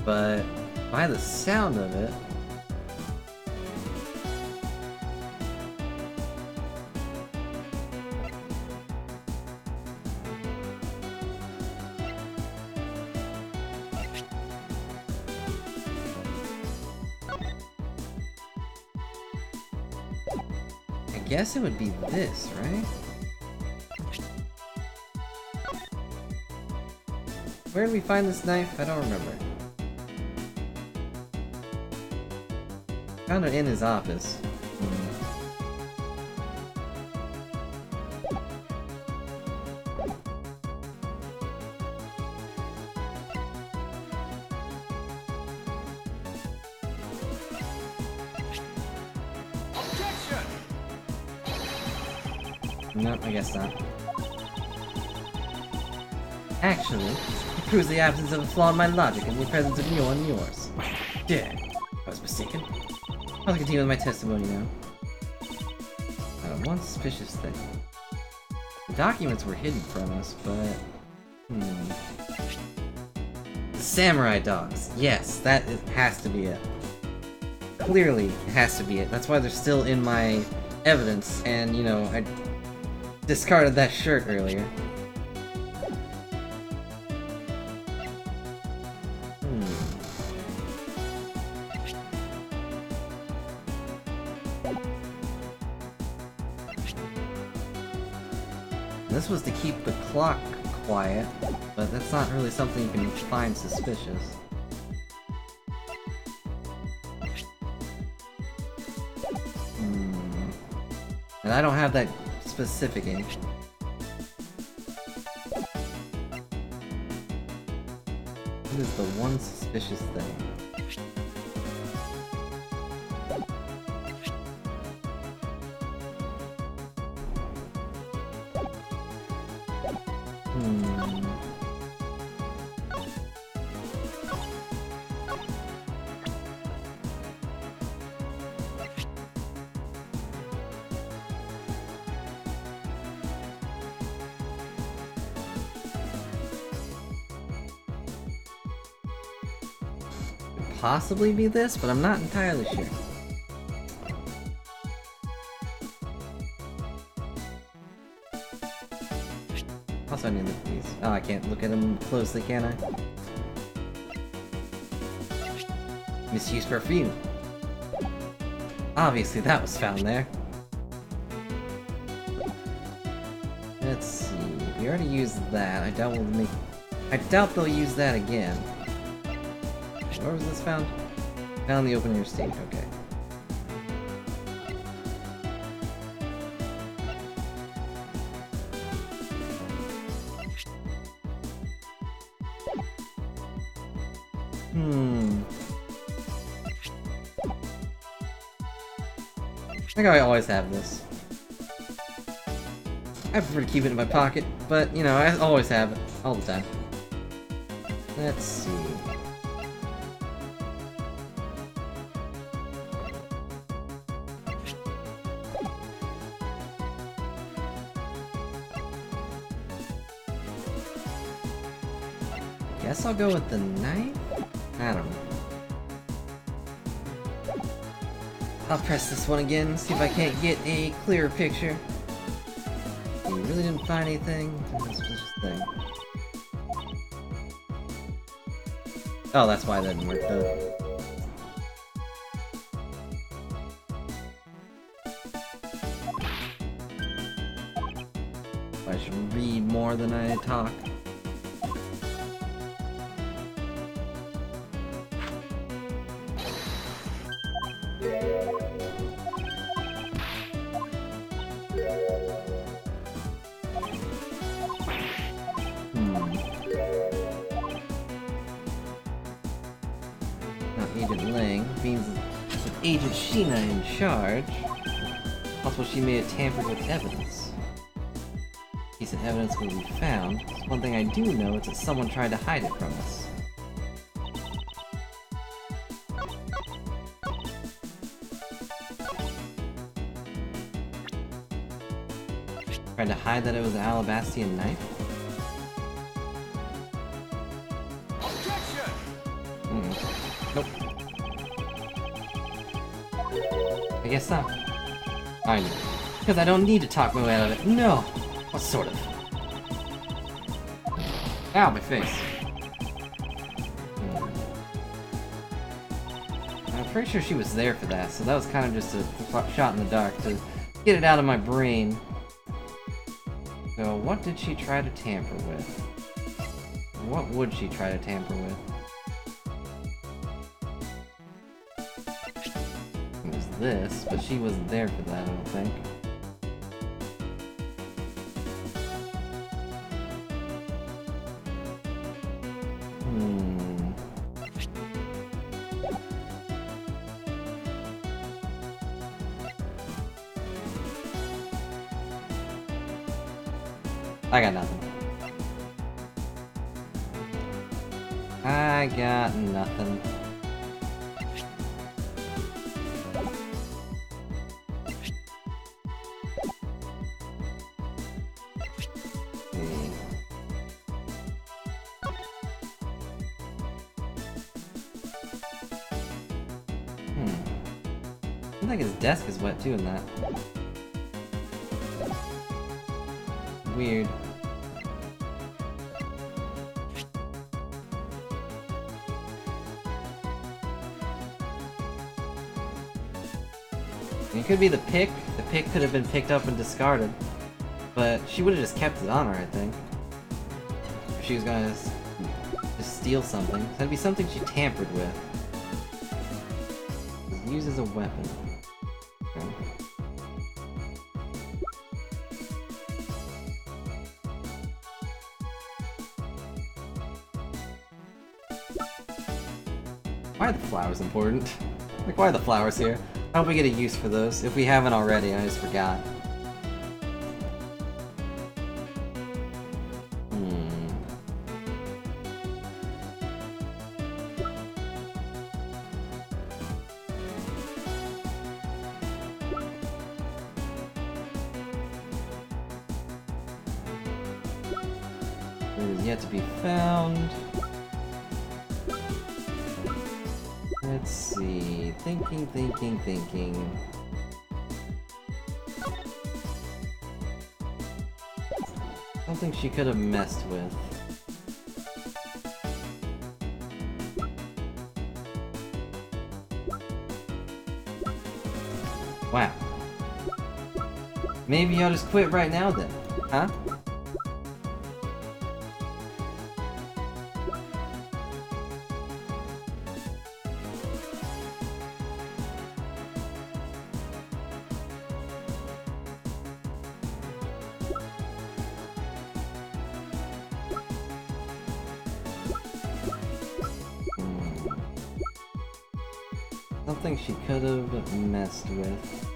S1: but by the sound of it... I guess it would be this, right? Where did we find this knife? I don't remember. Found it in his office.
S2: Objection!
S1: Nope, I guess not. Actually, it proves the absence of a flaw in my logic and the presence of your and yours. Yeah, I was mistaken. I'll continue with my testimony now. One suspicious thing. The documents were hidden from us, but... The samurai dogs. Yes, that has to be it. Clearly, it has to be it. That's why they're still in my evidence, and, you know, I discarded that shirt earlier. This was to keep the clock quiet, but that's not really something you can find suspicious. And I don't have that specific ink. What is the one suspicious thing? Possibly be this, but I'm not entirely sure. Also, I need to look at these. Oh, I can't look at them closely, can I? Misuse perfume. Obviously, that was found there. Let's see. We already used that. I doubt they'll use that again. Where was this found? Found the open air stage, okay. I think I always have this. I prefer to keep it in my pocket, but, you know, I always have it. All the time. Let's see. Guess I'll go with the knife? I don't know. I'll press this one again, see if I can't get a clearer picture. You really didn't find anything? This thing. Oh, that's why that didn't work though. I should read more than I talk. Agent Lang means with Agent Sheena in charge. Possible she may have tampered with evidence. Piece of evidence will be found. One thing I do know is that someone tried to hide it from us. Tried to hide that it was an Alabastian knife? Nope. I guess not. I know. Because I don't need to talk my way out of it. No! What sort of? Ow, my face. I'm pretty sure she was there for that, so that was kind of just a shot in the dark to get it out of my brain. So, what did she try to tamper with? What would she try to tamper with? It was this, but she wasn't there for that, I don't think. I got nothing. I got nothing. I think his desk is wet too in that. Weird. It could be the pick. The pick could have been picked up and discarded. But she would have just kept it on her, I think. If she was gonna just steal something. So that'd be something she tampered with. Used as a weapon. Okay. Why are the flowers important? Like, why are the flowers here? I hope we get a use for those. If we haven't already, I just forgot. It is yet to be found. Let's see. Thinking. Something she could have messed with. Wow. Maybe I'll just quit right now then, huh? Something she could have messed with.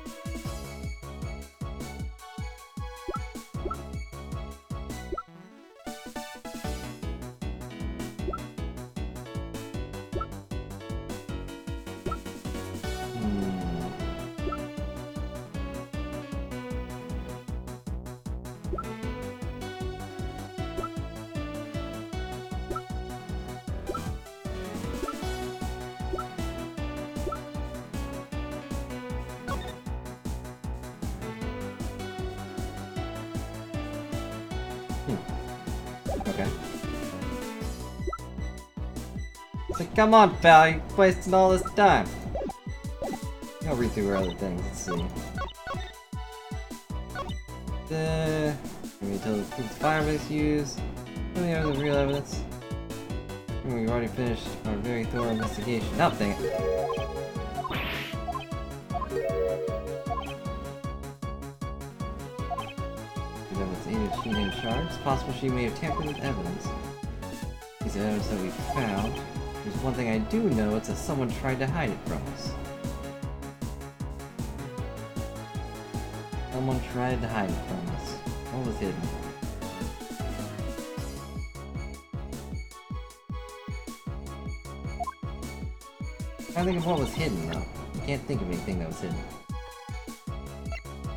S1: Okay. It's like, come on, pal, you're wasting all this time. I'll read through her other things, let's see. Can we tell the firebase use? How many hours of real evidence? We've already finished our very thorough investigation. Oh, dang it. She named shards. It's possible she may have tampered with evidence. These evidence that we found. There's one thing I do know, it's that someone tried to hide it from us. Someone tried to hide it from us. What was hidden? I think of what was hidden though. I can't think of anything that was hidden.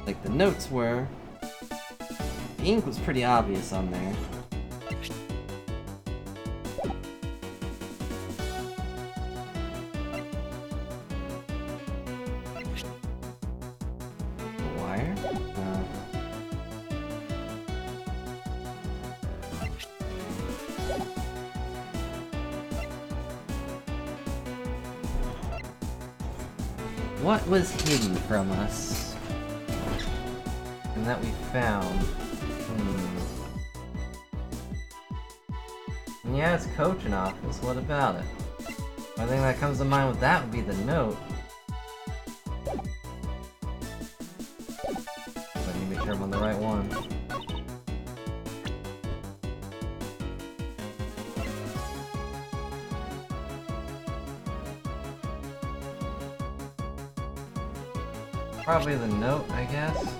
S1: Like the notes were. The ink was pretty obvious on there. The wire? No. What was hidden from us? And that we found? Yeah, it's coaching office. What about it? One thing that comes to mind with that would be the note. But I need to make sure I'm on the right one. Probably the note, I guess.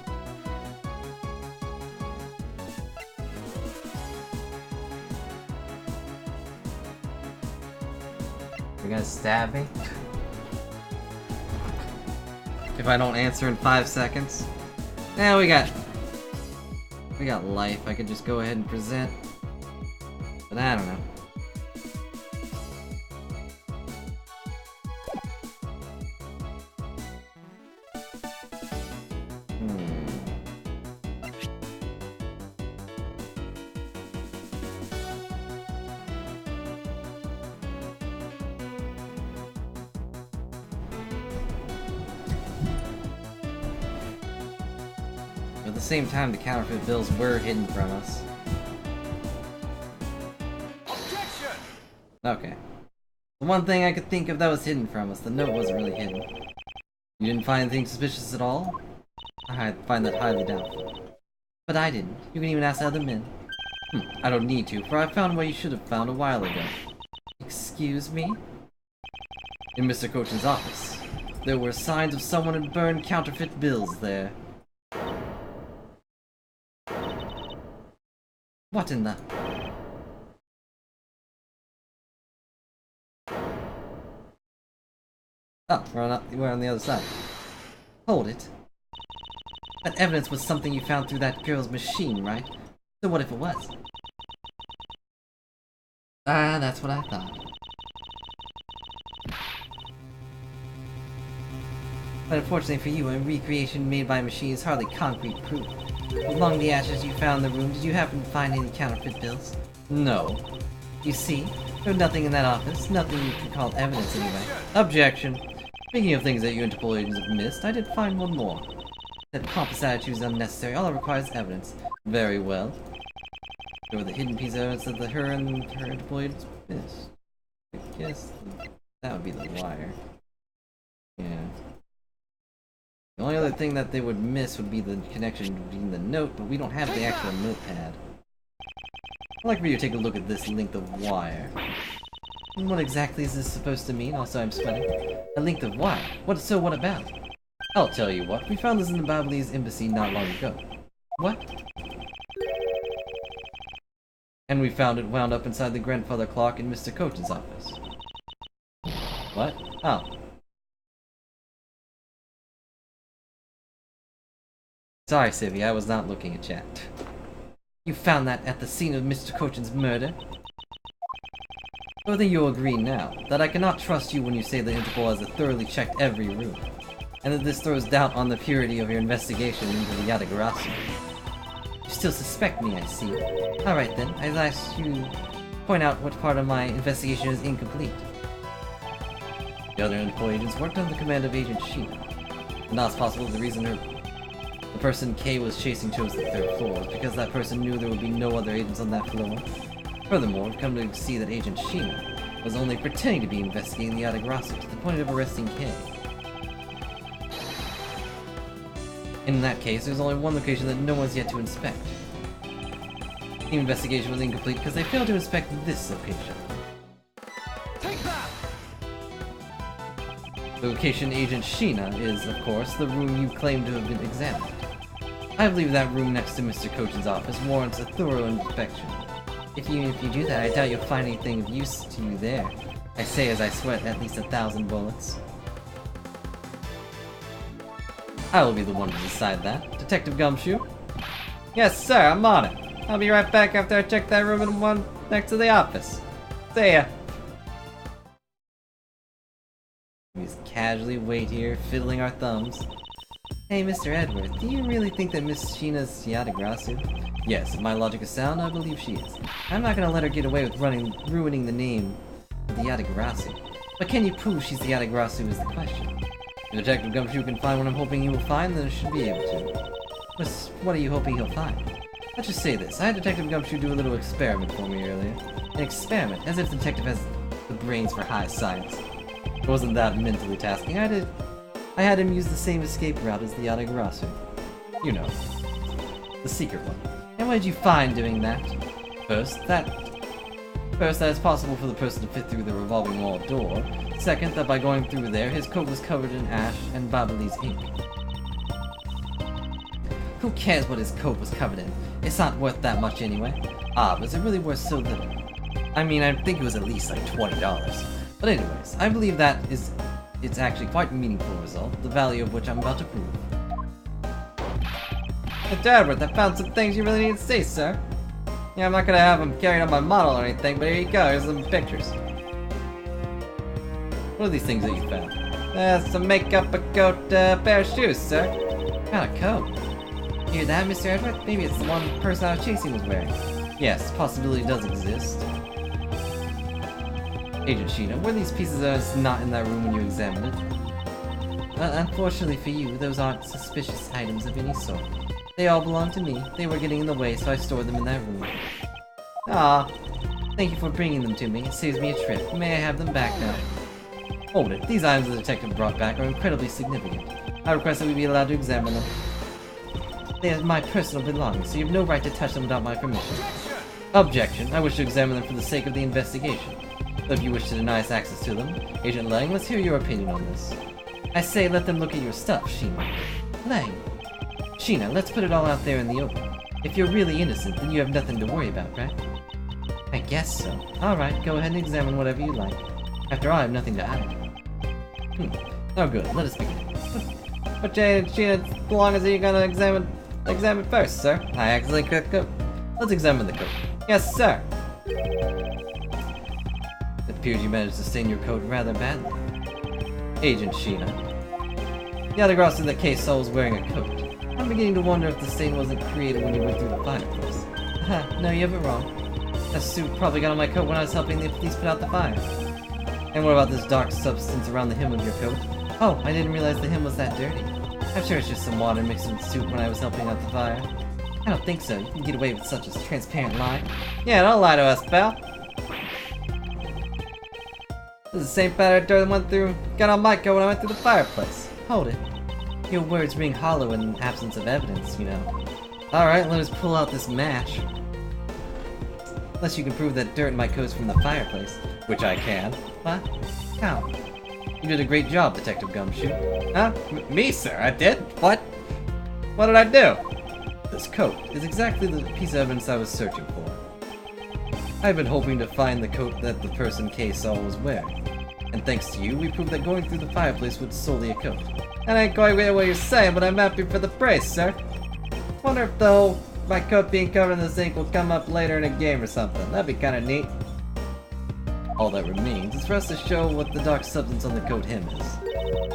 S1: You're gonna stab me? If I don't answer in 5 seconds? Yeah, we got life. I could just go ahead and present. But I don't know. At the same time, the counterfeit bills were hidden from us.
S2: Objection!
S1: Okay. The one thing I could think of that was hidden from us, the note wasn't really hidden. You didn't find anything suspicious at all? I find that highly doubtful. But I didn't. You can even ask the other men. I don't need to, for I found what you should have found a while ago. Excuse me? In Mr. Coachen's office. There were signs of someone had burned counterfeit bills there. What in the... Oh, we're on the other side. Hold it. That evidence was something you found through that girl's machine, right? So what if it was? Ah, that's what I thought. But unfortunately for you, a recreation made by a machine is hardly concrete proof. Among the ashes you found in the room, did you happen to find any counterfeit bills? No. You see, there was nothing in that office, nothing you could call evidence anyway. Objection. Speaking of things that you Interpol agents have missed, I did find one more. That pompous attitude is unnecessary, all it requires evidence. Very well. There were the hidden piece of evidence that her and her Interpol agents missed. I guess that would be the wire. Yeah. The only other thing that they would miss would be the connection between the note, but we don't have the actual notepad. I'd like for you to take a look at this length of wire. What exactly is this supposed to mean? Also, I'm sweating. A length of what? What about? I'll tell you what. We found this in the Babalese embassy not long ago. What? And we found it wound up inside the grandfather clock in Mr. Coach's office. What? Oh. Sorry, Civvy, I was not looking at chat. You found that at the scene of Mr. Cochin's murder? Whether you'll agree now, that I cannot trust you when you say the Interpol has thoroughly checked every room, and that this throws doubt on the purity of your investigation into the Yatagarasu. You still suspect me, I see. Alright then, I'd ask you to point out what part of my investigation is incomplete. The other Interpol agents worked under the command of Agent Sheena. Not possible the reason the person K was chasing chose the 3rd floor is because that person knew there would be no other agents on that floor. Furthermore, we've come to see that Agent Sheena was only pretending to be investigating the Yatagarasu to the point of arresting K. In that case, there's only one location that no one's yet to inspect. The investigation was incomplete because they failed to inspect this location.
S2: Take that!
S1: The location Agent Sheena is, of course, the room you claim to have been examined. I believe that room next to Mr. Cochin's office warrants a thorough inspection. If you do that, I doubt you'll find anything of use to you there. I say as I sweat at least 1,000 bullets. I will be the one to decide that. Detective Gumshoe? Yes, sir, I'm on it. I'll be right back after I check that room and one next to the office. See ya. We just casually wait here, fiddling our thumbs. Hey, Mr. Edward, do you really think that Miss Sheena's Yatagarasu? Yes, if my logic is sound, I believe she is. I'm not gonna let her get away with ruining the name of the Yatagarasu. But can you prove she's the Yatagarasu is the question. If Detective Gumshoe can find what I'm hoping he will find, then it should be able to. But what are you hoping he'll find? Let's just say this. I had Detective Gumshoe do a little experiment for me earlier. An experiment, as if the detective has the brains for high science. It wasn't that mentally tasking. I had him use the same escape route as the Yatagarasu. You know. The secret one. And what did you find doing that? First, that it's possible for the person to fit through the revolving wall door. Second, that by going through there, his coat was covered in ash and Babalese ink. Who cares what his coat was covered in? It's not worth that much anyway. Ah, but is it really worth so little? I mean, I think it was at least like $20. But anyways, I believe that it's actually quite a meaningful result, the value of which I'm about to prove. Mr. Edward, I found some things you really need to see, sir. Yeah, I'm not gonna have them carried on my model or anything, but here you go, here's some pictures. What are these things that you found? Some makeup, a coat, a pair of shoes, sir. Found a coat. Hear that, Mr. Edward? Maybe it's the one the person I was chasing was wearing. Yes, possibility does exist. Agent Sheena, were these pieces not in that room when you examined it? Unfortunately for you, those aren't suspicious items of any sort. They all belong to me. They were getting in the way, so I stored them in that room. Ah, thank you for bringing them to me. It saves me a trip. May I have them back now? Hold it. These items the detective brought back are incredibly significant. I request that we be allowed to examine them. They are my personal belongings, so you have no right to touch them without my permission. Objection. I wish to examine them for the sake of the investigation. So if you wish to deny us access to them, Agent Lang, let's hear your opinion on this. I say let them look at your stuff, Sheena. Lang. Sheena, let's put it all out there in the open. If you're really innocent, then you have nothing to worry about, right? I guess so. Alright, go ahead and examine whatever you like. After all, I have nothing to hide. Oh good, let us begin. What Sheena belongings are you gonna examine first, sir? I actually could go. Let's examine the coat. Yes, sir! It appears you managed to stain your coat rather badly. Agent Sheena. The other girl in the case saw was wearing a coat. I'm beginning to wonder if the stain wasn't created when you went through the fireplace. No, you have it wrong. That suit probably got on my coat when I was helping the police put out the fire. And what about this dark substance around the hem of your coat? Oh, I didn't realize the hem was that dirty. I'm sure it's just some water mixed with the suit when I was helping out the fire. I don't think so. You can get away with such a transparent lie. Yeah, don't lie to us, pal. This is the same pattern of dirt that got on my coat when I went through the fireplace. Hold it. Your words ring hollow in the absence of evidence, you know. Alright, let us pull out this match. Unless you can prove that dirt in my coat's from the fireplace. Which I can. What? How? You did a great job, Detective Gumshoe. Huh? Me, sir? I did? What? What did I do? This coat is exactly the piece of evidence I was searching for. I've been hoping to find the coat that the person Kay saw was wearing. And thanks to you, we proved that going through the fireplace was solely a coat. I ain't quite get what you're saying, but I'm happy for the praise, sir. Wonder if the whole my coat being covered in this ink will come up later in a game or something. That'd be kinda neat. All that remains is for us to show what the dark substance on the coat hem is.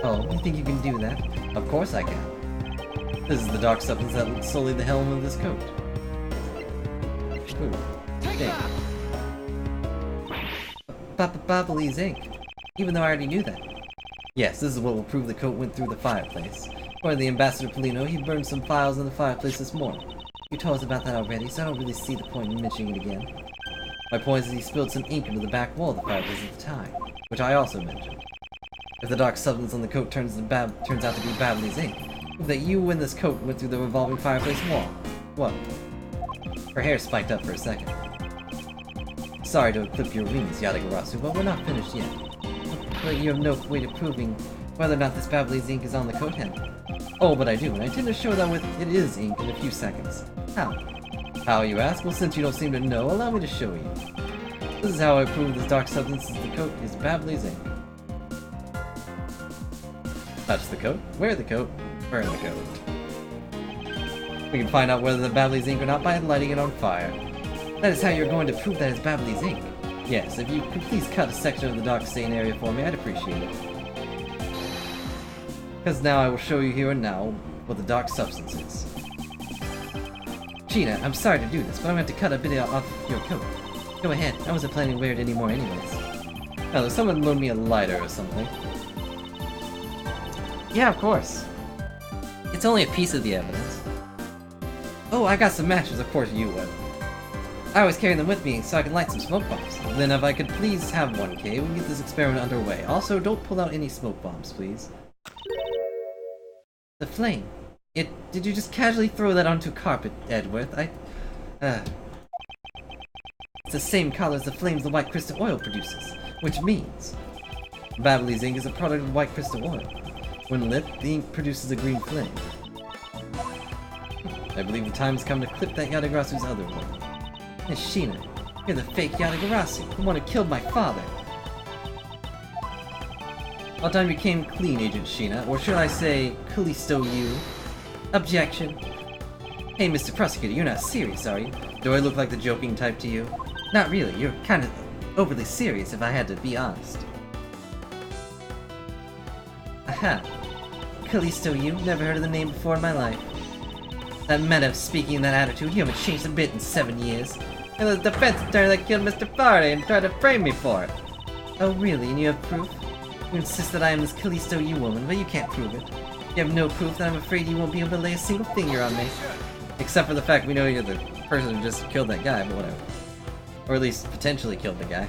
S1: Oh, you think you can do that? Of course I can. This is the dark substance that looks solely the helm of this coat. Ooh. Ink. Babbly's ink. Even though I already knew that. Yes, this is what will prove the coat went through the fireplace. According to the Ambassador Polino, he burned some files in the fireplace this morning. You told us about that already, so I don't really see the point in mentioning it again. My point is he spilled some ink into the back wall of the fireplace at the time, which I also mentioned. If the dark substance on the coat turns out to be Babbly's ink, prove that you and this coat went through the revolving fireplace wall. What? Her hair spiked up for a second. Sorry to clip your wings, Yatagarasu, but we're not finished yet. But you have no way of proving whether or not this Babbly's ink is on the coat hem. Oh, but I do, and I intend to show that it is ink in a few seconds. How? How, you ask? Well, since you don't seem to know, allow me to show you. This is how I prove this dark substance is the coat is Babbly's ink. Touch the coat, wear the coat, burn the coat. We can find out whether the Babbly's ink or not by lighting it on fire. That is how you're going to prove that it's Babbly's ink. Yes, if you could please cut a section of the dark stain area for me, I'd appreciate it. Because now I will show you here and now what the dark substance is. Gina, I'm sorry to do this, but I'm going to cut a bit off your coat. Go ahead, I wasn't planning to wear it anymore anyways. Oh, someone loan me a lighter or something. Yeah, of course. It's only a piece of the evidence. Oh, I got some matches, of course you would. I always carry them with me so I can light some smoke bombs. Then if I could please have one, Kay, we can get this experiment underway. Also, don't pull out any smoke bombs, please. The flame. Did you just casually throw that onto carpet, Edworth? It's the same color as the flames the white crystal oil produces, which means Babbly's ink is a product of white crystal oil. When lit, the ink produces a green flame. I believe the time has come to clip that Yatagarasu's other one. Miss Sheena, you're the fake Yatagarasu, the one who killed my father. All time you came clean, Agent Sheena, or should I say, Callisto you? Objection. Hey, Mr. Prosecutor, you're not serious, are you? Do I look like the joking type to you? Not really, you're kind of overly serious if I had to be honest. Aha. Callisto you, never heard of the name before in my life. That meta speaking in that attitude, you haven't changed a bit in 7 years. It was the defense attorney that killed Mr. Faraday and tried to frame me for it. Oh really, and you have proof? You insist that I am this Callisto you woman, but you can't prove it. You have no proof, then I'm afraid you won't be able to lay a single finger on me. Except for the fact we know you're the person who just killed that guy, but whatever. Or at least potentially killed the guy.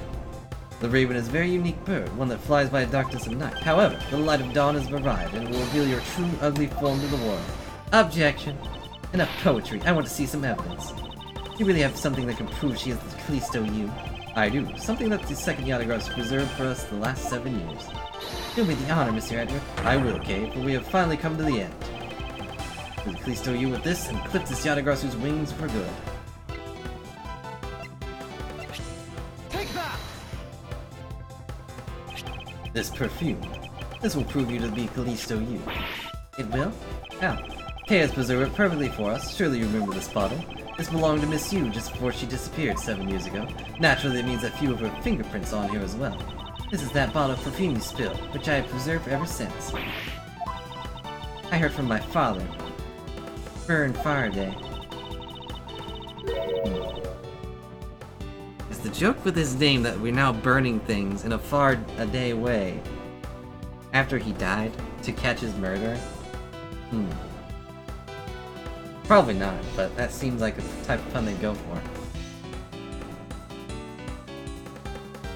S1: The raven is a very unique bird, one that flies by the darkness of night. However, the light of dawn has arrived and will reveal your true ugly form to the world. Objection. Enough poetry, I want to see some evidence. You really have something that can prove she is the Callisto you. I do, something that the second Yatagarasu preserved for us the last 7 years. Do me the honor, Mr. Edward. I will, Kay, for we have finally come to the end. We'll Callisto you with this and clip this Yatagarasu's wings for good.
S2: Take that!
S1: This perfume. This will prove you to be Callisto you. It will? How? Kay has preserved it perfectly for us. Surely you remember this bottle. This belonged to Miss Yu just before she disappeared 7 years ago. Naturally, it means a few of her fingerprints on here as well. This is that bottle of perfume you spilled, which I have preserved ever since. I heard from my father, Fern Faraday. Is the joke with his name that we're now burning things in a Faraday way after he died to catch his murderer? Probably not, but that seems like the type of fun they'd go for.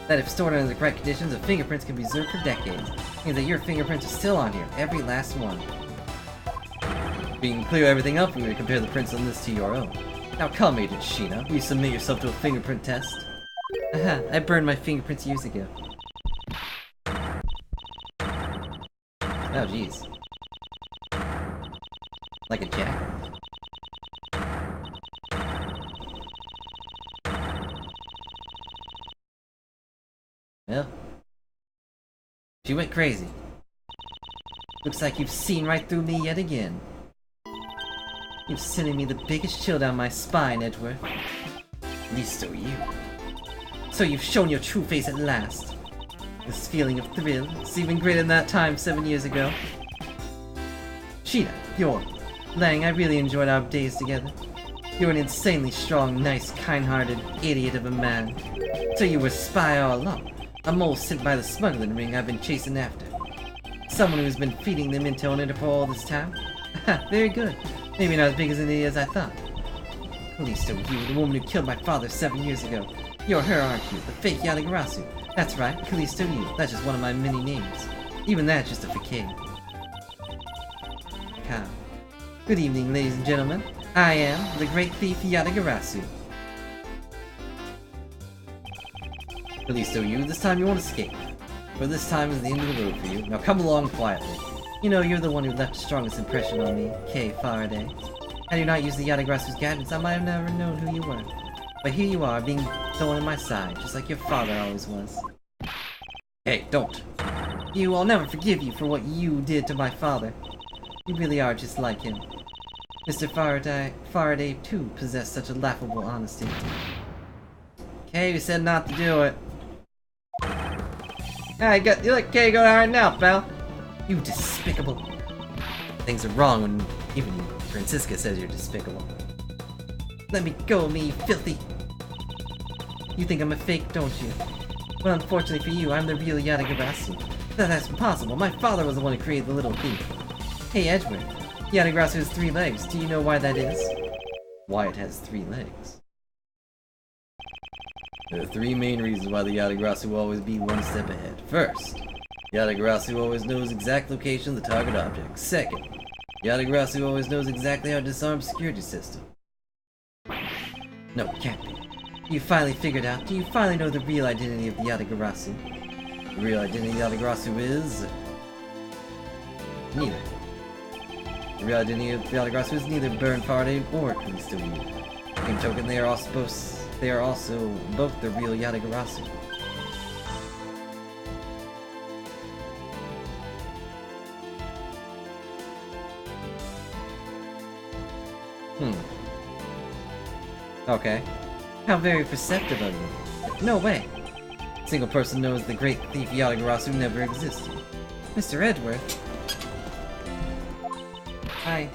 S1: That if stored under the correct conditions, the fingerprints can be preserved for decades. It means that your fingerprints are still on here, every last one. We can clear everything up and we compare the prints on this to your own. Now come, Agent Sheena. Will you submit yourself to a fingerprint test? Aha, I burned my fingerprints years ago. Oh, jeez. Like a jack. Well, she went crazy. Looks like you've seen right through me yet again. You're sending me the biggest chill down my spine, Edgeworth. At least so you. So you've shown your true face at last. This feeling of thrill, it's even greater than that time 7 years ago. Sheena, you're... Lang, I really enjoyed our days together. You're an insanely strong, nice, kind-hearted idiot of a man. So you were a spy all along. A mole sent by the smuggling ring I've been chasing after. Someone who's been feeding them intel and Interpol all this time? Ha, very good. Maybe not as big as an idiot as I thought. Callisto, you, the woman who killed my father 7 years ago. You're her, aren't you? The fake Yatagarasu. That's right, Callisto you. That's just one of my many names. Even that's just a facade. Cow. Good evening, ladies and gentlemen. I am the great thief Yatagarasu. Callisto you, this time you won't escape. For this time is the end of the road for you. Now come along quietly. You know, you're the one who left the strongest impression on me, Kay Faraday. Had you not used the Yatagarasu's guidance, I might have never known who you were. But here you are, being thrown in my side, just like your father always was. Hey, don't. You, I'll never forgive you for what you did to my father. You really are just like him. Mr. Faraday too possessed such a laughable honesty. Kay, you said not to do it. Ah, you let Kay go right now, pal. You despicable. Things are wrong when even Francisca says you're despicable. Let me go, me filthy. You think I'm a fake, don't you? Well, unfortunately for you, I'm the real Yatagarasu. That's impossible. My father was the one who created the little thief. Hey, Edgeworth. Yatagarasu has 3 legs. Do you know why that is? Why it has 3 legs? There are 3 main reasons why the Yatagarasu will always be one step ahead. First, Yatagarasu always knows exact location of the target object. Second, Yatagarasu always knows exactly how to disarm security system. No, it can't be. You finally figured out. Do you finally know the real identity of the Yatagarasu? The real identity of the Yatagarasu is... neither. The real identity of the Yatagarasu is neither Burn Faraday or Callisto Yu. In token, they are also both the real Yatagarasu. Okay. How very perceptive of you. No way. A single person knows the great thief Yatagarasu never existed. Mr. Edgeworth. I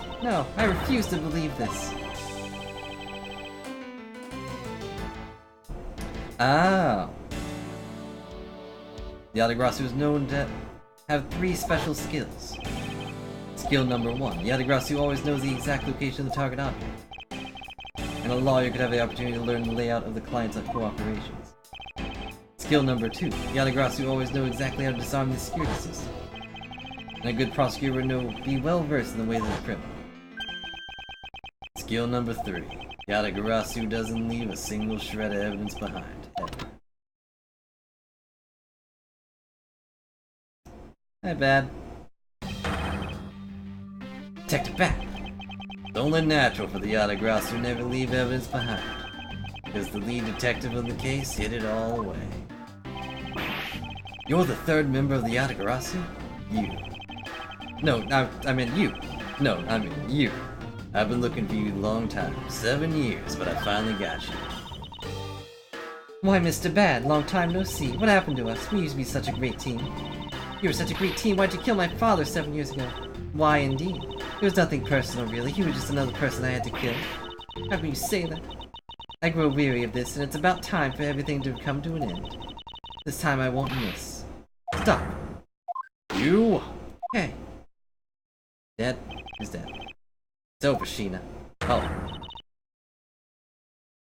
S1: refuse to believe this. Oh. Yatagarasu is known to have 3 special skills. Skill number 1. Yatagarasu always knows the exact location of the target object. And a lawyer could have the opportunity to learn the layout of the client's co-operations. Skill number 2. Yatagarasu always knows exactly how to disarm the security system. And a good prosecutor would be well versed in the ways of the criminal. Skill number 3. Yatagarasu doesn't leave a single shred of evidence behind. Ever. Not bad. Detective Bat. It's only natural for the Yatagarasu to never leave evidence behind, because the lead detective of the case hid it all away. You're the 3rd member of the Yatagarasu? You. No, I meant you. No, I mean you. I've been looking for you a long time. 7 years, but I finally got you. Why, Mr. Bad, long time no see. What happened to us? We used to be such a great team. You were such a great team. Why'd you kill my father 7 years ago? Why, indeed. It was nothing personal, really. He was just another person I had to kill. How can you say that? I grow weary of this, and it's about time for everything to come to an end. This time I won't miss. Stop! You! Hey! Dead? Who's dead? It's over, Sheena. Oh.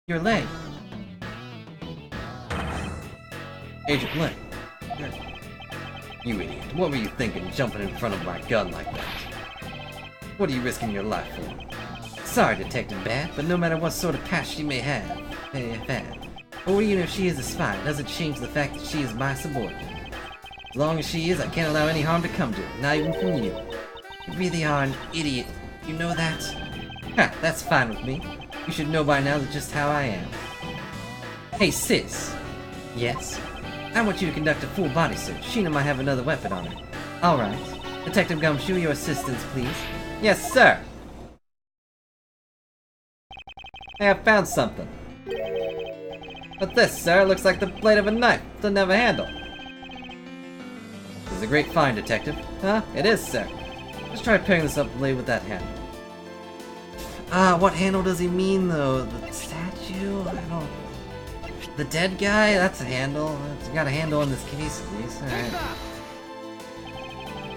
S1: Your leg! Agent Lang. You idiot. What were you thinking, jumping in front of my gun like that? What are you risking your life for? Sorry, Detective Bad, but no matter what sort of past she may have had, or even if she is a spy, it doesn't change the fact that she is my subordinate. As long as she is, I can't allow any harm to come to her, not even from you. You really are an idiot, you know that? Ha, that's fine with me. You should know by now that just how I am. Hey, sis. Yes? I want you to conduct a full body search. Sheena might have another weapon on her. Alright. Detective Gumshoe, your assistance, please. Yes, sir! Hey, I found something. What's this, sir? It looks like the blade of a knife. Doesn't have a handle. This is a great find, Detective. Huh? It is, sir. Let's try pairing this up blade with that handle. Ah, what handle does he mean, though? The statue? I don't... The dead guy? That's a handle. It's got a handle in this case, at least. Alright.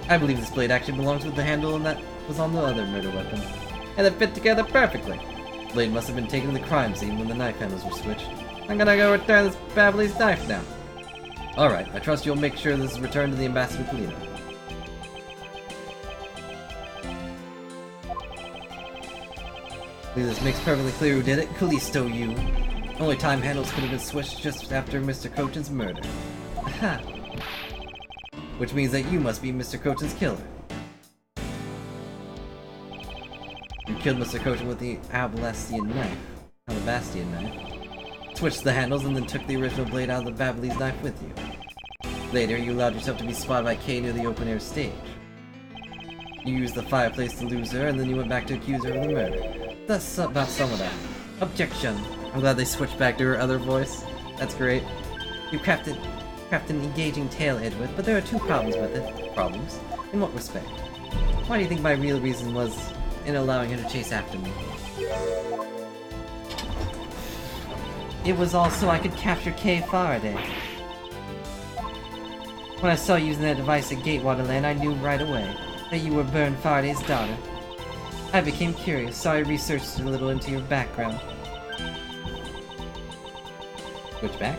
S1: I believe this blade actually belongs with the handle and that was on the other murder weapon. And they fit together perfectly. The blade must have been taken to the crime scene when the knife handles were switched. I'm gonna go return this Babbly's knife now. Alright, I trust you'll make sure this is returned to the Ambassador Polino. I believe this makes perfectly clear who did it. Callisto, you. Only time handles could have been switched just after Mr. Cochin's murder. Aha. Which means that you must be Mr. Cochin's killer. You killed Mr. Cochin with the Alabastian knife. Switched the handles and then took the original blade out of the Babbly's knife with you. Later, you allowed yourself to be spotted by Kay near the open-air stage. You used the fireplace to lose her, and then you went back to accuse her of the murder. That's about some of that. Objection. I'm glad they switched back to her other voice. That's great. You crafted an engaging tale, Edward, but there are two problems with it. Problems? In what respect? Why do you think my real reason was in allowing her to chase after me? It was all so I could capture Kay Faraday. When I saw you using that device at Gatewaterland, I knew right away that you were Byrne Faraday's daughter. I became curious, so I researched a little into your background. Switch back?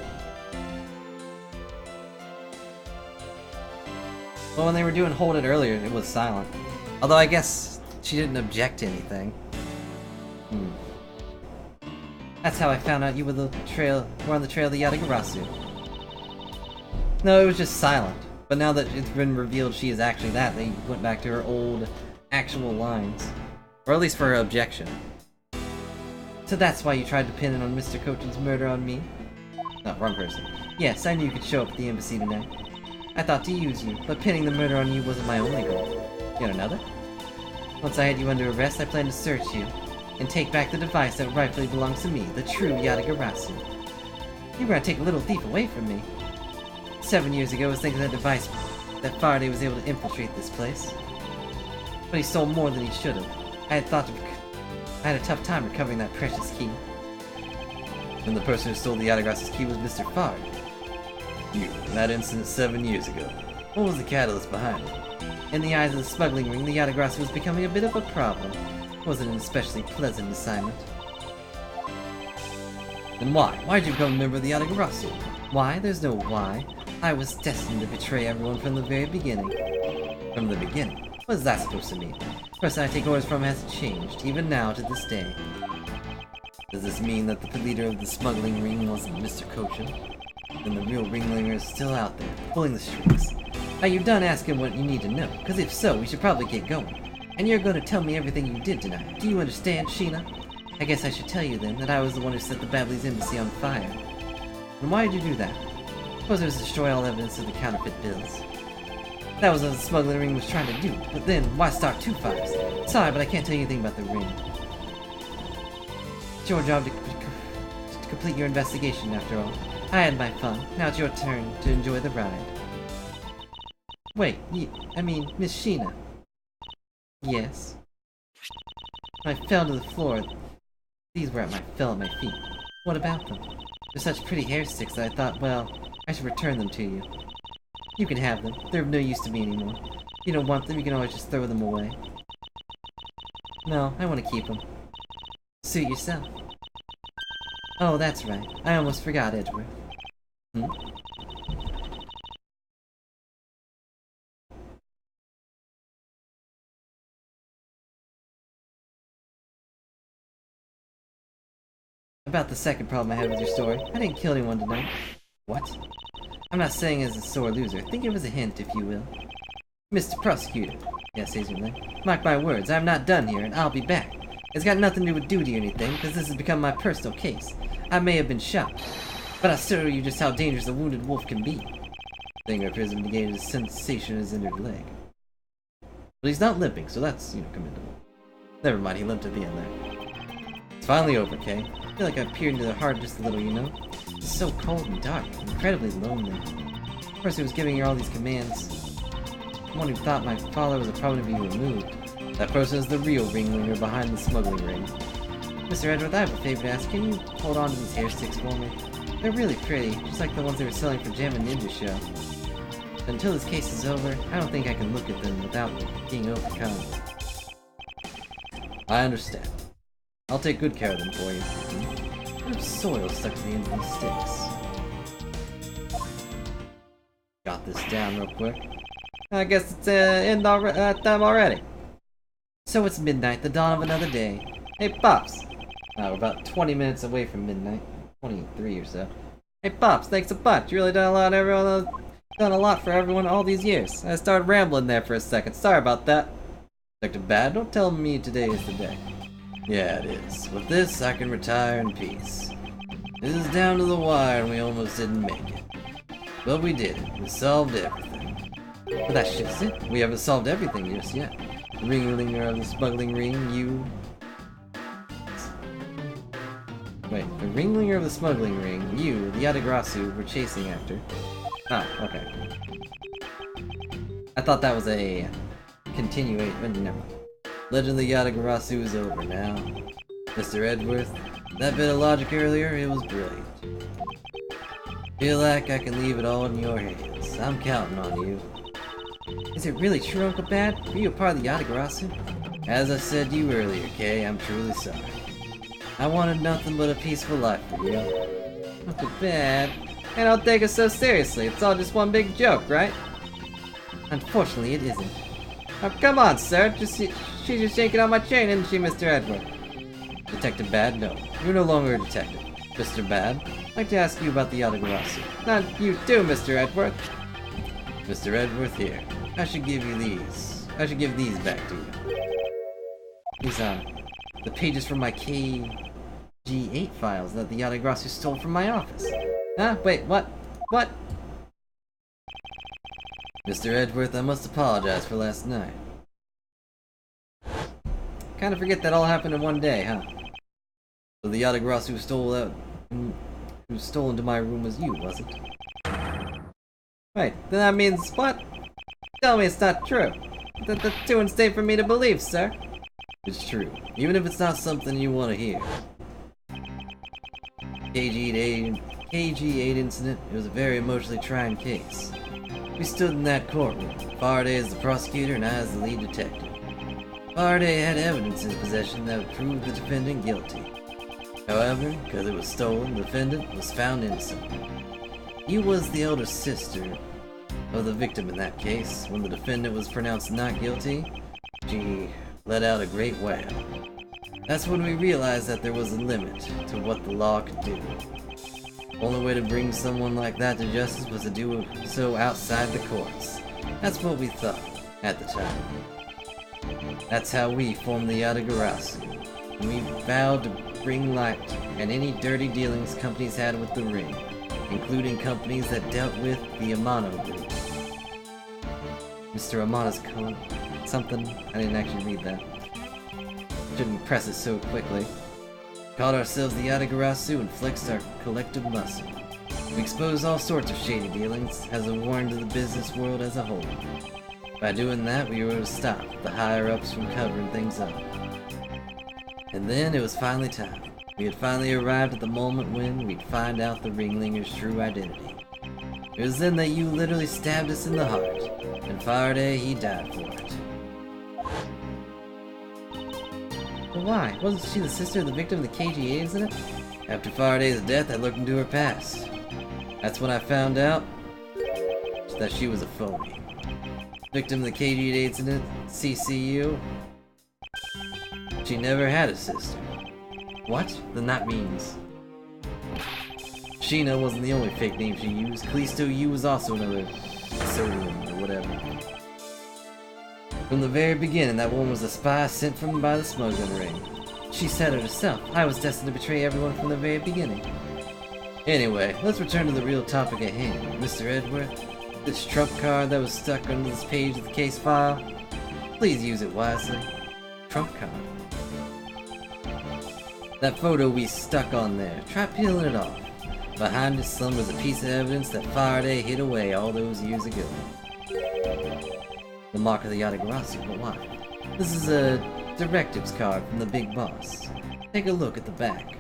S1: Well, when they were doing Hold It earlier, it was silent. Although I guess she didn't object to anything. That's how I found out you were on the trail of the Yatagarasu. No, it was just silent. But now that it's been revealed she is actually that, they went back to her old, actual lines. Or at least for her objection. So that's why you tried to pin it on Mr. Cochin's murder on me? No, wrong person. Yes, I knew you could show up at the embassy tonight. I thought to use you, but pinning the murder on you wasn't my only goal. You had another? Once I had you under arrest, I planned to search you, and take back the device that rightfully belongs to me, the true Yatagarasu. You were gonna take a little thief away from me. 7 years ago, I was thinking that device that Faraday was able to infiltrate this place. But he stole more than he should have. I had a tough time recovering that precious key. And the person who stole the Yatagarasu's key was Mr. Faraday. You, in that incident 7 years ago. What was the catalyst behind it? In the eyes of the smuggling ring, the Yatagarasu was becoming a bit of a problem. It wasn't an especially pleasant assignment. Then why? Why did you become a member of the Yatagarasu? Why? There's no why. I was destined to betray everyone from the very beginning. From the beginning? What is that supposed to mean? The person I take orders from hasn't changed, even now to this day. Does this mean that the leader of the smuggling ring wasn't Mr. Cochin? Then the real ringleader is still out there, pulling the strings. Are you done asking what you need to know? Because if so, we should probably get going. And you're going to tell me everything you did tonight. Do you understand, Sheena? I guess I should tell you then that I was the one who set the Babbly's embassy on fire. And why did you do that? Suppose it was to destroy all evidence of the counterfeit bills. That was what the smuggling ring was trying to do, but then why start two fires? Sorry, but I can't tell you anything about the ring. It's your job to complete your investigation, after all. I had my fun. Now it's your turn to enjoy the ride. Wait, I mean, Miss Sheena. Yes. When I fell to the floor, these fell at my feet. What about them? They're such pretty hair sticks that I thought, well, I should return them to you. You can have them. They're of no use to me anymore. If you don't want them, you can always just throw them away. No, I want to keep them. Suit yourself. Oh, that's right. I almost forgot, Edward. About the second problem I had with your story, I didn't kill anyone tonight. What? I'm not saying as a sore loser. Think it was a hint, if you will. Mr. Prosecutor. Yes, Hazerly. Mark my words, I'm not done here, and I'll be back. It's got nothing to do with duty or anything, because this has become my personal case. I may have been shot, but I'll show you just how dangerous a wounded wolf can be. The thing appears to have negated a sensation in his injured leg. But he's not limping, so that's, commendable. Never mind, he limped at the end there. It's finally over, Kay. I feel like I've peered into their heart just a little, It's so cold and dark, incredibly lonely. The person who was giving her all these commands, the one who thought my father was a problem to be removed. That person is the real ringleader behind the smuggling ring. Mr. Edward, I have a favor to ask. Can you hold on to these hair sticks for me? They're really pretty, just like the ones they were selling for Jam and Ninja Show. But until this case is over, I don't think I can look at them without being overcome. I understand. I'll take good care of them for you. There's soil stuck to the end of these sticks. Got this down real quick. I guess it's end time already. So it's midnight, the dawn of another day. Hey, Pops! We're about 20 minutes away from midnight. 23 or so. Hey, Pops, thanks a bunch. You really done a lot for everyone all these years. I started rambling there for a second. Sorry about that. Detective Bad, don't tell me today is the day. Yeah, it is. With this, I can retire in peace. This is down to the wire and we almost didn't make it. But we did it. We solved everything. But that's just it. We haven't solved everything just yet. The ringleader of the smuggling ring, you... Wait, the ringleader of the smuggling ring, you, the Yatagarasu, were chasing after. Oh, okay. I thought that was a continuation, but never mind. Legend of the Yatagarasu is over now. Mr. Edworth, that bit of logic earlier, it was brilliant. Feel like I can leave it all in your hands. I'm counting on you. Is it really true, Uncle Bad? Are you a part of the Yatagarasu? As I said to you earlier, Kay, I'm truly sorry. I wanted nothing but a peaceful life for you. Uncle Bad. Hey, don't take it so seriously. It's all just one big joke, right? Unfortunately, it isn't. Oh, come on, sir. She's just yanking on my chain, isn't she, Mr. Edward? Detective Bad, no. You're no longer a detective. Mr. Bad, I'd like to ask you about the Yatagarasu. Not you too, Mr. Edward. Mr. Edworth here. I should give you these. I should give these back to you. These are the pages from my KG8 files that the Yatagarasu stole from my office. Huh? Wait, what? What? Mr. Edworth, I must apologize for last night. Kinda forget that all happened in one day, huh? So the Yatagarasu who stole into my room was you, was it? Wait, then that means what? Tell me it's not true. That's too insane for me to believe, sir. It's true, even if it's not something you want to hear. KG8 incident, it was a very emotionally trying case. We stood in that courtroom, Faraday as the prosecutor and I as the lead detective. Faraday had evidence in his possession that would prove the defendant guilty. However, because it was stolen, the defendant was found innocent. You was the elder sister of the victim in that case. When the defendant was pronounced not guilty, she let out a great wail. That's when we realized that there was a limit to what the law could do. The only way to bring someone like that to justice was to do so outside the courts. That's what we thought at the time. That's how we formed the Yatagarasu. And we vowed to bring light and any dirty dealings companies had with the ring, including companies that dealt with the Amano group. Mr. Amano's code? Something? I didn't actually read that. Shouldn't press it so quickly. Called ourselves the Yatagarasu and flexed our collective muscle. We exposed all sorts of shady dealings as a warning to the business world as a whole. By doing that, we were able to stop the higher-ups from covering things up. And then it was finally time. We had finally arrived at the moment when we'd find out the ringleader's true identity. It was then that you literally stabbed us in the heart, and Faraday, he died for it. But why? Wasn't she the sister of the victim of the KG8 incident? After Faraday's death, I looked into her past. That's when I found out that she was a phony. Victim of the KG8 incident, CCU. She never had a sister. What? Then that means Sheena wasn't the only fake name she used. Callisto U was also another pseudonym or whatever. From the very beginning, that woman was a spy sent from by the smuggling ring. She said it herself. I was destined to betray everyone from the very beginning. Anyway, let's return to the real topic at hand. Mr. Edgeworth, this trump card that was stuck under this page of the case file, please use it wisely. Trump card. That photo we stuck on there, try peeling it off. Behind it slumbers a piece of evidence that Faraday hid away all those years ago. The mark of the Yatagarasu, but why? This is a directives card from the big boss. Take a look at the back.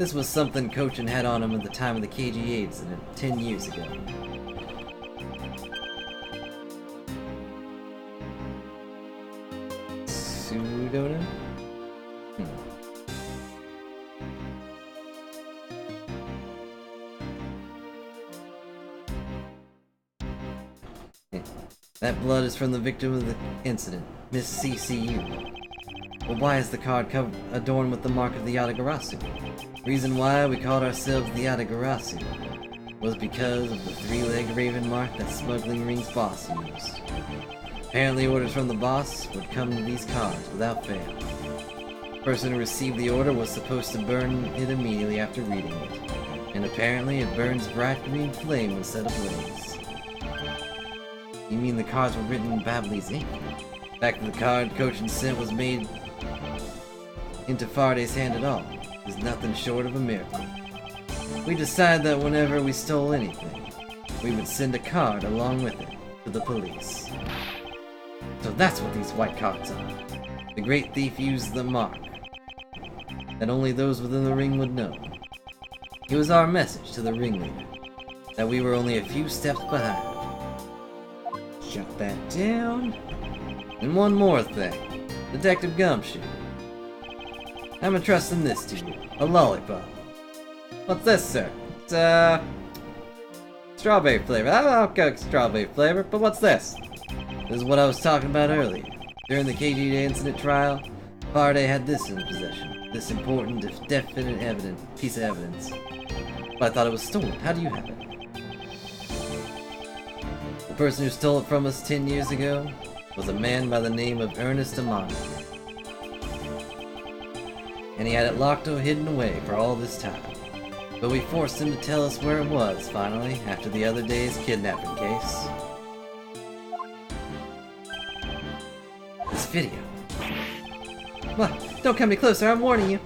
S1: This was something Kochin had on him at the time of the KGA incident 10 years ago. Pseudonym? That blood is from the victim of the incident, Miss CCU. But why is the card adorned with the mark of the Yatagarasu? Reason why we called ourselves the Yatagarasu was because of the three-legged raven mark that Smuggling Ring's boss used. Apparently orders from the boss would come to these cards without fail. The person who received the order was supposed to burn it immediately after reading it, and apparently it burns bright green flame instead of blaze. You mean the cards were written in Babley's ink? The fact that the card Kochin sent was made into Faraday's hand at all is nothing short of a miracle. We decided that whenever we stole anything, we would send a card along with it to the police. So that's what these white cards are. The great thief used the mark that only those within the ring would know. It was our message to the ringleader that we were only a few steps behind. Shut that down. And one more thing. Detective Gumshoe. I'm entrusting this to you. A lollipop. What's this, sir? It's, strawberry flavor. I'll cook strawberry flavor, but what's this? This is what I was talking about earlier. During the KGA incident trial, Faraday had this in possession. This important, definite piece of evidence. But I thought it was stolen. How do you have it? The person who stole it from us 10 years ago was a man by the name of Ernest Amano. And he had it locked or hidden away for all this time. But we forced him to tell us where it was, finally, after the other day's kidnapping case. This video. What? Don't come any closer, I'm warning you!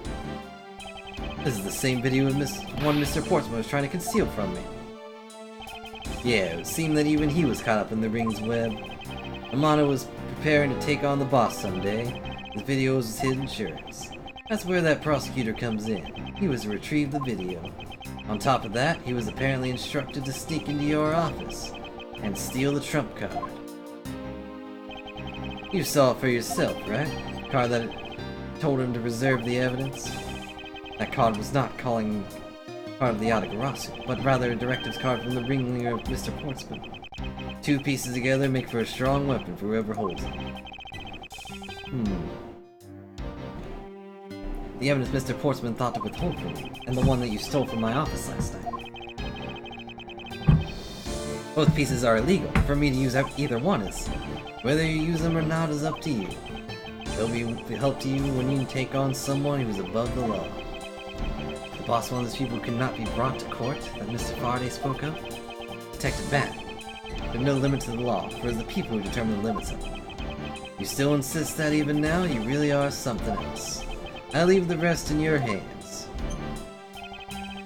S1: This is the same video Mr. Portsmouth was trying to conceal from me. Yeah, it would seem that even he was caught up in the ring's web. Amano was preparing to take on the boss someday. The video was his insurance. That's where that prosecutor comes in. He was to retrieve the video. On top of that, he was apparently instructed to sneak into your office and steal the trump card. You saw it for yourself, right? The card that told him to reserve the evidence. That card was not calling part of the Yatagarasu, but rather a directives card from the ringleader of Mr. Portsmouth. Two pieces together make for a strong weapon for whoever holds it. The evidence Mr. Portsmouth thought to withhold from me, and the one that you stole from my office last night. Both pieces are illegal. For me to use either one is. Whether you use them or not is up to you. They'll be help to you when you take on someone who's above the law. The boss one of those people could not be brought to court that Mr. Faraday spoke of? Detective Bat. There's no limit to the law, for it's the people who determine the limits of it. You still insist that even now you really are something else. I leave the rest in your hands.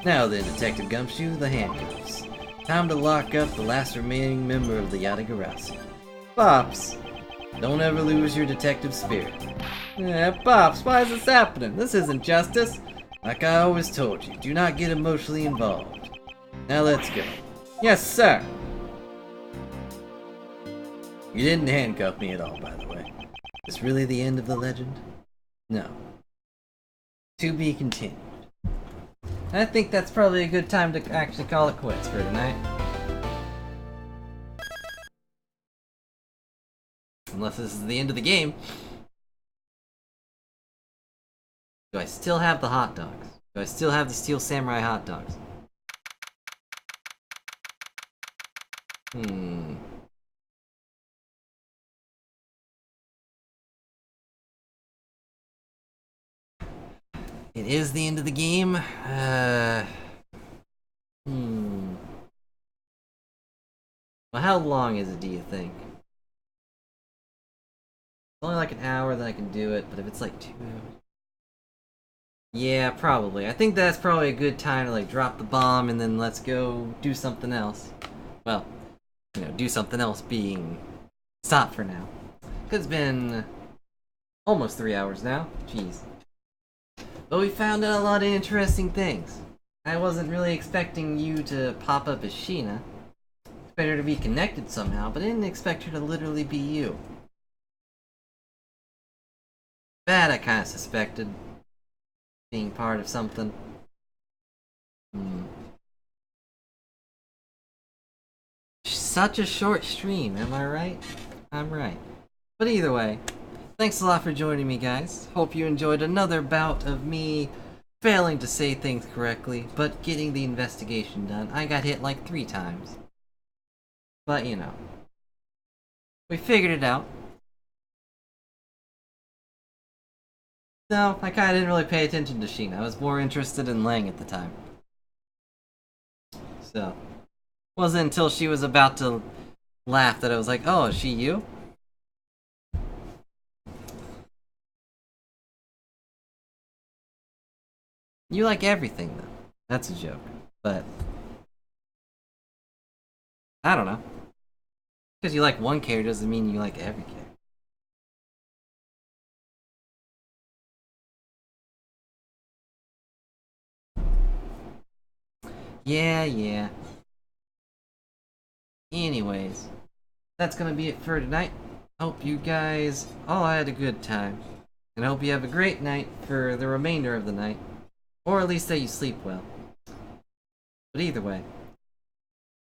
S1: Now then, Detective Gumshoe, the handcuffs. Time to lock up the last remaining member of the Yatagarasu. Pops! Don't ever lose your detective spirit. Pops, why is this happening? This isn't justice. Like I always told you, do not get emotionally involved. Now let's go. Yes, sir! You didn't handcuff me at all, by the way. Is this really the end of the legend? No. To be continued. I think that's probably a good time to actually call it quits for tonight. Unless this is the end of the game. Do I still have the hot dogs? Do I still have the Steel Samurai hot dogs? It is the end of the game. Well, how long is it, do you think? It's only like an hour, then I can do it, but if it's like 2 hours... Yeah, probably. I think that's probably a good time to like drop the bomb and then let's go do something else. Well, you know, do something else being stop for now. 'Cause it's been almost 3 hours now. Jeez. But we found out a lot of interesting things. I wasn't really expecting you to pop up as Sheena. Expected her to be connected somehow, but I didn't expect her to literally be you. That I kinda suspected. Being part of something. Such a short stream, am I right? I'm right. But either way, thanks a lot for joining me, guys. Hope you enjoyed another bout of me failing to say things correctly, but getting the investigation done. I got hit like 3 times. But, you know. We figured it out. No, I kinda didn't really pay attention to Sheena. I was more interested in Lang at the time. So, wasn't until she was about to laugh that I was like, oh, is she you? You like everything, though. That's a joke. But, I don't know. Because you like one character doesn't mean you like every character. Yeah. Anyways, that's gonna be it for tonight. Hope you guys all had a good time. And I hope you have a great night for the remainder of the night. Or at least that you sleep well. But either way,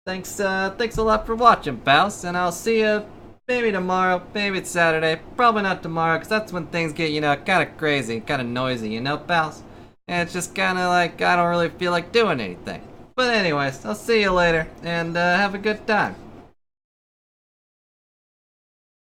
S1: thanks a lot for watching, pals, and I'll see you maybe tomorrow, maybe it's Saturday, probably not tomorrow, because that's when things get, you know, kind of crazy, kind of noisy, you know, pals? And it's just kind of like, I don't really feel like doing anything. But anyways, I'll see you later, and have a good time.